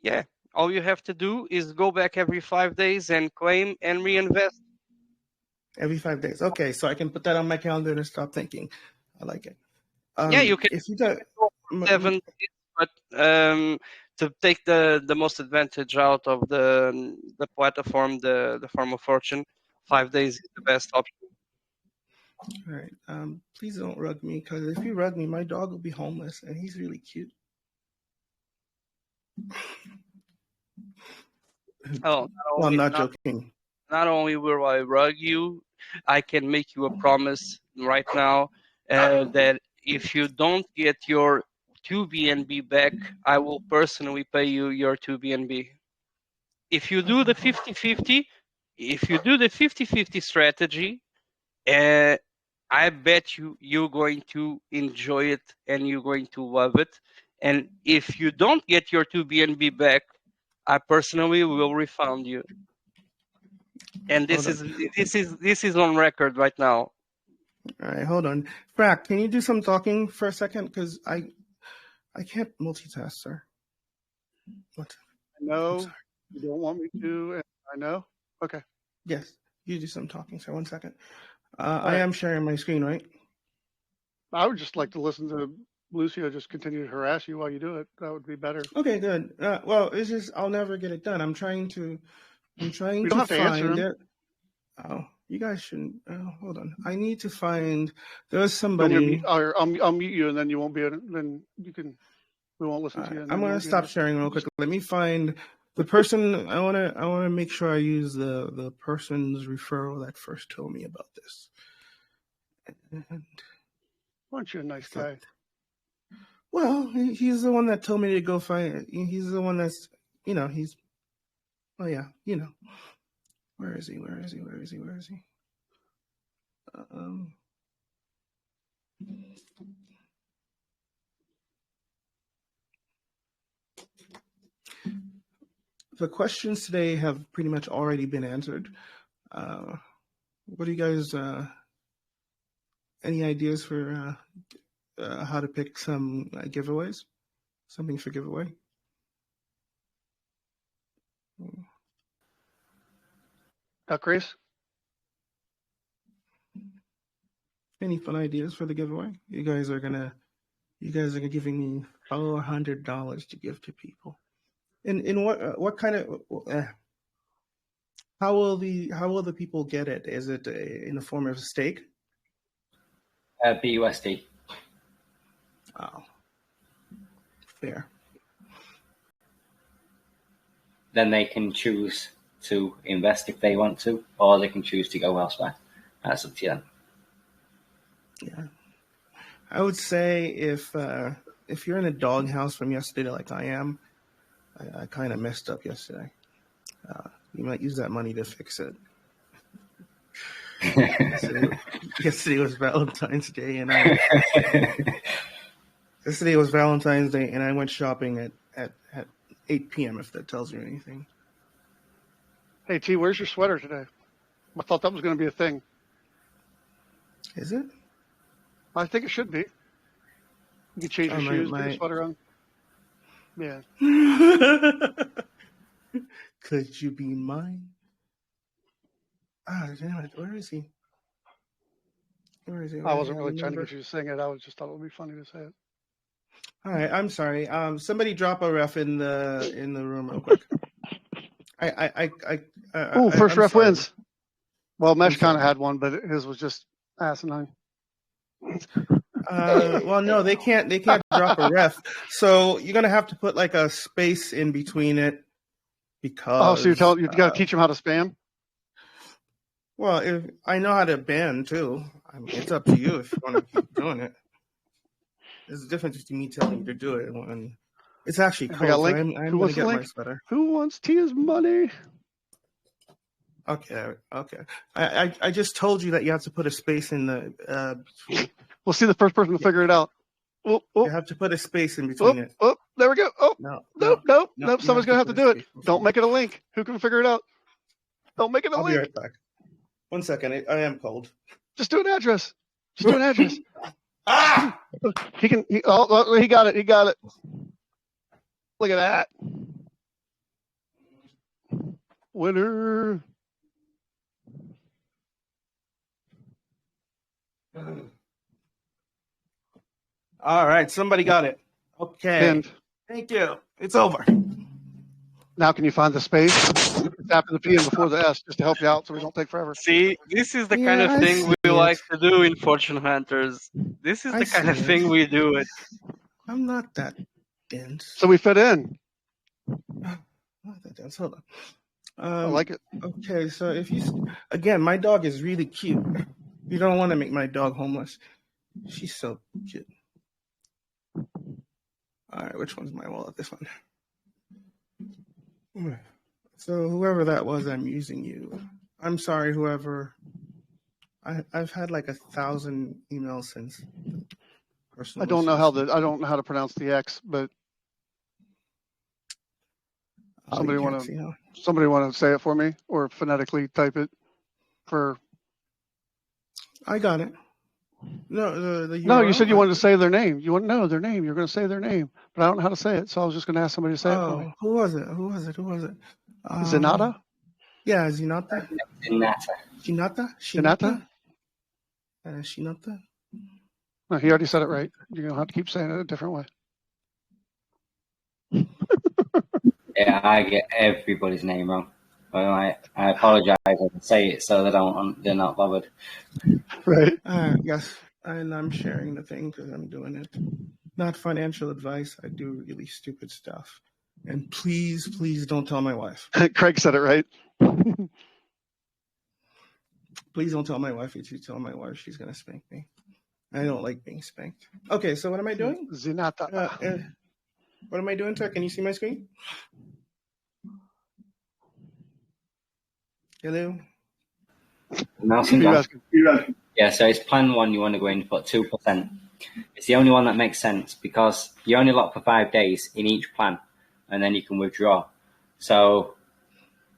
Yeah. All you have to do is go back every 5 days and claim and reinvest. Every 5 days. Okay, so I can put that on my calendar and stop thinking. I like it. Yeah, you can. If you got 7 days, but to take the most advantage out of the platform, the Farm of Fortune, 5 days is the best option. All right. Please don't rug me, because if you rug me, my dog will be homeless, and he's really cute. Oh, well, I'm not joking. Not only will I rug you, I can make you a promise right now that if you don't get your 2 BNB back, I will personally pay you your 2 BNB. If you do the 50-50, strategy, I bet you're going to enjoy it and you're going to love it. And if you don't get your 2 BNB back, I personally will refund you. And this is on record right now. All right, hold on. Frack, can you do some talking for a second? Because I can't multitask, sir. What? I know you don't want me to, and I know. Okay. Yes, you do some talking, sir. 1 second. I am sharing my screen, right? I would just like to listen to Lucio just continue to harass you while you do it. That would be better. Okay, good. Well, it's just I'll never get it done. I'm trying to You don't have to answer him. Oh, you guys shouldn't. Hold on. I need to find. There's somebody. I'll mute you, and then you won't be. Then you can. We won't listen to you. I'm gonna stop sharing real quick. Let me find the person. I wanna make sure I use the person's referral that first told me about this. And aren't you a nice guy? Well, he's the one that told me to go find it. He's the one that's, he's. Oh yeah, Where is he? the questions today have pretty much already been answered. What do you guys, any ideas for how to pick some giveaways? Something for giveaway? Chris? Any fun ideas for the giveaway? You guys are giving me $400 to give to people. In what kind of how will the people get it? Is it in the form of a stake? BUSD. Oh, fair. Then they can choose to invest if they want to, or they can choose to go elsewhere. That's up to them. Yeah, I would say if you're in a doghouse from yesterday, like I am, I kind of messed up yesterday. You might use that money to fix it. Yesterday was Valentine's Day, and I went shopping at 8 p.m. If that tells you anything. Hey T, where's your sweater today? I thought that was going to be a thing. Is it? I think it should be. You can change your shoes, put your sweater on. Yeah. Could you be mine? Ah, damn it. Where is he? I wasn't really trying to get you to sing it. I just thought it would be funny to say it. All right, I'm sorry. Somebody drop a ref in the room real quick. First ref wins. Well, Mesh kind of had one, but his was just asinine. Well, no, they can't drop a ref. So you're gonna have to put like a space in between it because. Oh, so you got to teach them how to spam. Well, if I know how to ban too. I mean, it's up to you if you want to keep doing it. There's a difference between me telling you to do it and it's actually cool. I'm going to get my sweater. Who wants Tia's money? Okay. I just told you that you have to put a space in the. We'll see the first person to figure it out. You have to put a space in between it. Oh, there we go. Oh, nope. Someone's going to have to do it. Don't make it a link. Who can figure it out? Don't make it a link. I'll be right back. 1 second. I am cold. Just do an address. Ah! He got it. He got it. Look at that. Winner. All right. Somebody got it. Okay. Pinned. Thank you. It's over. Now can you find the space after the P and before the S just to help you out so we don't take forever? See, this is the kind of thing we like to do in Fortune Hunters. This is the kind of thing we do it. I'm not that dense. So we fit in. Not that dense. Hold on. I like it. Okay, so if you again, my dog is really cute. You don't want to make my dog homeless. She's so cute. All right, which one's my wallet? This one. So whoever that was, I'm using you. I'm sorry, whoever. I've had like 1,000 emails since. I don't know how to pronounce the X, but somebody want to say it for me or phonetically type it for. I got it. No, no, you said you wanted to say their name. You want to know their name. You're going to say their name, but I don't know how to say it, so I was just going to ask somebody to say it for me. Who was it? Zenata? Yeah, Zenata. Shinata. No, he already said it right. You're going to have to keep saying it a different way. Yeah, I get everybody's name wrong. But I apologize if I say it so they're not bothered. Right. Yes, and I'm sharing the thing because I'm doing it. Not financial advice. I do really stupid stuff. And please don't tell my wife. Craig said it right. Please don't tell my wife. If you tell my wife, she's going to spank me. I don't like being spanked. Okay, so what am I doing? Zenata. What am I doing, sir? Can you see my screen? Hello? Yeah, so it's plan 1. You want to go in for 2%. It's the only one that makes sense because you only lock for 5 days in each plan, and then you can withdraw. So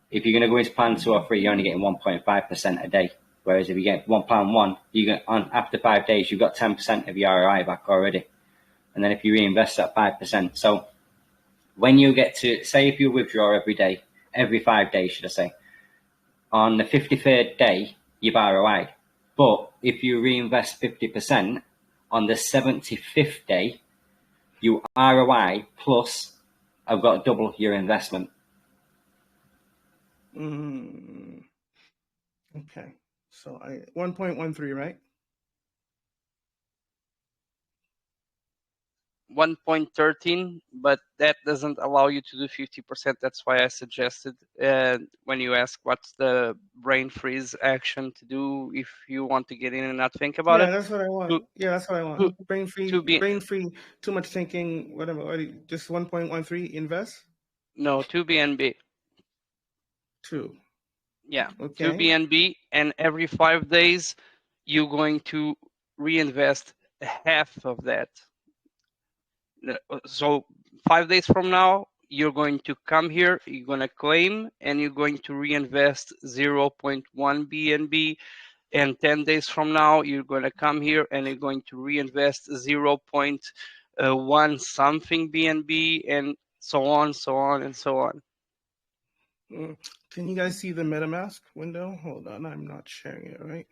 if you're going to go into plan 2 or 3, you're only getting 1.5% a day. Whereas if you get plan 1, you get after 5 days, you've got 10% of your ROI back already. And then if you reinvest that 5%. So when you get to, say if you withdraw every 5 days, should I say, on the 53rd day, you've ROI'd. But if you reinvest 50% on the 75th day, you ROI plus I've got to double your investment. Okay. So 1.13, right? 1.13, but that doesn't allow you to do 50%. That's why I suggested when you ask what's the brain freeze action to do if you want to get in and not think about it. That's what I want. That's what I want. Brain free, too much thinking, whatever. Just 1.13 invest? No, 2 BNB. 2. Yeah, okay. 2 BNB, and every 5 days you're going to reinvest half of that. So 5 days from now, you're going to come here, you're going to claim, and you're going to reinvest 0.1 BNB. And 10 days from now, you're going to come here and you're going to reinvest 0.1 something BNB, and so on, so on, and so on. Can you guys see the MetaMask window? Hold on, I'm not sharing it, right?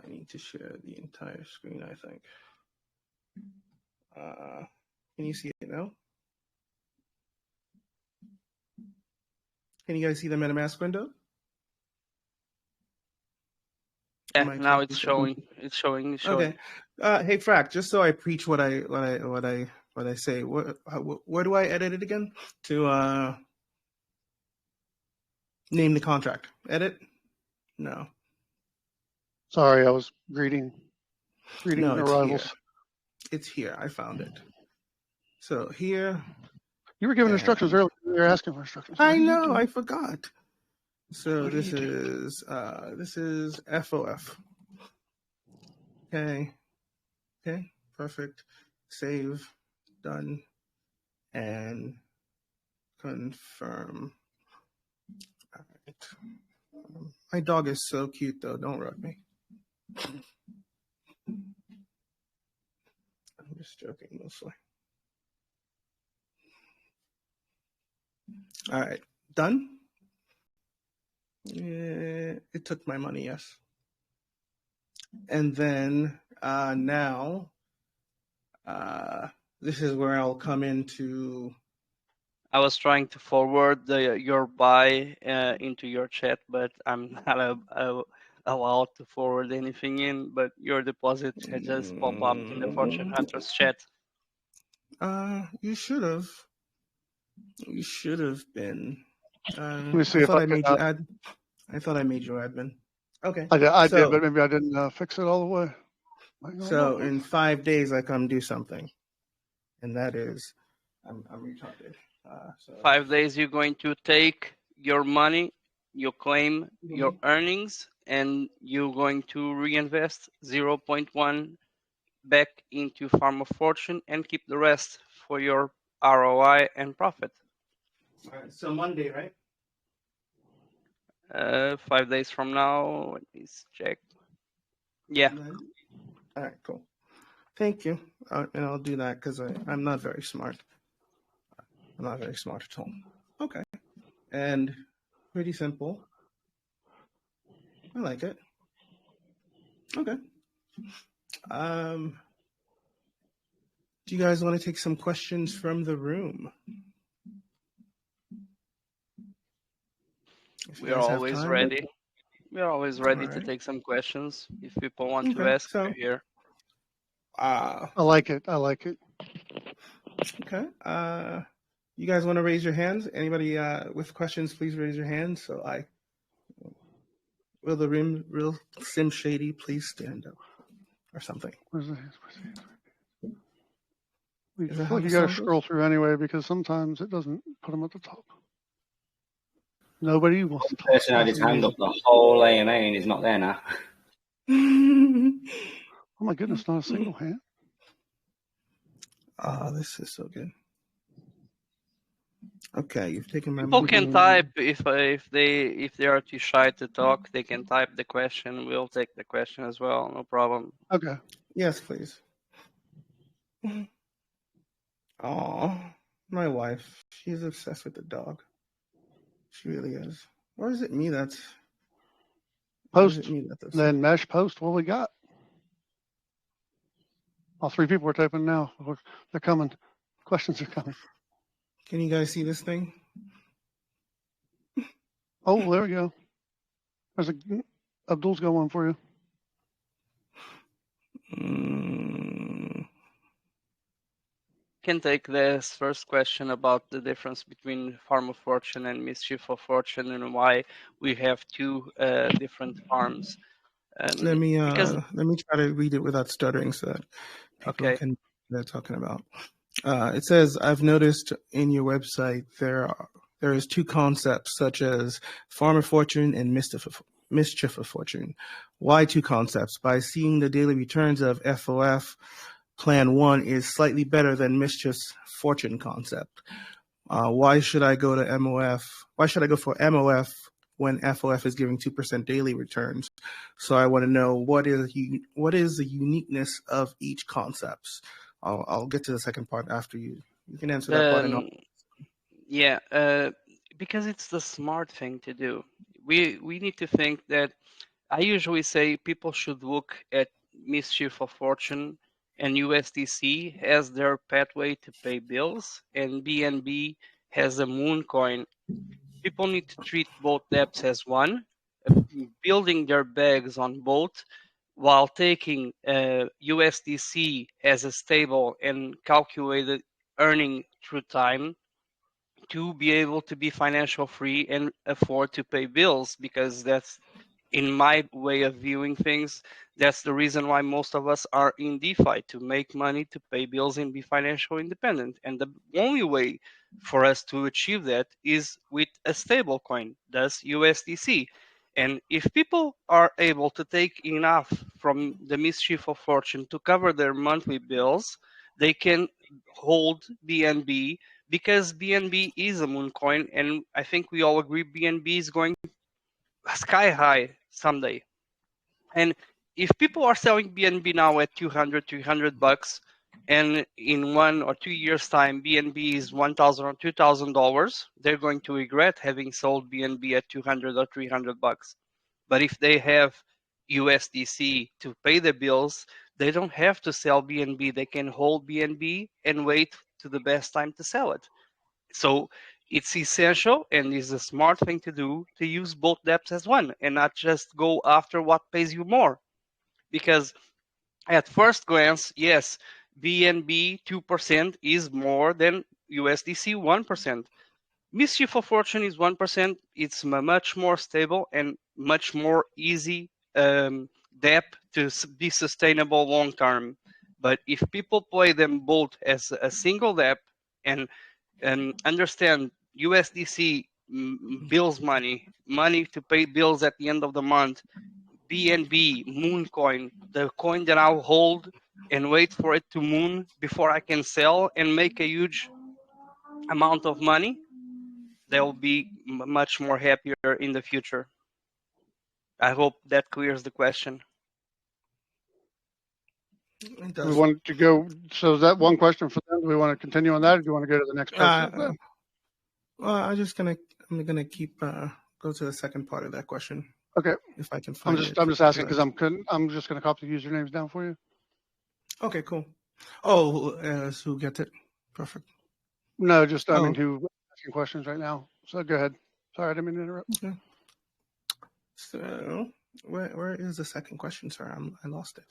I need to share the entire screen, I think. Can you see it now? Can you guys see the MetaMask window? Yeah, now it's showing. It's showing. Okay. Hey, Frack, just so I preach what I say, where do I edit it again? To name the contract. Edit? No. Sorry, I was greeting arrivals. It's here. I found it. So here. You were given instructions earlier. You were asking for instructions. I know. I forgot. So this is FOF. Okay. Okay. Perfect. Save. Done. And confirm. All right. My dog is so cute, though. Don't rub me. I'm just joking, mostly. All right. Done? Yeah, it took my money, yes. And then now, this is where I'll come into. I was trying to forward your buy into your chat, but I'm not allowed to forward anything in. But your deposit had just popped up in the FortuneHunters chat. You should have. You should have been. Let me see if I made you ad. I thought I made you admin. Okay. I did, but maybe I didn't fix it all the way. So in 5 days, I come do something, and that is, I'm retarded. 5 days, you're going to take your money, you claim your earnings, and you're going to reinvest 0.1 back into Farm of Fortune and keep the rest for your ROI and profit. All right. So Monday, right? 5 days from now, let me check. Yeah. All right, cool. Thank you. And I'll do that because I'm not very smart. I'm not very smart at all. Okay. And pretty simple. I like it. Okay. Do you guys want to take some questions from the room? We're always ready. We're always ready to take some questions. If people want to ask, we're here. I like it. I like it. Okay. You guys want to raise your hands? Anybody with questions, please raise your hands. So will the real Sim Shady please stand up or something? Where's the hands? You got to scroll through anyway because sometimes it doesn't put them at the top. Nobody wants to talk. The person had his hand up the whole AMA and he's not there now. Oh my goodness, not a single hand. This is so good. Okay, you've taken my People can money. type if they are too shy to talk. They can type the question. We'll take the question as well. No problem. Okay. Yes, please. Oh, my wife. She's obsessed with the dog. She really is. Or is it me that's... Post, upset? then Mesh, post what we got. All three people are typing now. They're coming. Questions are coming. Can you guys see this thing? Oh, there we go. There's Abdul's got one for you. Can take this first question about the difference between Farm of Fortune and Mischief of Fortune and why we have two different farms. Let me try to read it without stuttering so that people Okay. can know what they're talking about. It says, I've noticed in your website there is two concepts such as Farm of Fortune and Mischief of Fortune. Why two concepts? By seeing the daily returns of FOF, Plan 1 is slightly better than Mischief's Fortune concept. Why should I go to MOF? Why should I go for MOF when FOF is giving 2% daily returns? So I want to know what is the uniqueness of each concepts. I'll get to the second part after you. You can answer that part. Yeah, because it's the smart thing to do. We need to think that I usually say people should look at Mischief of Fortune and USDC as their pathway to pay bills, and BNB has a moon coin. People need to treat both dApps as one, building their bags on both, while taking USDC as a stable and calculated earning through time to be able to be financial free and afford to pay bills, because that's, in my way of viewing things, that's the reason why most of us are in DeFi, to make money, to pay bills, and be financially independent. And the only way for us to achieve that is with a stable coin, thus USDC. And if people are able to take enough from the Mischief of Fortune to cover their monthly bills, they can hold BNB, because BNB is a moon coin, and I think we all agree BNB is going sky high someday. And if people are selling BNB now at $200 and in 1 or 2 years time BNB is $1,000 or $2,000, they're going to regret having sold BNB at $200 or $300. But if they have USDC to pay the bills, they don't have to sell BNB. They can hold BNB and wait to the best time to sell it. So it's essential and is a smart thing to do to use both dApps as one and not just go after what pays you more. Because at first glance, yes, BNB 2% is more than USDC 1%. Mischief of Fortune is 1%. It's much more stable and much more easy dApp to be sustainable long term. But if people play them both as a single dApp and understand USDC bills money to pay bills at the end of the month, BNB, moon coin, the coin that I'll hold and wait for it to moon before I can sell and make a huge amount of money, they'll be much more happier in the future. I hope that clears the question. We want to go. So is that one question for them? Do we want to continue on that, or do you want to go to the next person? Well, I'm gonna keep go to the second part of that question. Okay. If I can find it. I'm just asking because I'm just gonna copy the usernames down for you. Okay, cool. Oh, who gets it? Perfect. No, just I mean, who asking questions right now? So go ahead. Sorry, I didn't mean to interrupt. Okay. So where is the second question, sir? I lost it.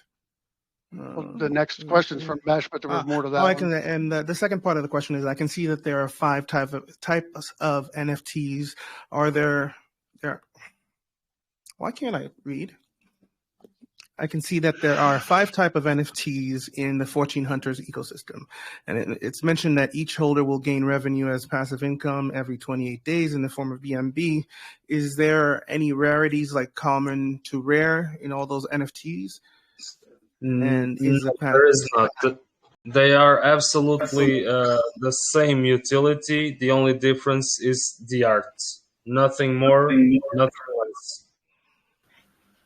Well, the next question's from Mesh, but there was more to that. And the second part of the question is, I can see that there are 5 types of NFTs. Are there? Why can't I read? I can see that there are 5 types of NFTs in the FortuneHunters ecosystem. And it's mentioned that each holder will gain revenue as passive income every 28 days in the form of BNB. Is there any rarities like common to rare in all those NFTs? And there is not. They are absolutely the same utility. The only difference is the art. Nothing more, nothing less.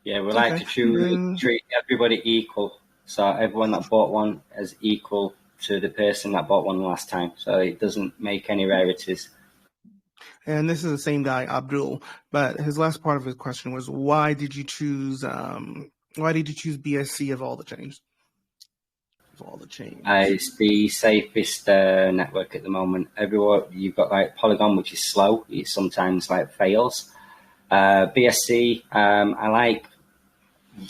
Yeah, we like to treat everybody equal. So everyone that bought one is equal to the person that bought one last time. So it doesn't make any rarities. And this is the same guy, Abdul, but his last part of his question was, why did you choose BSC of all the chains? It's the safest network at the moment. Everywhere you've got like Polygon, which is slow. It sometimes like fails. BSC, I like.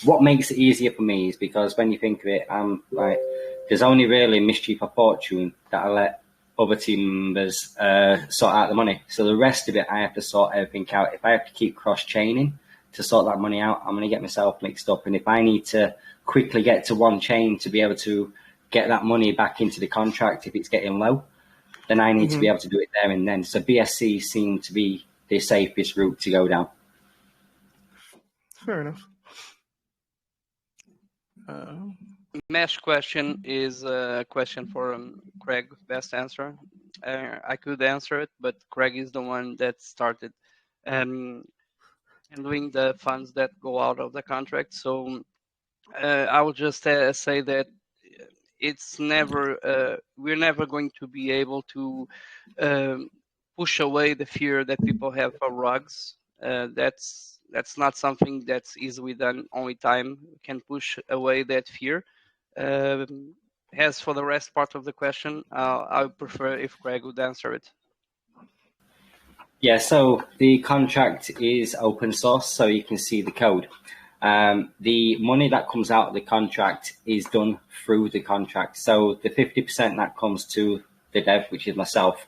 What makes it easier for me is because when you think of it, I'm like, there's only really Mischief or Fortune that I let other team members sort out the money. So the rest of it, I have to sort everything out. If I have to keep cross-chaining to sort that money out, I'm going to get myself mixed up. And if I need to quickly get to one chain to be able to get that money back into the contract if it's getting low, then I need to be able to do it there and then. So BSC seemed to be the safest route to go down. Fair enough. Mesh question is a question for Craig. Best answer. I could answer it, but Craig is the one that started handling the funds that go out of the contract. So I will just say that it's never. We're never going to be able to push away the fear that people have for rugs. That's not something that's easily done. Only time can push away that fear. As for the rest part of the question, I would prefer if Craig would answer it. Yeah, so the contract is open source, so you can see the code. The money that comes out of the contract is done through the contract. So the 50% that comes to the dev, which is myself,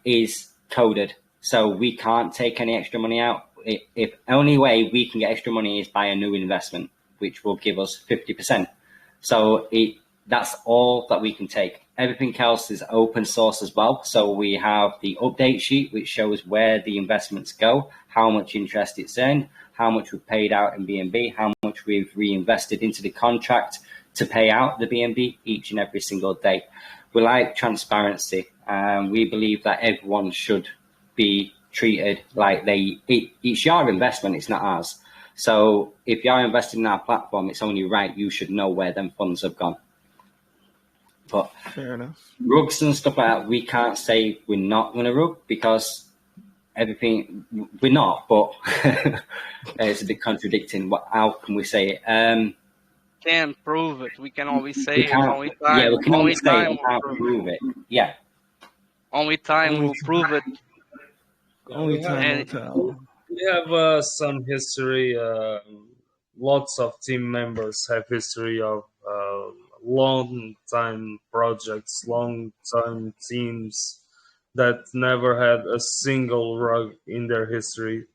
is coded. So we can't take any extra money out. If only way we can get extra money is by a new investment, which will give us 50%. So that's all that we can take. Everything else is open source as well. So we have the update sheet, which shows where the investments go, how much interest it's earned, how much we've paid out in BNB, how much we've reinvested into the contract to pay out the BNB each and every single day. We like transparency, and we believe that everyone should be treated like it's your investment, it's not ours. So if you're investing in our platform, it's only right you should know where them funds have gone. But fair enough. Rugs and stuff like that, we can't say we're not going to rug because everything we're not. But it's a bit contradicting. How can we say it? Can't prove it. We can always say it. Only time. Yeah, we can only always say time it. Can't prove it. Yeah. Only time will prove it. Only time will tell. We have some history. Lots of team members have history of long-time projects, long-time teams that never had a single rug in their history.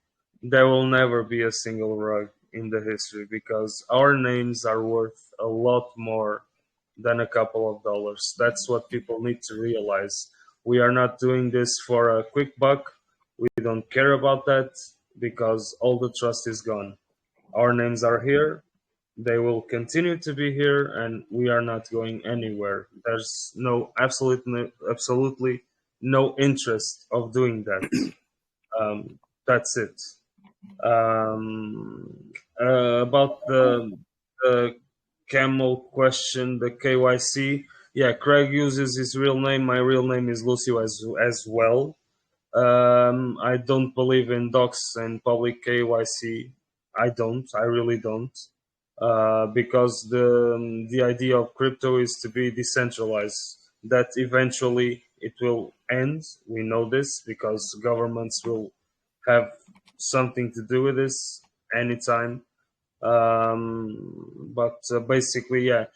There will never be a single rug in the history because our names are worth a lot more than a couple of dollars. That's what people need to realize. We are not doing this for a quick buck. We don't care about that because all the trust is gone. Our names are here. They will continue to be here, and we are not going anywhere. There's absolutely no interest of doing that. That's it. About the camel question, the KYC. Yeah, Craig uses his real name. My real name is Lucio as well. I don't believe in docs and public KYC. I really don't. Because the idea of crypto is to be decentralized. That eventually it will end. We know this because governments will have something to do with this anytime. But basically, yeah.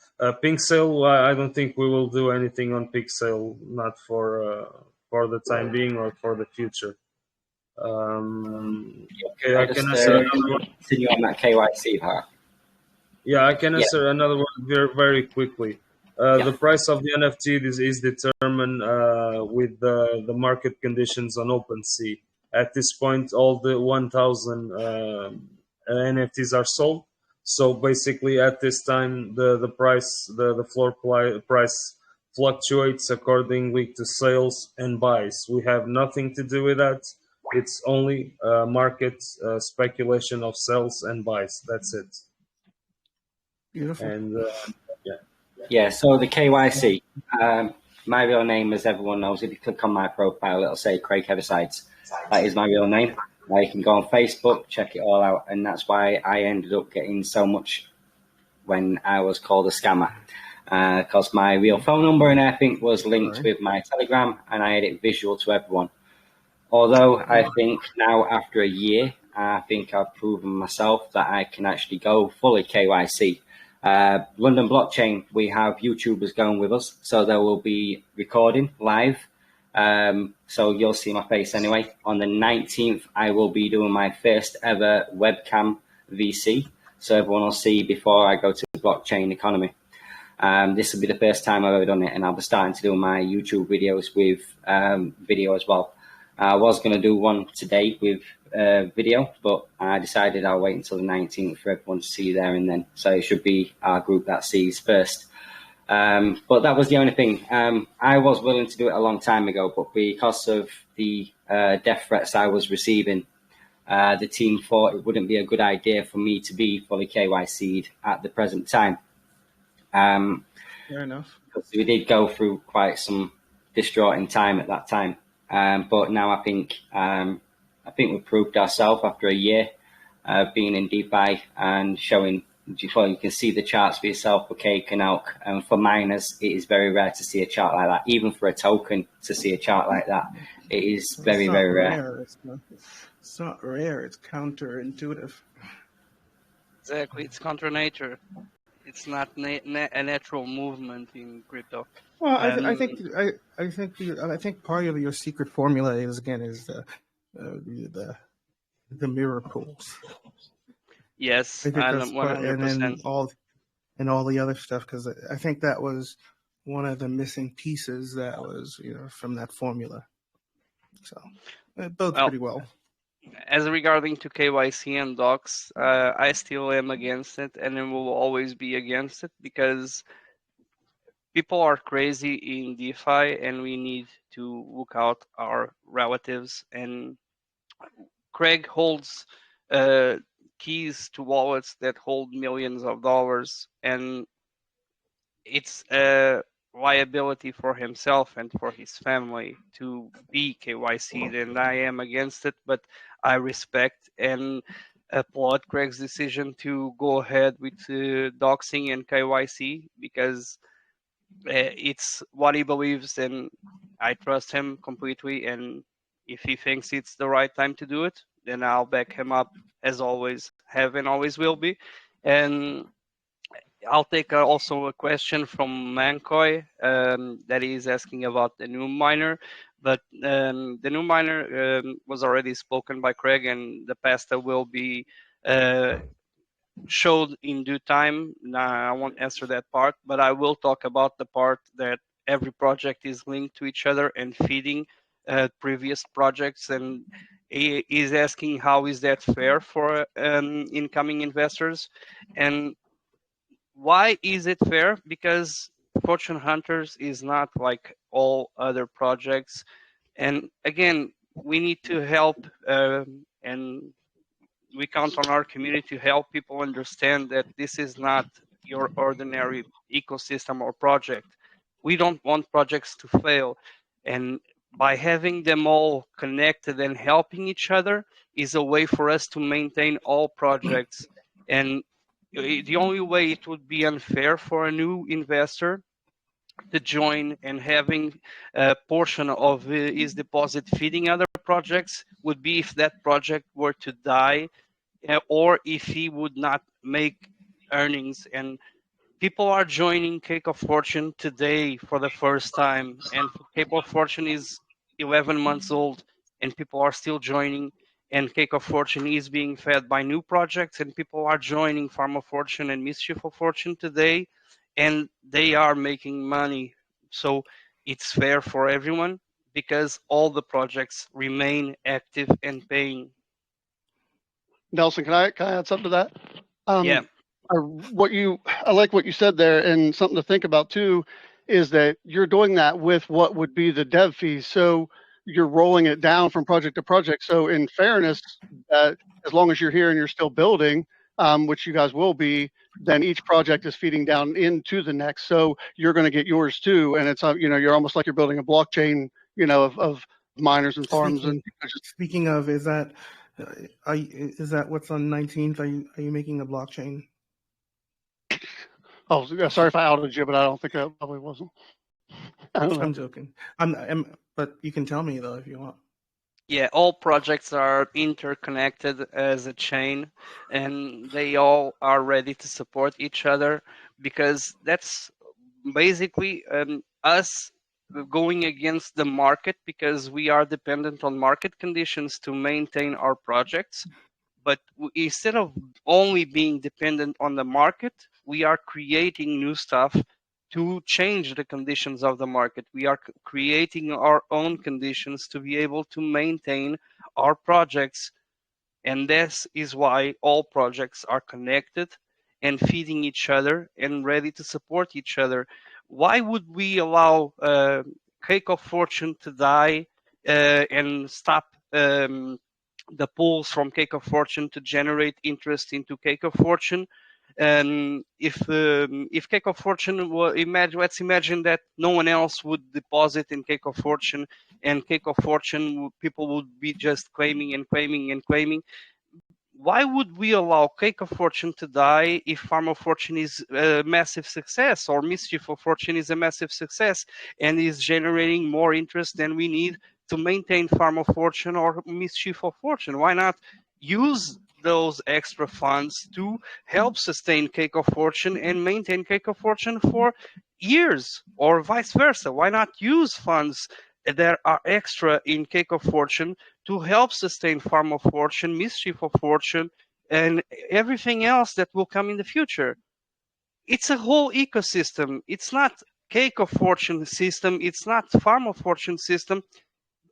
Pink sale, I don't think we will do anything on pink sale, not for the time being or for the future. Okay, I can answer another one. Continue on that KYC part. Yeah, I can answer another one very quickly. The price of the NFT is determined with the market conditions on OpenSea. At this point, all the 1,000 NFTs are sold. So basically, at this time, the price, the floor price fluctuates accordingly to sales and buys. We have nothing to do with that. It's only market speculation of sales and buys. That's it. Beautiful. And Yeah, so the KYC, my real name, as everyone knows, if you click on my profile, it'll say Craig Heaversides. That is my real name. You can go on Facebook, check it all out, and that's why I ended up getting so much when I was called a scammer. Because my real phone number and everything was linked with my Telegram, and I had it visual to everyone. Although I think now, after a year, I think I've proven myself that I can actually go fully KYC. London Blockchain, we have YouTubers going with us, so they will be recording live. So you'll see my face anyway. On the 19th, I will be doing my first ever webcam VC. So everyone will see before I go to the blockchain economy. This will be the first time I've ever done it, and I'll be starting to do my YouTube videos with video as well. I was going to do one today with video, but I decided I'll wait until the 19th for everyone to see there and then. So it should be our group that sees first. But that was the only thing. I was willing to do it a long time ago, but because of the death threats I was receiving, the team thought it wouldn't be a good idea for me to be fully KYC'd at the present time. Fair enough. Because we did go through quite some distraughting time at that time. But now I think we've proved ourselves after a year being in DeFi and showing. Well, you can see the charts for yourself for Cake and Elk. And for miners, it is very rare to see a chart like that. Even for a token to see a chart like that, it is very, very rare. It's not rare. It's counterintuitive. Exactly, it's contra nature. It's not a natural movement in crypto. Well, I think part of your secret formula is the mirror pools. Yes, I think that's 100%. and all the other stuff, because I think that was one of the missing pieces that was from that formula. So it bodes pretty well. As regarding to KYC and docs, I still am against it, and I will always be against it because people are crazy in DeFi, and we need to look out our relatives. And Craig holds keys to wallets that hold millions of dollars, and it's a liability for himself and for his family to be KYC'd, and I am against it, but I respect and applaud Craig's decision to go ahead with doxing and KYC because it's what he believes, and I trust him completely, and if he thinks it's the right time to do it, then I'll back him up as always have and always will be. And I'll take also a question from Mankoy that is asking about the new miner, but the new miner was already spoken by Craig, and the pasta will be showed in due time. Now, I won't answer that part, but I will talk about the part that every project is linked to each other and feeding previous projects, and he is asking how is that fair for incoming investors, and why is it fair? Because FortuneHunters is not like all other projects, and again, we need to help and we count on our community to help people understand that this is not your ordinary ecosystem or project. We don't want projects to fail, and by having them all connected and helping each other is a way for us to maintain all projects. And the only way it would be unfair for a new investor to join and having a portion of his deposit feeding other projects would be if that project were to die or if he would not make earnings. And people are joining Cake of Fortune today for the first time, and Cake of Fortune is 11 months old, and people are still joining, and Cake of Fortune is being fed by new projects, and people are joining Farm of Fortune and Mischief of Fortune today, and they are making money. So it's fair for everyone because all the projects remain active and paying. Nelson, can I add something to that? Yeah. I like what you said there, and something to think about too is that you're doing that with what would be the dev fees. So you're rolling it down from project to project. So in fairness, as long as you're here and you're still building, which you guys will be, then each project is feeding down into the next. So you're going to get yours too, and it's you're almost like you're building a blockchain, of miners and farms. Speaking of, is that what's on 19th? Are you making a blockchain? Oh, sorry if I outed you, but I don't think that probably wasn't. I'm joking. But you can tell me though if you want. Yeah, all projects are interconnected as a chain, and they all are ready to support each other, because that's basically us going against the market, because we are dependent on market conditions to maintain our projects. But instead of only being dependent on the market, we are creating new stuff to change the conditions of the market. We are creating our own conditions to be able to maintain our projects. And this is why all projects are connected and feeding each other and ready to support each other. Why would we allow Cake of Fortune to die and stop the pools from Cake of Fortune to generate interest into Cake of Fortune? If Cake of Fortune, let's imagine that no one else would deposit in Cake of Fortune, and Cake of Fortune people would be just claiming and claiming and claiming. Why would we allow Cake of Fortune to die if Farm of Fortune is a massive success, or Mischief of Fortune is a massive success and is generating more interest than we need to maintain Farm of Fortune or Mischief of Fortune? Why not use those extra funds to help sustain Cake of Fortune and maintain Cake of Fortune for years, or vice versa? Why not use funds that are extra in Cake of Fortune to help sustain Farm of Fortune, Mischief of Fortune, and everything else that will come in the future? It's a whole ecosystem. It's not Cake of Fortune system. It's not Farm of Fortune system.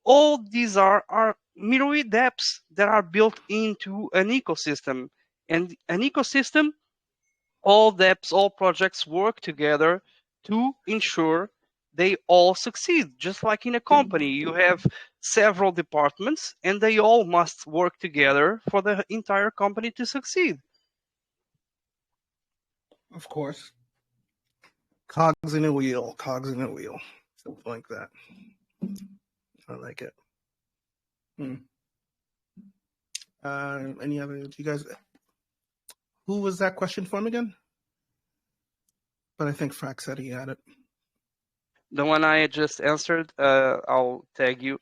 All these are myriad dApps that are built into an ecosystem. And an ecosystem, all dApps, all projects work together to ensure they all succeed. Just like in a company, you have several departments and they all must work together for the entire company to succeed. Of course. Cogs in a wheel, something like that. I like it. Any other, you guys, who was that question from again? But I think Frack said he had it. The one I just answered, I'll tag you.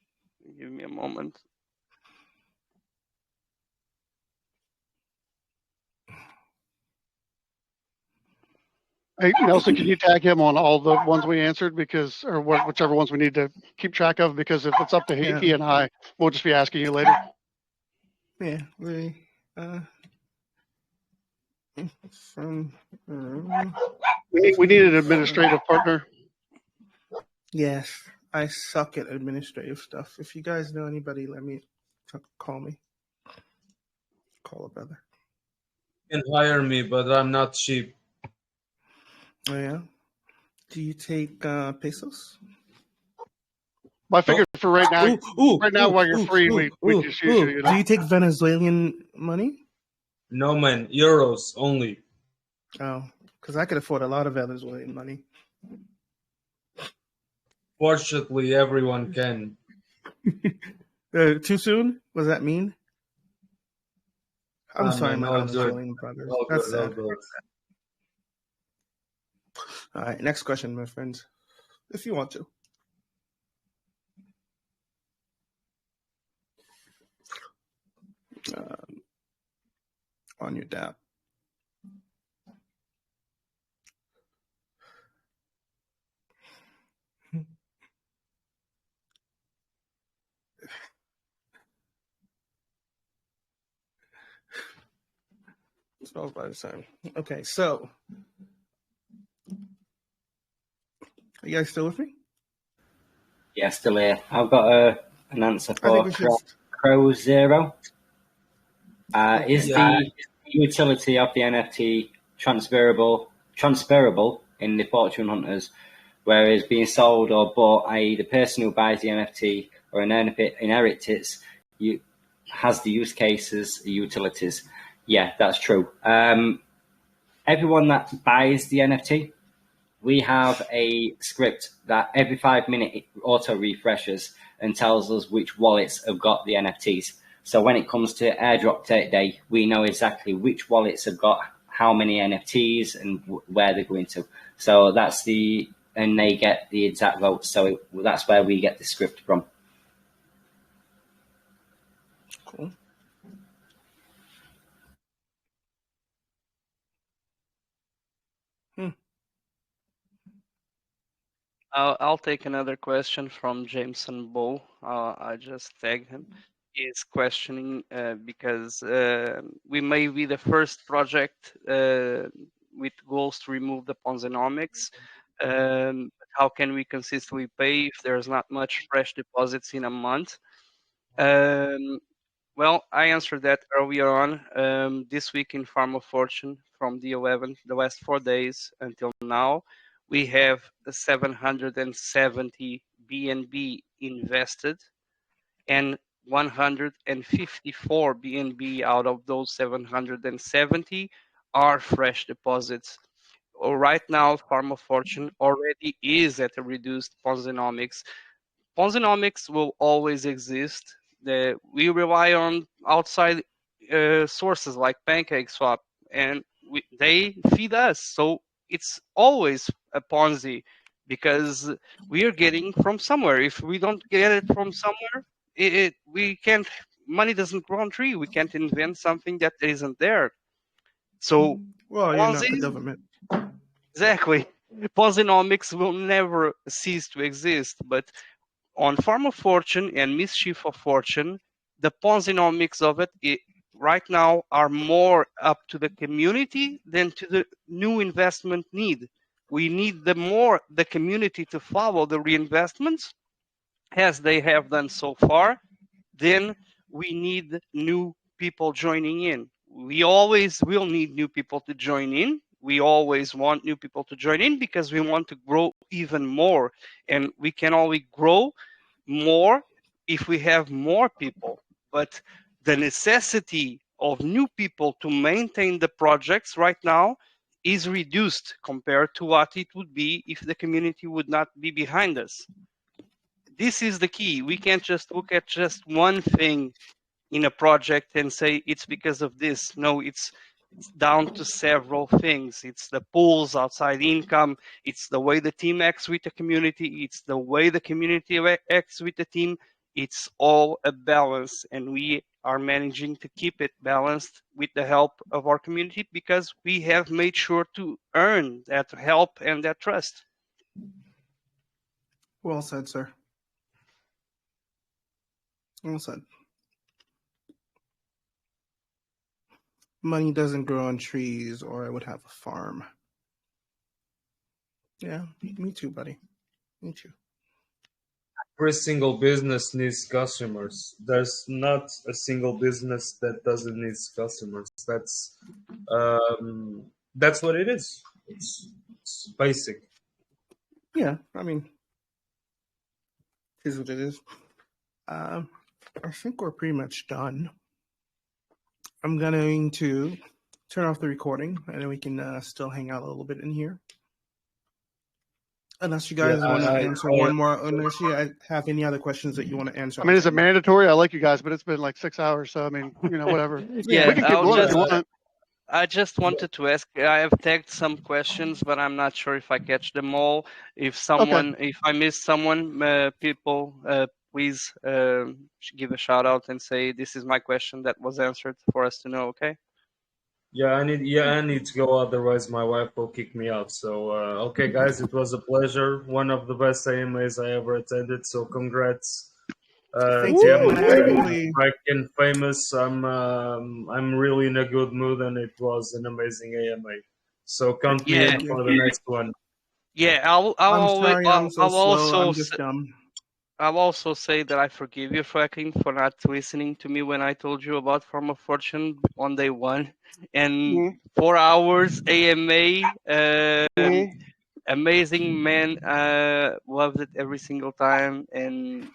Give me a moment. Hey, Nelson, can you tag him on all the ones we answered, or whichever ones we need to keep track of? Because if it's up to he and I, we'll just be asking you later. Yeah, we need an administrative partner. Yes, I suck at administrative stuff. If you guys know anybody, call me. Call a brother. You can hire me, but I'm not cheap. Oh yeah. Do you take pesos? I figured for right now, while you're free, we just use you. Do you take Venezuelan money? No, man, euros only. Oh, because I could afford a lot of Venezuelan money. Fortunately, everyone can. Too soon? What does that mean? I'm sorry, my Venezuelan brothers. That's sad. All right, next question, my friends, if you want to. On your dApp. Smells by the time. Okay, so are you guys still with me? Yeah, still here. I've got an answer for Crow Zero. Is the utility of the NFT transferable in the Fortune Hunters, whereas being sold or bought, i.e. the person who buys the NFT or inherits it, has the use cases, the utilities. Yeah, that's true. Everyone that buys the NFT, we have a script that every 5 minutes auto refreshes and tells us which wallets have got the NFTs. So when it comes to airdrop day, we know exactly which wallets have got how many NFTs and where they're going to. So and they get the exact votes. So that's where we get the script from. Cool. I'll take another question from Jameson Bow. I just tagged him. He's questioning because we may be the first project with goals to remove the Ponzinomics. How can we consistently pay if there's not much fresh deposits in a month? Well, I answered that earlier on. This week in Farm of Fortune, from the 11th, the last 4 days until now, we have the 770 BNB invested, and 154 BNB out of those 770 are fresh deposits. Right now, Farm of Fortune already is at a reduced Ponzinomics. Ponzinomics will always exist. We rely on outside sources like PancakeSwap, and they feed us. So it's always a Ponzi because we are getting from somewhere. If we don't get it from somewhere, we can't. Money doesn't grow on tree. We can't invent something that isn't there. So well, you're not the government. Exactly. Ponzinomics will never cease to exist, but on Farm of Fortune and Mischief of Fortune, the Ponzinomics of it right now are more up to the community than to the new investment need. We need the community to follow the reinvestments as they have done so far. Then we need new people joining in. We always will need new people to join in. We always want new people to join in because we want to grow even more. And we can only grow more if we have more people. But the necessity of new people to maintain the projects right now is reduced compared to what it would be if the community would not be behind us. This is the key. We can't just look at just one thing in a project and say it's because of this. No, it's down to several things. It's the pools, outside income, it's the way the team acts with the community, it's the way the community acts with the team. It's all a balance, and we are managing to keep it balanced with the help of our community because we have made sure to earn that help and that trust. Well said, sir. Well said. Money doesn't grow on trees, or I would have a farm. Yeah, me too, buddy. Me too. Every single business needs customers. There's not a single business that doesn't need customers. That's what it is. It's basic. Yeah, I mean, it is what it is. I think we're pretty much done. I'm going to turn off the recording, and then we can still hang out a little bit in here. Unless you guys want to answer one more, unless you have any other questions that you want to answer. I mean, is it mandatory? I like you guys, but it's been like 6 hours, so I mean, whatever. Yeah, we can keep going if you want. I just wanted to ask. I have tagged some questions, but I'm not sure if I catch them all. If I miss someone, people, please give a shout out and say this is my question that was answered for us to know. Okay. Yeah, I need to go. Otherwise, my wife will kick me out. So, okay, guys, it was a pleasure. One of the best AMAs I ever attended. So, congrats. Thank you. Freaking famous. I'm really in a good mood, and it was an amazing AMA. So, count me in for the next one. Yeah, I'll I'm sorry, I'm so slow. also. I'm just dumb. I'll also say that I forgive you, Franklin, for not listening to me when I told you about Farm of Fortune on day one. And 4 hours AMA, amazing, man. Loved it every single time. And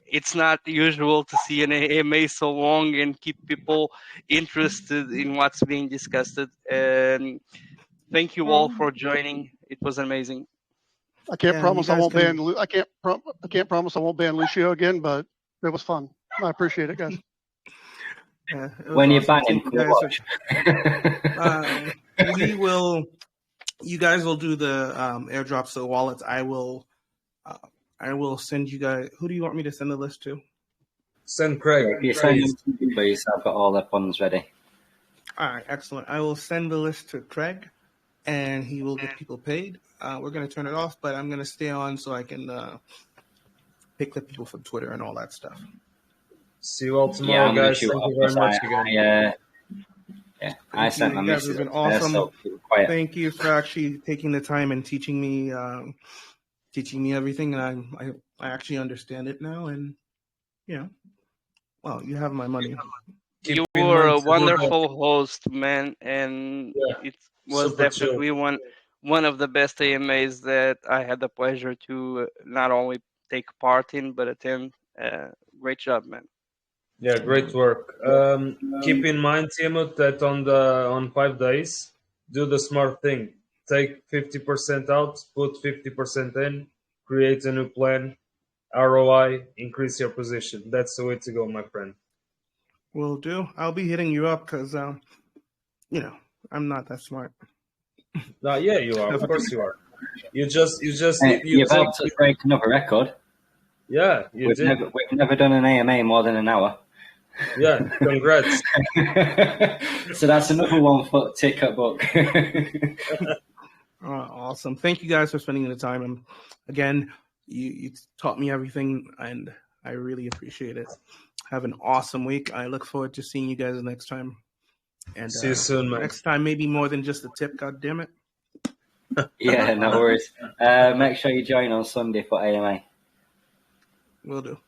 it's not usual to see an AMA so long and keep people interested in what's being discussed. And thank you all for joining. It was amazing. I can't promise I guys won't can- ban. I can't promise I won't ban Lucio again, but it was fun. I appreciate it, guys. Yeah, it was When you awesome. ban him, Thank you come guys watch. we will. You guys will do the airdrops to the wallets. I will send you guys. Who do you want me to send the list to? Send Craig. If you send them to me, please, I've got all the funds ready. All right, excellent. I will send the list to Craig, and he will get people paid. We're going to turn it off, but I'm going to stay on so I can pick the people from Twitter and all that stuff. See you all tomorrow, guys. Thank you very much again. I sent my you guys message. have been awesome. So keep it quiet. Thank you for actually taking the time and teaching me everything, and I actually understand it now. And well, you have my money. You were a wonderful host, man, and it was super definitely one of the best AMAs that I had the pleasure to not only take part in but attend. Great job, man. Yeah, great work. Keep in mind, Timot, that on 5 days, do the smart thing. Take 50% out, put 50% in, create a new plan, ROI, increase your position. That's the way to go, my friend. Will do. I'll be hitting you up because I'm not that smart. Yeah, you are. Of course you are. You just You're about to break another record. Yeah, we've never done an AMA more than an hour. Yeah, congrats. So that's another 1 foot ticket book. Awesome. Thank you guys for spending the time. And again, you taught me everything, and I really appreciate it. Have an awesome week. I look forward to seeing you guys next time. And see you soon, man. Next time, maybe more than just a tip. God damn it. Yeah, no worries. Make sure you join on Sunday for AMA. Will do.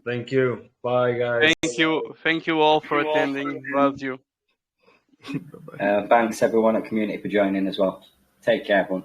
Thank you. Bye, guys. Thank you all for attending. Loved you. Thanks everyone at community for joining as well. Take care, everyone.